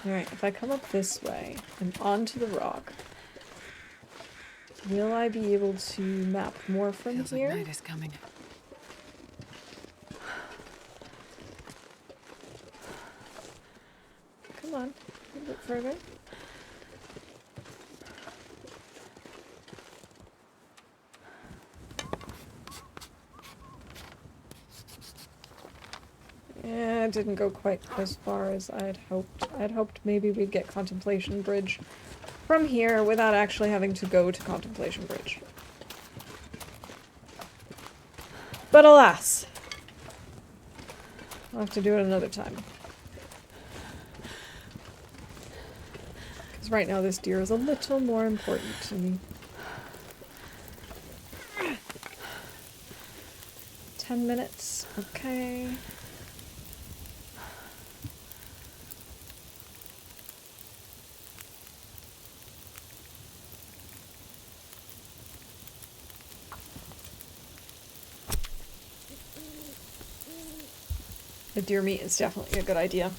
Alright, if I come up this way and onto the rock, will I be able to map more from Feels here? like night is coming. Come on, a little bit further. Yeah, it didn't go quite as far as I'd hoped. I'd hoped maybe we'd get Contemplation Bridge from here without actually having to go to Contemplation Bridge. But alas, I'll have to do it another time. Because right now this deer is a little more important to me. 10 minutes, okay. The deer meat is definitely a good idea.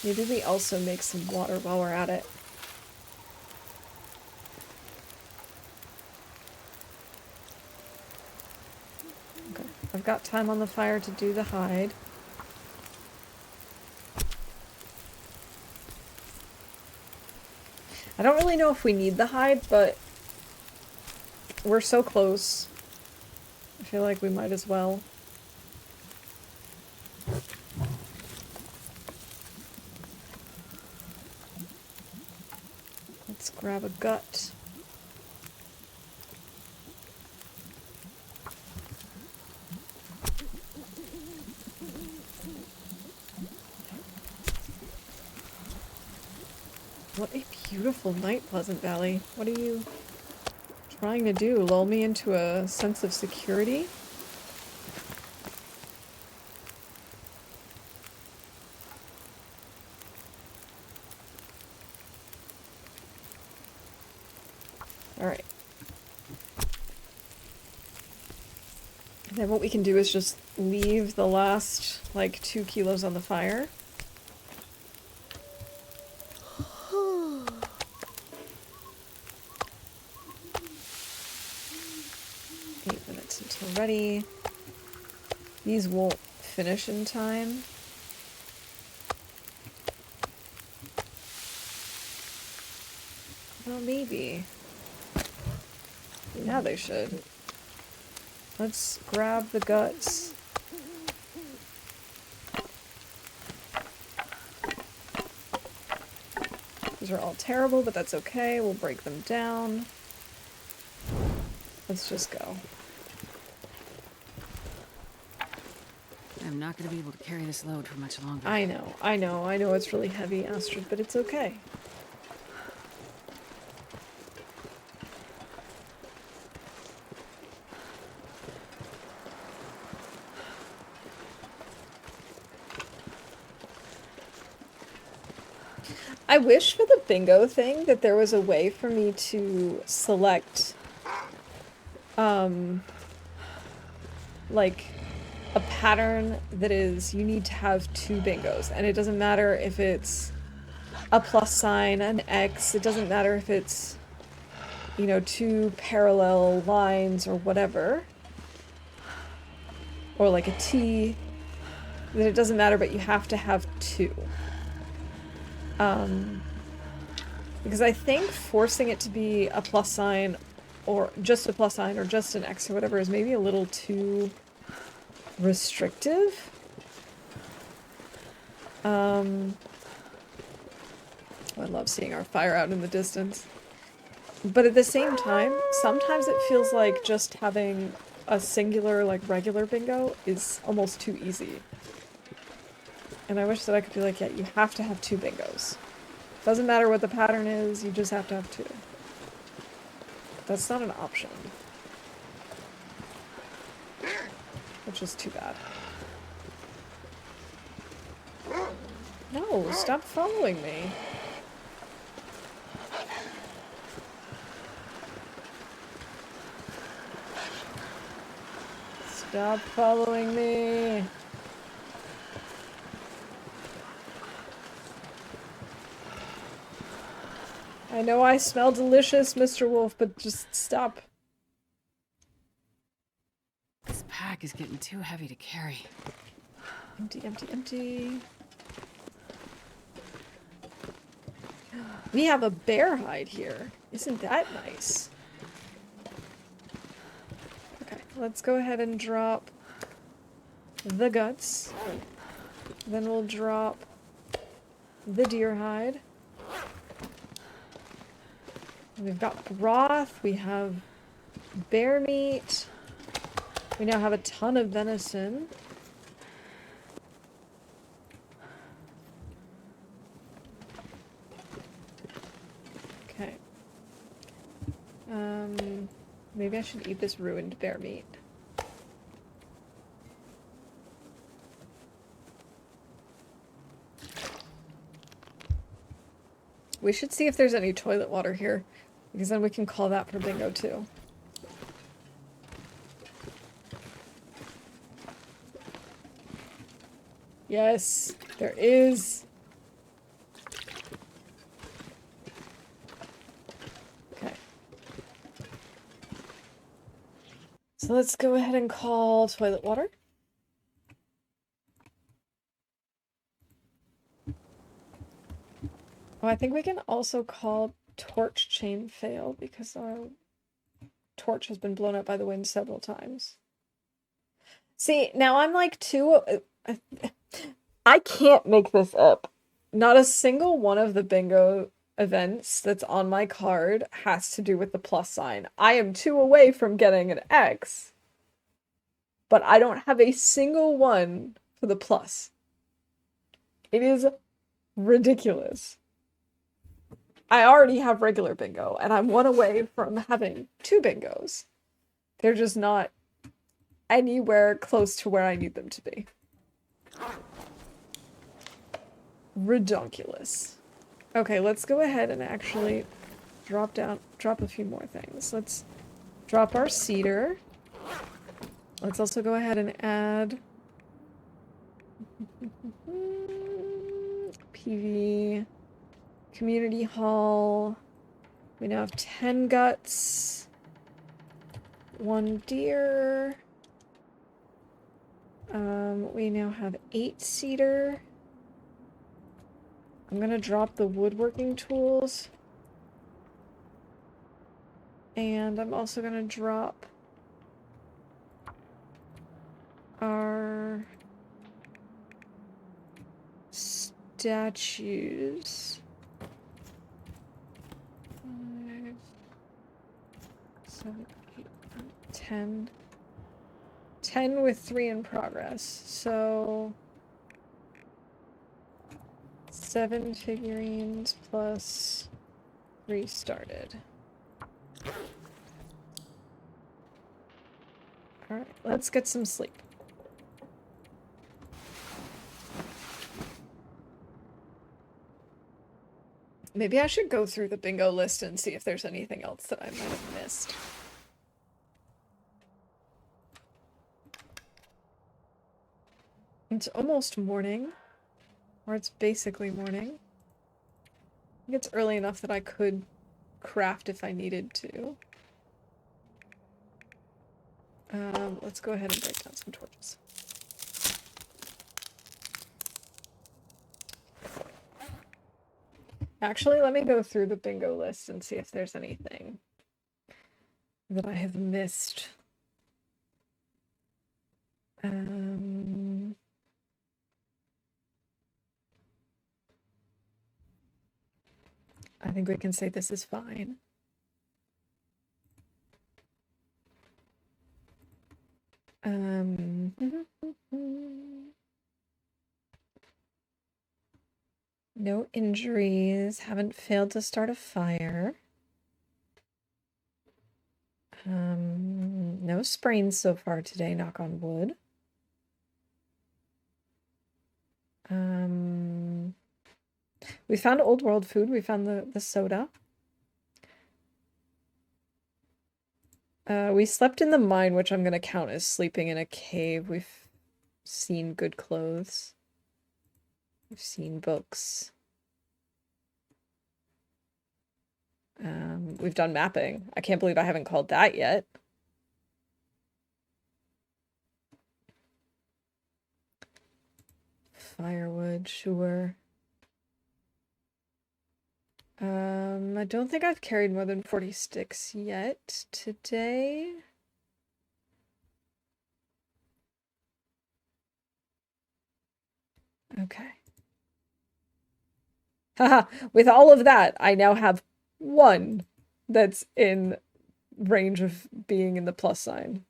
Maybe we also make some water while we're at it. Okay, I've got time on the fire to do the hide. I don't really know if we need the hide, but we're so close. I feel like we might as well. Let's grab a gut. What a beautiful night, Pleasant Valley. What are you trying to do? Lull me into a sense of security? Alright. Then what we can do is just leave the last, like, 2 kilos on the fire. 8 minutes until ready. These won't finish in time. Well, maybe. Yeah, they should. Let's grab the guts. These are all terrible, but that's okay. We'll break them down. Let's just go. I'm not gonna be able to carry this load for much longer. I know it's really heavy, Astrid, but it's okay. I wish for the bingo thing that there was a way for me to select, like, a pattern that is, you need to have 2 bingos, and it doesn't matter if it's a plus sign, an X, it doesn't matter if it's, you know, 2 parallel lines or whatever, or like a T, that it doesn't matter, but you have to have 2. Because I think forcing it to be a plus sign, or just a plus sign, or just an X or whatever is maybe a little too restrictive. I love seeing our fire out in the distance. But at the same time, sometimes it feels like just having a singular, like, regular bingo is almost too easy. And I wish that I could be like, yeah, you have to have 2 bingos. Doesn't matter what the pattern is, you just have to have 2. That's not an option. Which is too bad. No, stop following me. Stop following me. I know I smell delicious, Mr. Wolf, but just stop. This pack is getting too heavy to carry. Empty, empty, empty. We have a bear hide here. Isn't that nice? Okay, let's go ahead and drop the guts. Then we'll drop the deer hide. We've got broth, we have bear meat. We now have a ton of venison. Okay. Maybe I should eat this ruined bear meat. We should see if there's any toilet water here, because then we can call that for bingo too. Yes, there is. Okay. So let's go ahead and call toilet water. Oh, I think we can also call torch chain fail because our torch has been blown up by the wind several times. See, now I'm like I can't make this up. Not a single one of the bingo events that's on my card has to do with the plus sign. I am 2 away from getting an X, but I don't have a single one for the plus. It is ridiculous. I already have regular bingo, and I'm 1 away from having 2 bingos. They're just not anywhere close to where I need them to be. Redonkulous. Okay, let's go ahead and actually drop a few more things. Let's drop our cedar. Let's also go ahead and add PV, community hall. We now have 10 guts, 1 deer. We now have 8 cedar. I'm gonna drop the woodworking tools. And I'm also gonna drop our statues. 5, 7, 8, 9, 10. 10 with 3 in progress. So 7 figurines plus 3 started. Alright, let's get some sleep. Maybe I should go through the bingo list and see if there's anything else that I might have missed. It's almost morning. Or it's basically morning. I think it's early enough that I could craft if I needed to. Let's go ahead and break down some torches. Actually, let me go through the bingo list and see if there's anything that I have missed. I think we can say this is fine. No injuries, haven't failed to start a fire. No sprains so far today, knock on wood. We found old world food, we found the soda. We slept in the mine, which I'm gonna count as sleeping in a cave. We've seen good clothes. We've seen books. We've done mapping. I can't believe I haven't called that yet. Firewood, sure. I don't think I've carried more than 40 sticks yet today. Okay. Haha, with all of that, I now have 1 that's in range of being in the plus sign.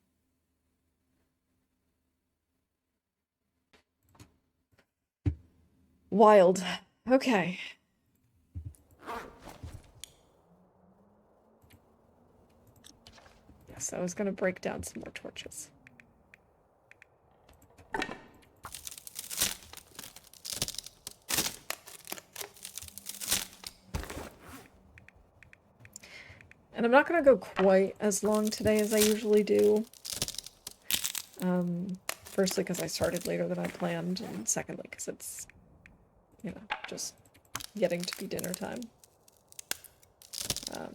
Wild. Okay. Yes, I was gonna break down some more torches. And I'm not going to go quite as long today as I usually do. Firstly, because I started later than I planned, and secondly, because it's, you know, just getting to be dinner time. So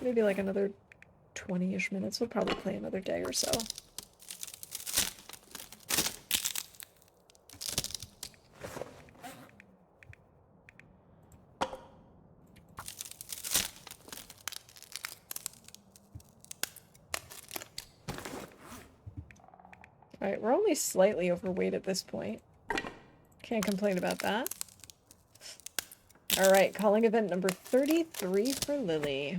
maybe like another 20-ish minutes. We'll probably play another day or so. Alright, we're only slightly overweight at this point. Can't complain about that. Alright, calling event number 33 for Lily.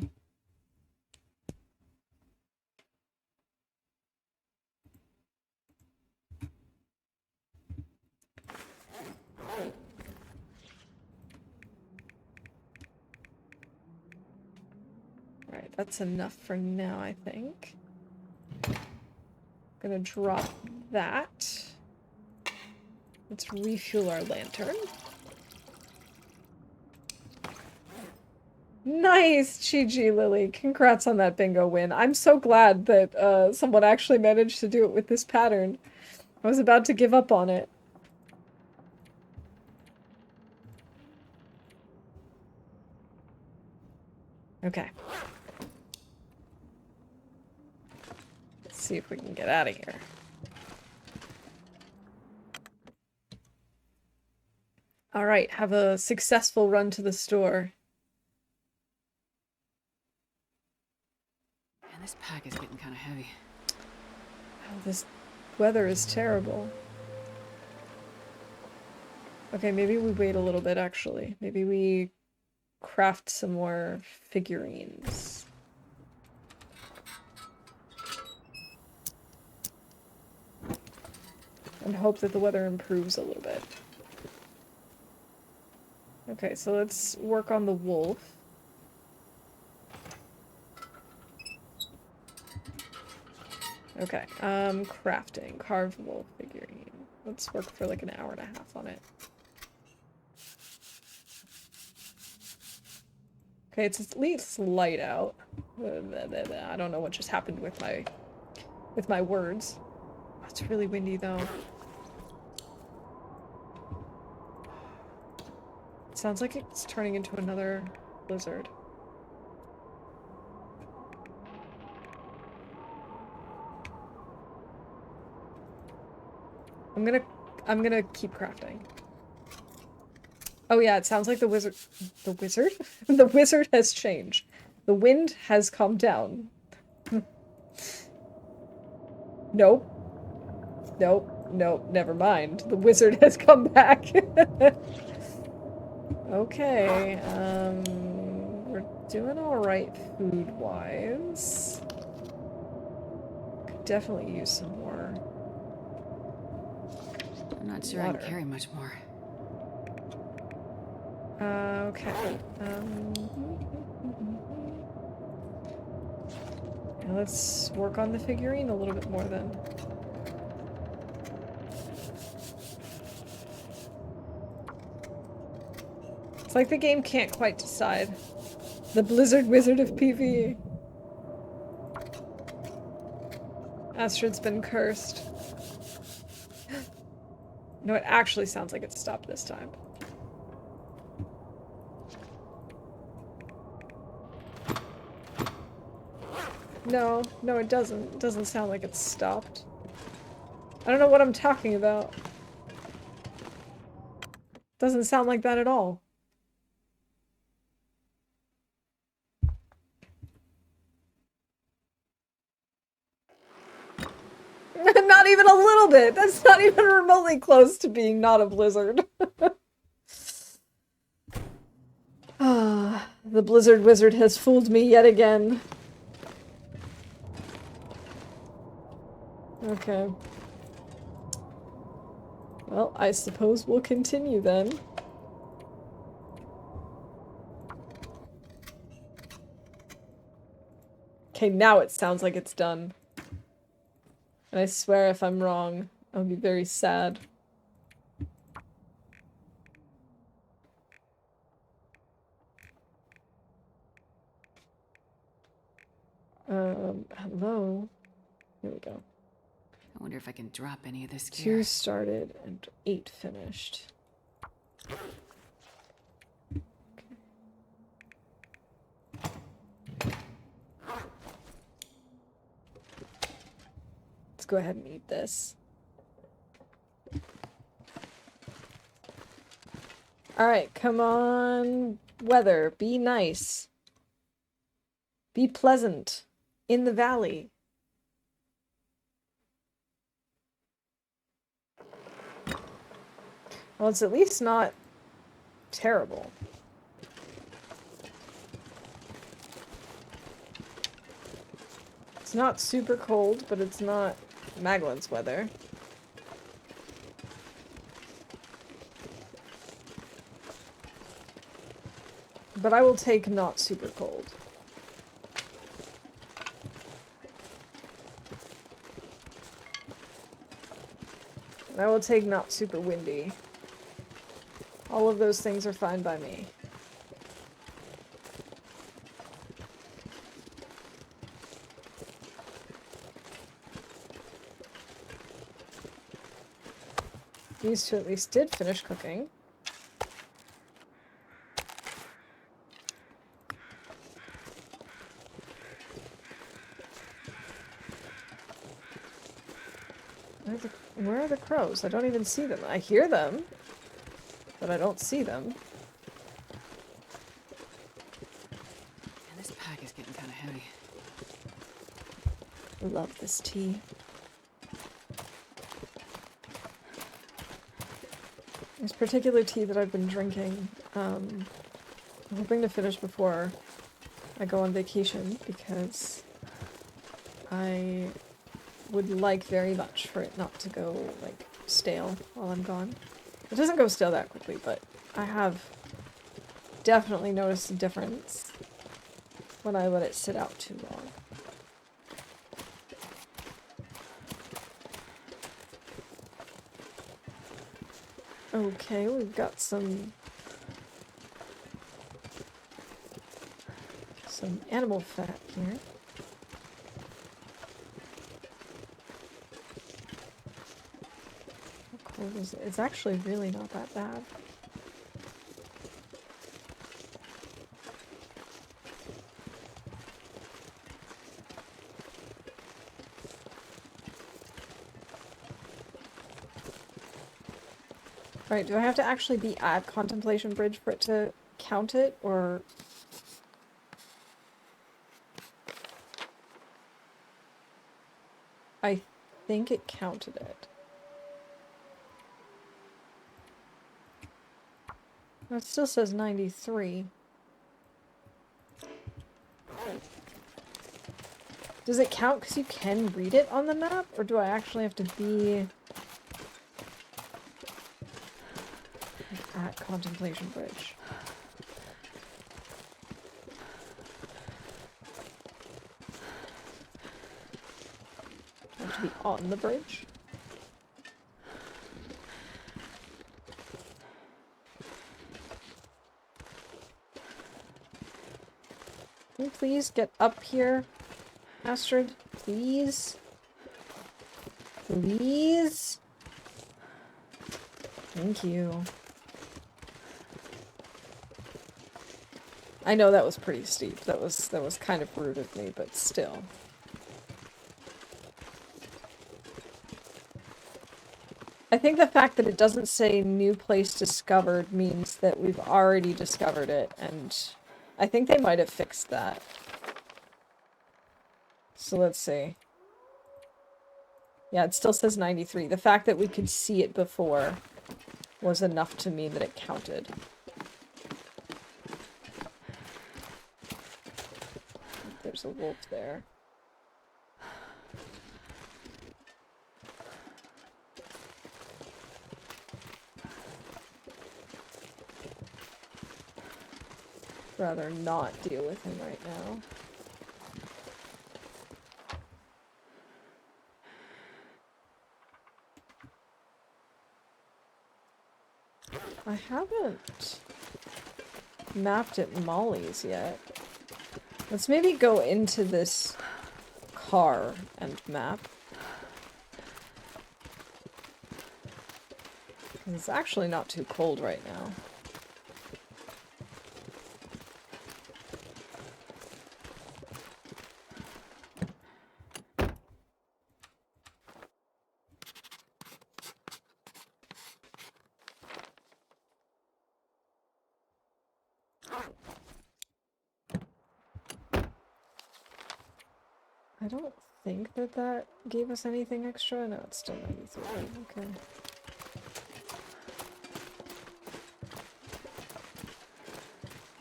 Alright, that's enough for now, I think. Gonna drop that. Let's refuel our lantern. Nice, GG, Lily. Congrats on that bingo win. I'm so glad that someone actually managed to do it with this pattern. I was about to give up on it. Okay. Let's see if we can get out of here. Alright, have a successful run to the store. Man, this pack is getting kind of heavy. Oh, this weather is terrible. Okay, maybe we wait a little bit, actually. Maybe we craft some more figurines. And hope that the weather improves a little bit. Okay, so let's work on the wolf. Okay, crafting. Carved wolf figurine. Let's work for like an hour and a half on it. Okay, it's at least light out. I don't know what just happened with my words. Oh, it's really windy though. It sounds like it's turning into another blizzard. I'm gonna keep crafting. Oh yeah, it sounds like the wizard the wizard has changed. The wind has calmed down. Nope. Nope. Nope. Never mind. The wizard has come back. Okay, we're doing alright food-wise. Could definitely use some more. I'm not sure I can carry much more. Okay. Now let's work on the figurine a little bit more then. It's like the game can't quite decide. The Blizzard Wizard of PvE. Astrid's been cursed. No, it actually sounds like it stopped this time. No, no it doesn't. It doesn't sound like it's stopped. I don't know what I'm talking about. Doesn't sound like that at all. Not even a little bit! That's not even remotely close to being not a blizzard. Ah, the Blizzard Wizard has fooled me yet again. Okay. Well, I suppose we'll continue then. Okay, now it sounds like it's done. And I swear if I'm wrong, I'll be very sad. low. Here we go. I wonder if I can drop any of this 2 gear. started and 8 finished. Let's go ahead and eat this. Alright, come on, weather. Be nice. Be pleasant. In the valley. Well, it's at least not terrible. It's not super cold, but it's not Maglin's weather. But I will take not super cold. And I will take not super windy. All of those things are fine by me. These two at least did finish cooking. Where are the crows? I don't even see them. I hear them, but I don't see them. Man, this pack is getting kind of heavy. I love this tea. This particular tea that I've been drinking, I'm hoping to finish before I go on vacation because I would like very much for it not to go, like, stale while I'm gone. It doesn't go stale that quickly, but I have definitely noticed a difference when I let it sit out too long. Okay, we've got some animal fat here. How cold is it? It's actually really not that bad. Right, do I have to actually be at Contemplation Bridge for it to count it, or... I think it counted it. It still says 93. Does it count because you can read it on the map, or do I actually have to be at Contemplation Bridge? I have to be on the bridge? Can you please get up here, Astrid? Please? Please? Thank you. I know that was pretty steep. That was kind of rude of me, but still. I think the fact that it doesn't say new place discovered means that we've already discovered it, and I think they might have fixed that. So let's see. Yeah, it still says 93. The fact that we could see it before was enough to mean that it counted. There's a wolf there. Rather not deal with him right now. I haven't mapped at Molly's yet. Let's maybe go into this car and map. It's actually not too cold right now. I don't think that that gave us anything extra. No, it's still 93. Okay.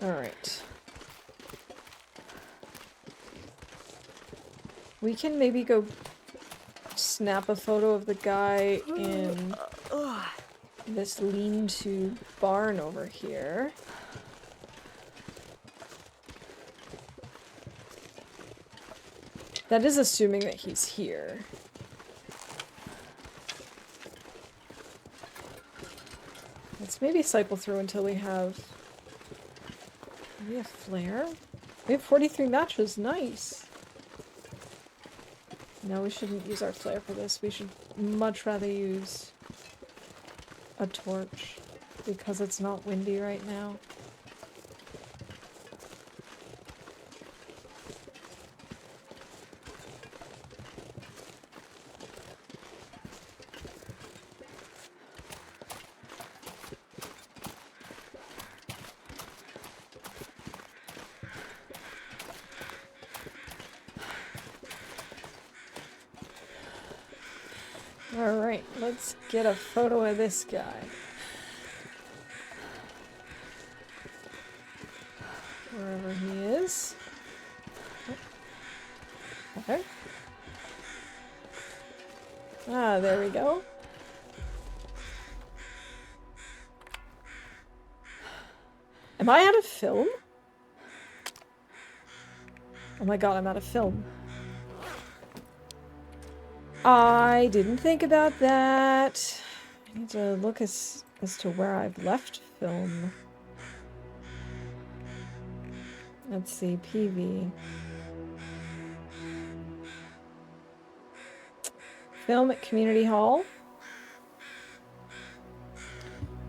Alright. We can maybe go snap a photo of the guy in this lean-to barn over here. That is assuming that he's here. Let's maybe cycle through until we have... Do we have flare? We have 43 matches, nice! No, we shouldn't use our flare for this. We should much rather use a torch because it's not windy right now. Alright, let's get a photo of this guy. Wherever he is. Oh. Okay. Ah, there we go. Am I out of film? Oh my god, I'm out of film. I didn't think about that. I need to look as to where I've left film. Let's see, PV. Film at Community Hall.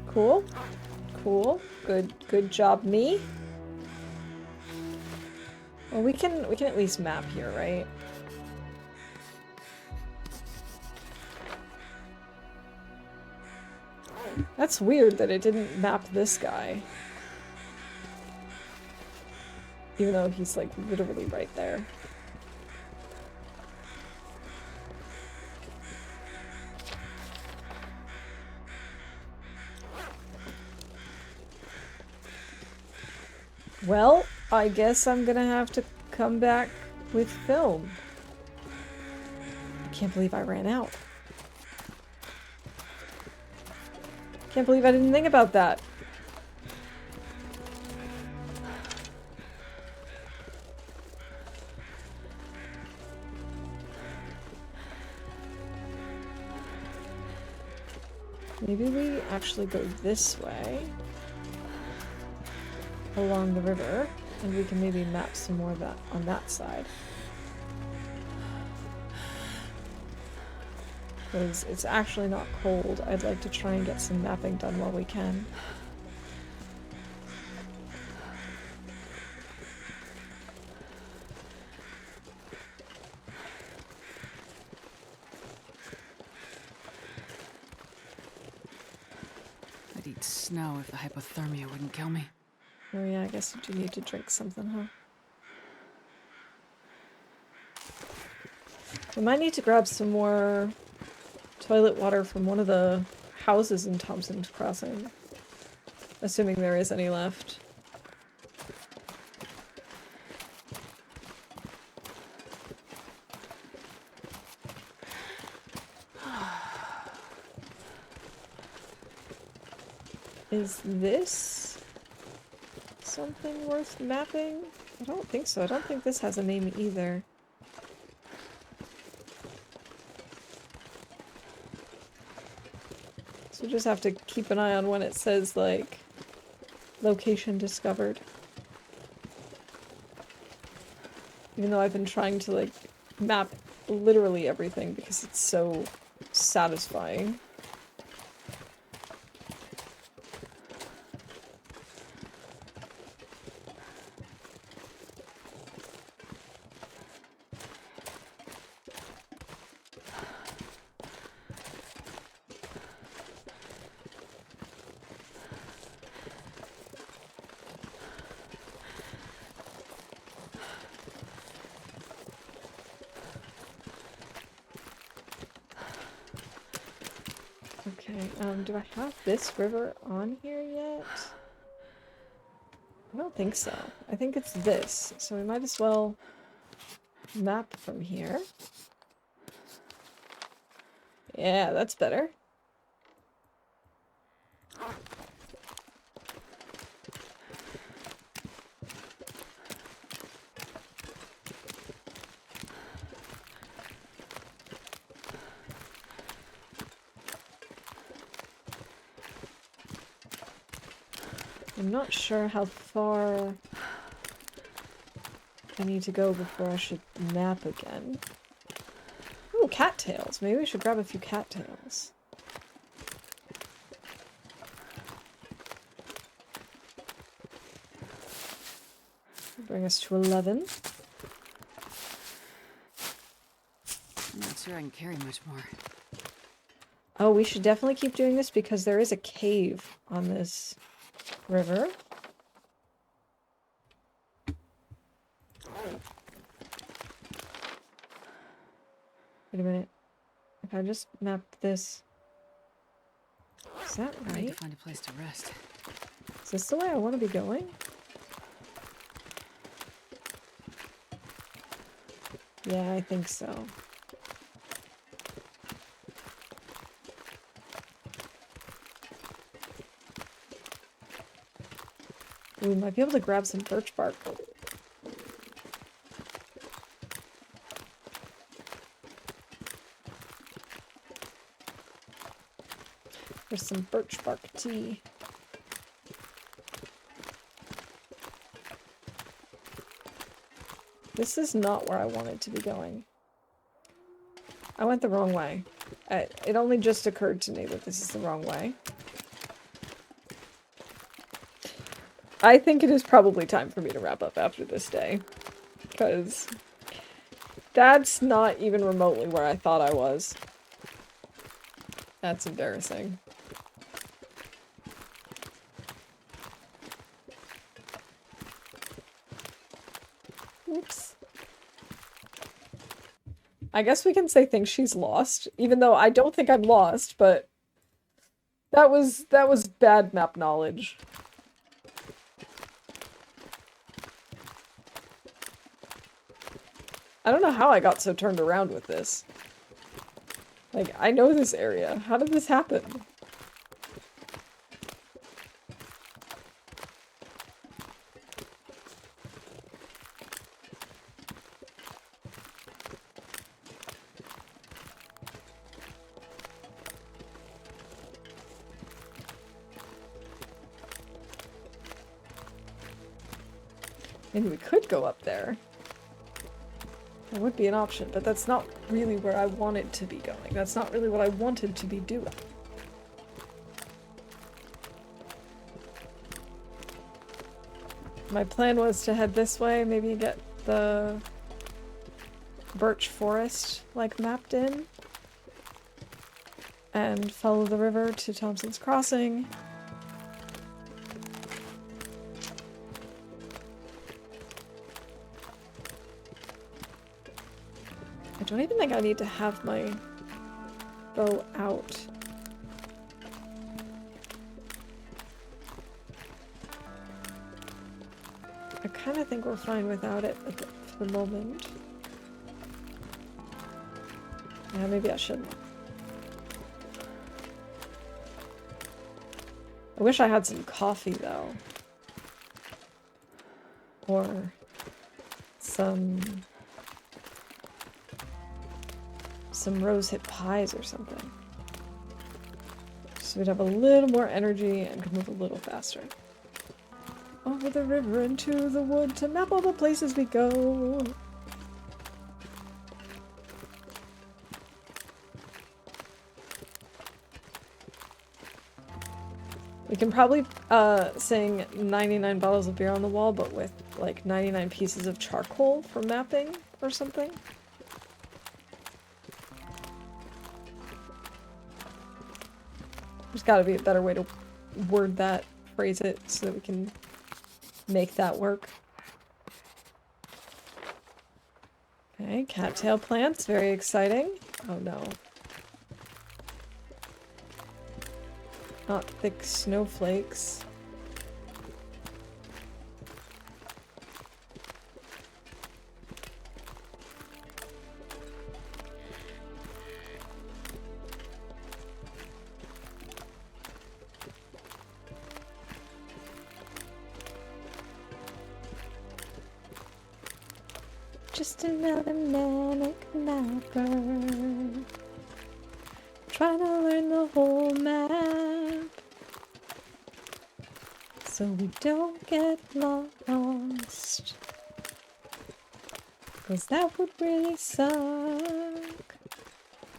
Cool. Cool. Good job, me. Well, we can at least map here, right? That's weird that it didn't map this guy. Even though he's like literally right there. Well, I guess I'm gonna have to come back with film. I can't believe I ran out. Can't believe I didn't think about that. Maybe we actually go this way along the river, and we can maybe map some more of that on that side. Because it's actually not cold. I'd like to try and get some mapping done while we can. I'd eat snow if the hypothermia wouldn't kill me. Oh yeah, I guess you do need to drink something, huh? We might need to grab some more toilet water from one of the houses in Thompson's Crossing. Assuming there is any left. Is this something worth mapping? I don't think so. I don't think this has a name either. So just have to keep an eye on when it says, like, location discovered. Even though I've been trying to, like, map literally everything because it's so satisfying. Okay, do I have this river on here yet? I don't think so. I think it's this, so we might as well map from here. Yeah, that's better. I'm not sure how far I need to go before I should map again. Ooh, cattails. Maybe we should grab a few cattails. Bring us to 11. I'm not sure I can carry much more. Oh, we should definitely keep doing this because there is a cave on this river. Wait a minute. If I just map this... Is that I need right? to find a place to rest. Is this the way I want to be going? Yeah, I think so. We might be able to grab some birch bark. There's some birch bark tea. This is not where I wanted to be going. I went the wrong way. It only just occurred to me that this is the wrong way. I think it is probably time for me to wrap up after this day. Because that's not even remotely where I thought I was. That's embarrassing. Oops. I guess we can say think she's lost, even though I don't think I'm lost, but that was bad map knowledge. I don't know how I got so turned around with this. Like, I know this area. How did this happen? Maybe we could go up there. That would be an option, but that's not really where I wanted to be going. That's not really what I wanted to be doing. My plan was to head this way, maybe get the birch forest, like, mapped in. And follow the river to Thompson's Crossing. I don't even think I need to have my bow out. I kind of think we're fine without it for the moment. Yeah, maybe I shouldn't. I wish I had some coffee, though. Or some rosehip pies or something. So we'd have a little more energy and could move a little faster. Over the river into the wood to map all the places we go. We can probably sing 99 bottles of beer on the wall, but with like 99 pieces of charcoal for mapping or something. There's gotta be a better way to word that, phrase it, so that we can make that work. Okay, cattail plants, very exciting. Oh no. Not thick snowflakes. Just another manic mapper, trying to learn the whole map, so we don't get lost, 'cause that would really suck.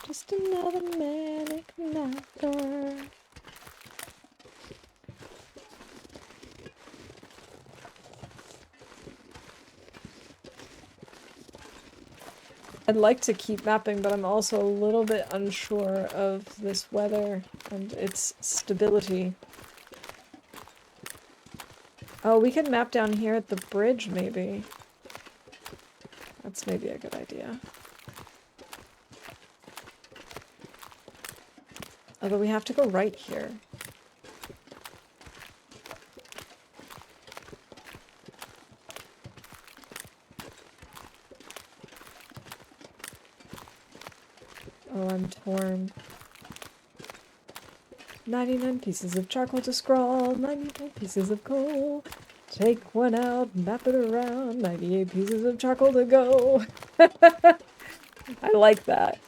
Just another manic mapper. I'd like to keep mapping, but I'm also a little bit unsure of this weather and its stability. Oh, we could map down here at the bridge, maybe. That's maybe a good idea. Although we have to go right here. Oh, I'm torn. 99 pieces of charcoal to scrawl, 99 pieces of coal. Take one out, map it around, 98 pieces of charcoal to go. I like that.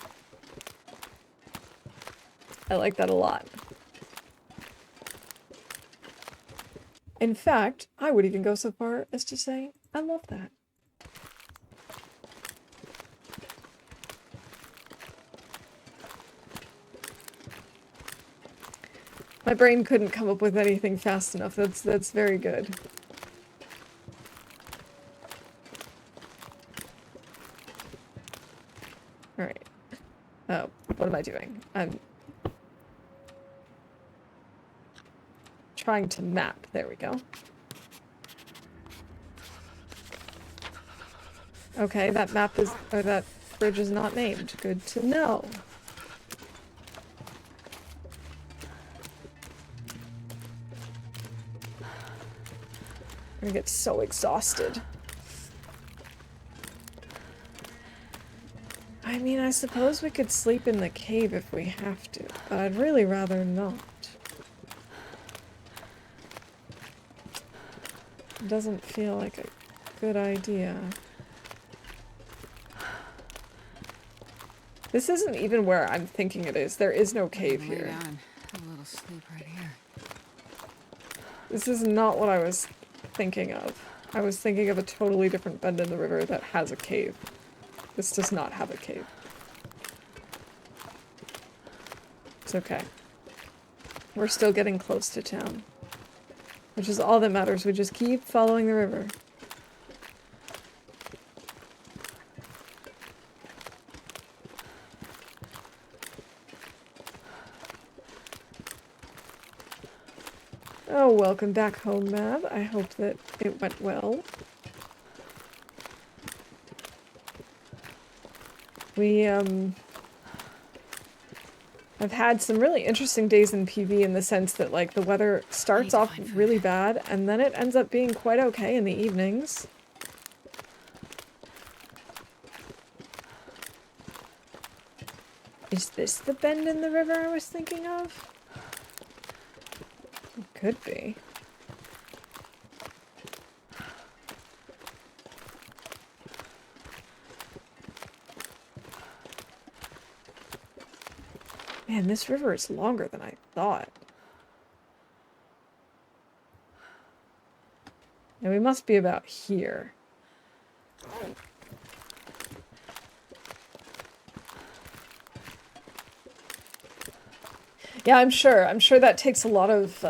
I like that a lot. In fact, I would even go so far as to say, I love that. My brain couldn't come up with anything fast enough. That's very good. Alright. Oh, what am I doing? I'm trying to map. There we go. Okay, that map is, or that bridge is not named. Good to know. I'm gonna get so exhausted. I mean, I suppose we could sleep in the cave if we have to, but I'd really rather not. It doesn't feel like a good idea. This isn't even where I'm thinking it is. There is no cave here. Down. A little sleep right here. This is not what I was thinking of. I was thinking of a totally different bend in the river that has a cave. This does not have a cave. It's okay. We're still getting close to town. Which is all that matters. We just keep following the river. Oh, welcome back home, Mav. I hope that it went well. I've had some really interesting days in PV in the sense that, like, the weather starts off really bad, and then it ends up being quite okay in the evenings. Is this the bend in the river I was thinking of? It could be. Man, this river is longer than I thought. And we must be about here. Yeah, I'm sure. I'm sure that takes a lot of,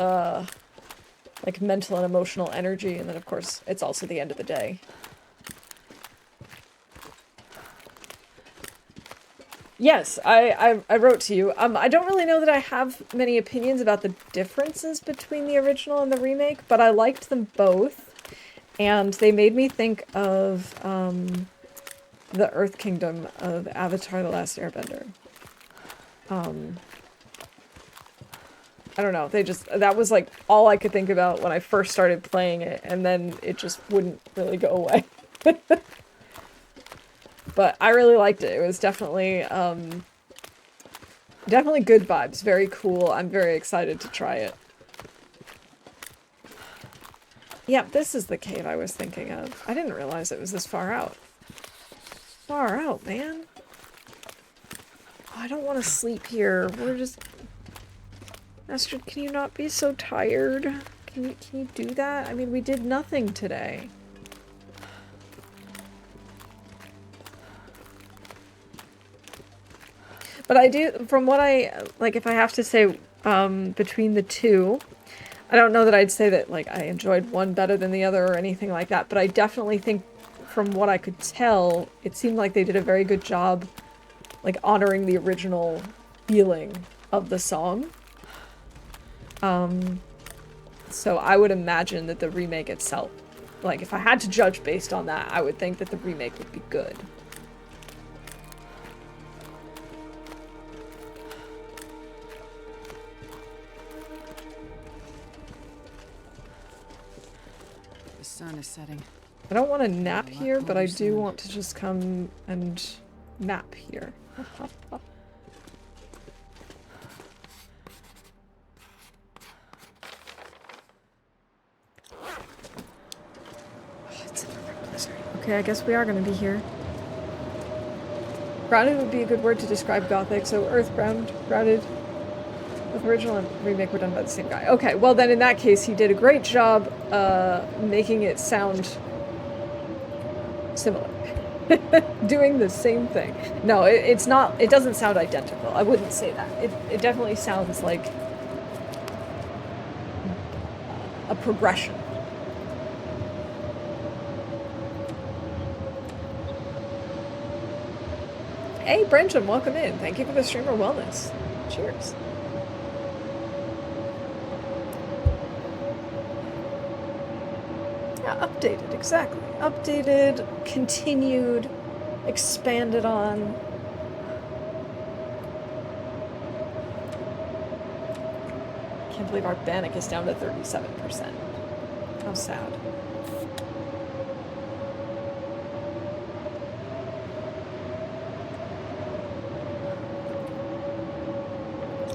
like, mental and emotional energy, and then, of course, it's also the end of the day. Yes, I wrote to you. I don't really know that I have many opinions about the differences between the original and the remake, but I liked them both, and they made me think of, the Earth Kingdom of Avatar: The Last Airbender. I don't know, that was like all I could think about when I first started playing it, and then it just wouldn't really go away. But I really liked it. It was definitely, definitely good vibes. Very cool. I'm very excited to try it. Yeah, this is the cave I was thinking of. I didn't realize it was this far out. Far out, man. Oh, I don't want to sleep here. We're just... Astrid, can you not be so tired? Can you do that? I mean, we did nothing today. But I do, from what like, if I have to say, between the two, I don't know that I'd say that, like, I enjoyed one better than the other or anything like that, but I definitely think, from what I could tell, it seemed like they did a very good job, like, honoring the original feeling of the song. So I would imagine that the remake itself, like, if I had to judge based on that, I would think that the remake would be good. The sun is setting. I don't want to nap here, but I do want to just come and nap here. Okay, I guess we are going to be here. Grounded would be a good word to describe Gothic, so earthbound, grounded. The original and remake were done by the same guy. Okay, well then in that case, he did a great job making it sound similar. Doing the same thing. No, it's not, it doesn't sound identical. I wouldn't say that. It definitely sounds like a progression. Hey, Brenton, welcome in. Thank you for the streamer wellness. Cheers. Yeah, updated, exactly. Updated, continued, expanded on. Can't believe our Bannock is down to 37%. How sad.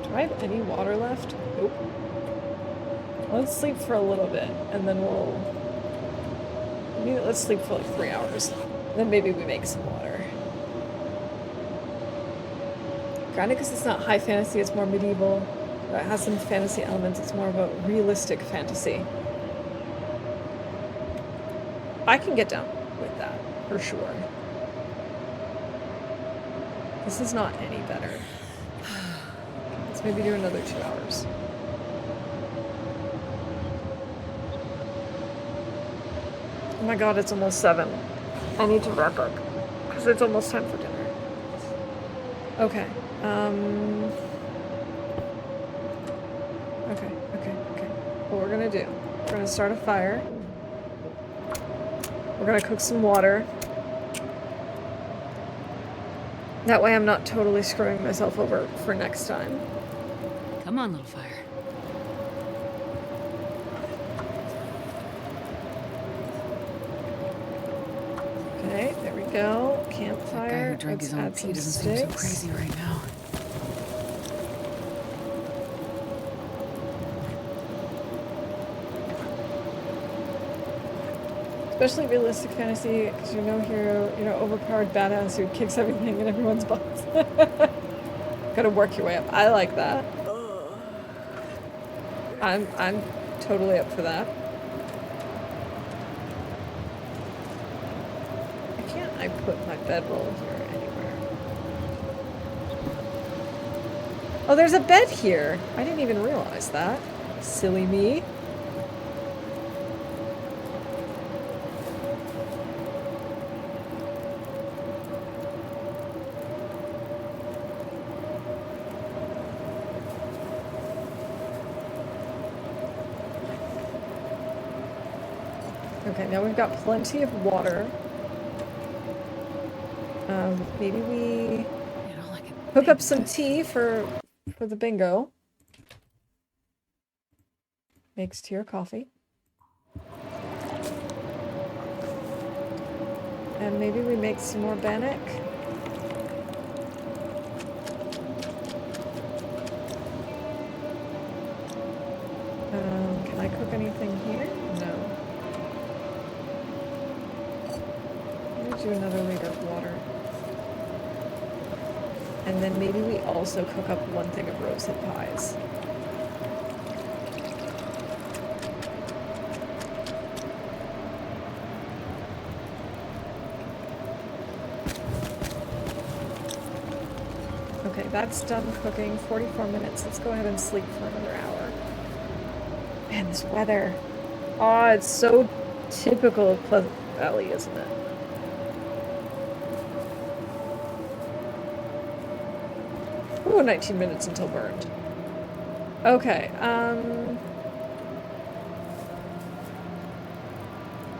Do I have any water left? Nope. Let's sleep for a little bit, and then let's sleep for like 3 hours. Then maybe we make some water. Granted, because it's not high fantasy, it's more medieval. But it has some fantasy elements, it's more of a realistic fantasy. I can get down with that, for sure. This is not any better. Let's maybe do another 2 hours. Oh my god, it's almost 7. I need to wrap up, because it's almost time for dinner. Okay, okay. What we're gonna do, we're gonna start a fire. We're gonna cook some water. That way I'm not totally screwing myself over for next time. Come on, little fire. Okay, there we go. That guy Campfire. who drank Let's his own add pee some doesn't seem so sticks. crazy right now. Especially realistic fantasy, because you're no hero, you're no overpowered badass who kicks everything in everyone's butts. Gotta work your way up. I like that. I'm totally up for that. Why can't I put my bedroll here anywhere? Oh, there's a bed here. I didn't even realize that. Silly me. Okay, now we've got plenty of water. Maybe we hook up some tea for the bingo. Makes tea or coffee. And maybe we make some more bannock. Can I cook anything here? No. Let me do another liter of water. And then maybe we also cook up one thing of rosehip pies. Okay, that's done cooking. 44 minutes. Let's go ahead and sleep for another hour. Man, this weather. Oh, it's so typical of Pleasant Valley, isn't it? Ooh, 19 minutes until burned. Okay,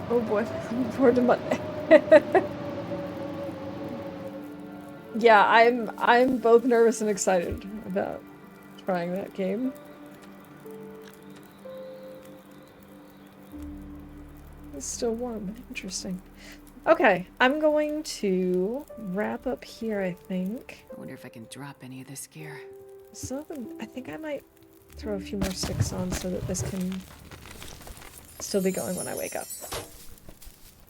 oh boy, I'm looking forward to Monday. Yeah, I'm both nervous and excited about trying that game. It's still warm. Interesting. Okay, I'm going to wrap up here, I think. I wonder if I can drop any of this gear. So I think I might throw a few more sticks on so that this can still be going when I wake up.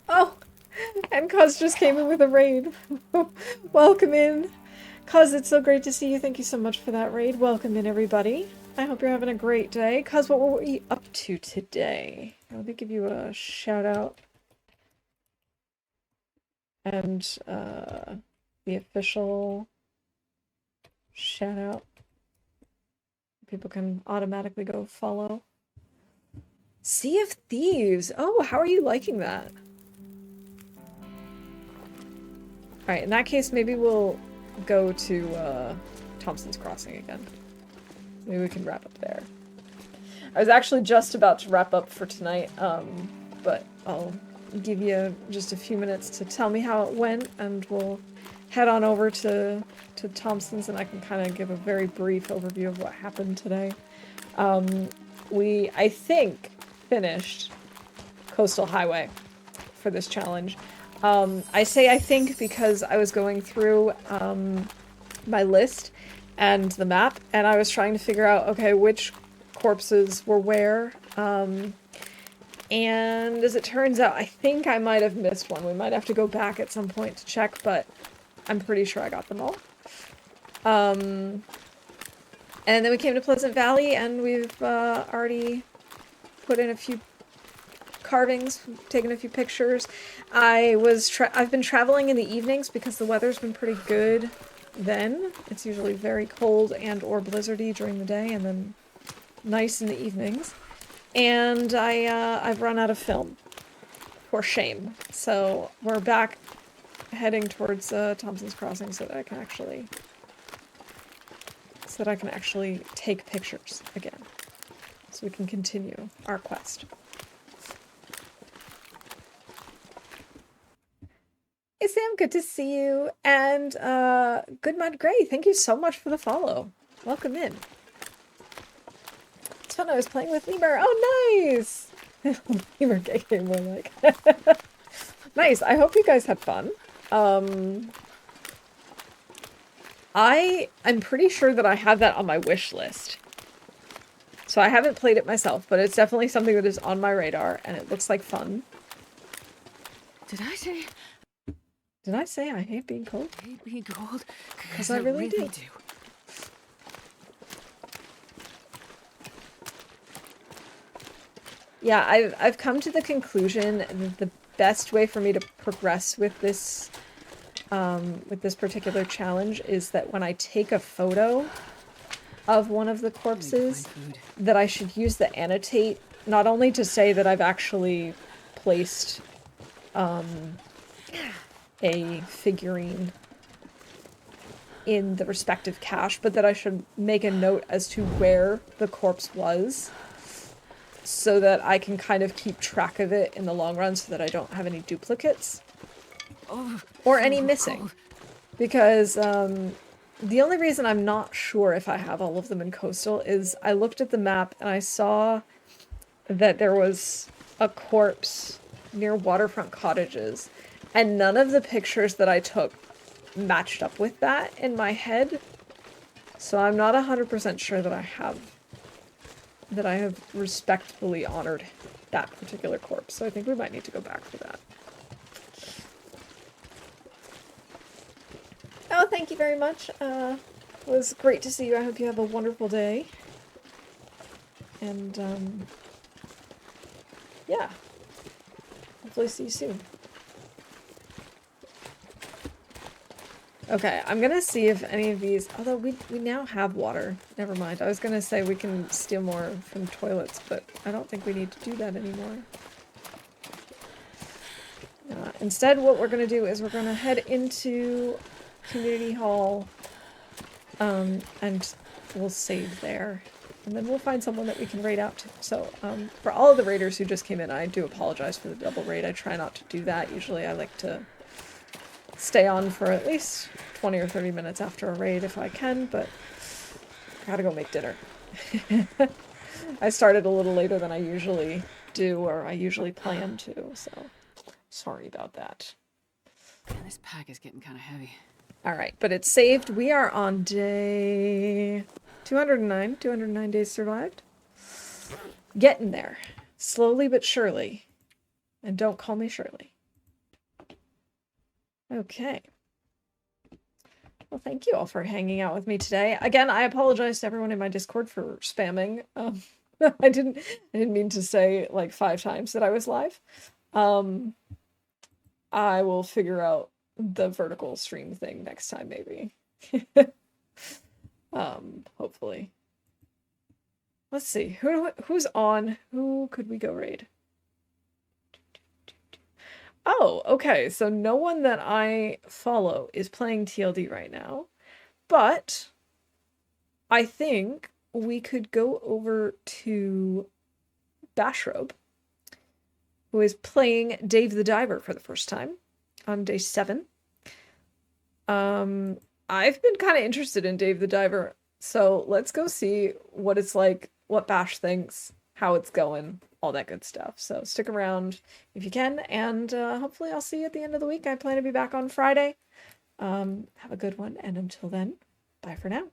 Oh! And Cuz just came in with a raid. Welcome in. Cuz, it's so great to see you. Thank you so much for that raid. Welcome in, everybody. I hope you're having a great day. Cuz, what were we up to today? Let me give you a shout out. And the official shout out. People can automatically go follow. Sea of Thieves. Oh, how are you liking that? Alright, in that case, maybe we'll go to Thompson's Crossing again. Maybe we can wrap up there. I was actually just about to wrap up for tonight, but I'll give you just a few minutes to tell me how it went, and we'll head on over to Thompson's, and I can kind of give a very brief overview of what happened today. We, I think, finished Coastal Highway for this challenge. I say I think because I was going through my list and the map, and I was trying to figure out, okay, which corpses were where. And as it turns out, I think I might have missed one. We might have to go back at some point to check, but I'm pretty sure I got them all. And then we came to Pleasant Valley, and we've already put in a few carvings, taken a few pictures. I've been traveling in the evenings because the weather's been pretty good then. It's usually very cold and or blizzardy during the day, and then nice in the evenings. And I've run out of film. For shame. So we're back heading towards Thompson's Crossing so that I can actually take pictures again. So we can continue our quest. Hey Sam, good to see you. And Good Mud Gray, thank you so much for the follow. Welcome in. It's fun, I was playing with Lemur. Oh, nice! Lemur gay game, more like. Nice, I hope you guys had fun. I'm pretty sure that I have that on my wish list. So I haven't played it myself, but it's definitely something that is on my radar, and it looks like fun. Did I say I hate being cold? I hate being cold? Because I really do. Yeah, I've come to the conclusion that the best way for me to progress with this particular challenge is that when I take a photo, of one of the I need to corpses find food. that I should use the annotate, not only to say that I've actually placed a figurine in the respective cache, but that I should make a note as to where the corpse was so that I can kind of keep track of it in the long run so that I don't have any duplicates Oh, or any missing. Because the only reason I'm not sure if I have all of them in Coastal is I looked at the map and I saw that there was a corpse near Waterfront Cottages, and none of the pictures that I took matched up with that in my head. So I'm not 100% sure that I have respectfully honored that particular corpse. So I think we might need to go back for that. Oh, thank you very much. It was great to see you. I hope you have a wonderful day. And, yeah. Hopefully see you soon. Okay, I'm gonna see if any of these... Although we now have water. Never mind. I was gonna say we can steal more from toilets, but I don't think we need to do that anymore. Instead, what we're gonna do is we're gonna head into Community Hall, and we'll save there. And then we'll find someone that we can raid out to. So, for all of the raiders who just came in, I do apologize for the double raid. I try not to do that. Usually I like to stay on for at least 20 or 30 minutes after a raid if I can, but I gotta go make dinner. I started a little later than I usually do, or I usually plan to, so sorry about that. Man, this pack is getting kind of heavy. Alright, but it's saved. We are on day 209. 209 days survived. Getting there. Slowly but surely. And don't call me Shirley. Okay. Well, thank you all for hanging out with me today. Again, I apologize to everyone in my Discord for spamming. I didn't mean to say like 5 times that I was live. I will figure out the vertical stream thing next time, maybe. Hopefully. Let's see. Who's on? Who could we go raid? Oh, okay. So no one that I follow is playing TLD right now. But I think we could go over to Bashrobe, who is playing Dave the Diver for the first time on day 7. I've been kind of interested in Dave the Diver, so let's go see what it's like, what Bash thinks, how it's going, all that good stuff. So stick around if you can, and hopefully I'll see you at the end of the week. I plan to be back on Friday. Have a good one, and until then, bye for now.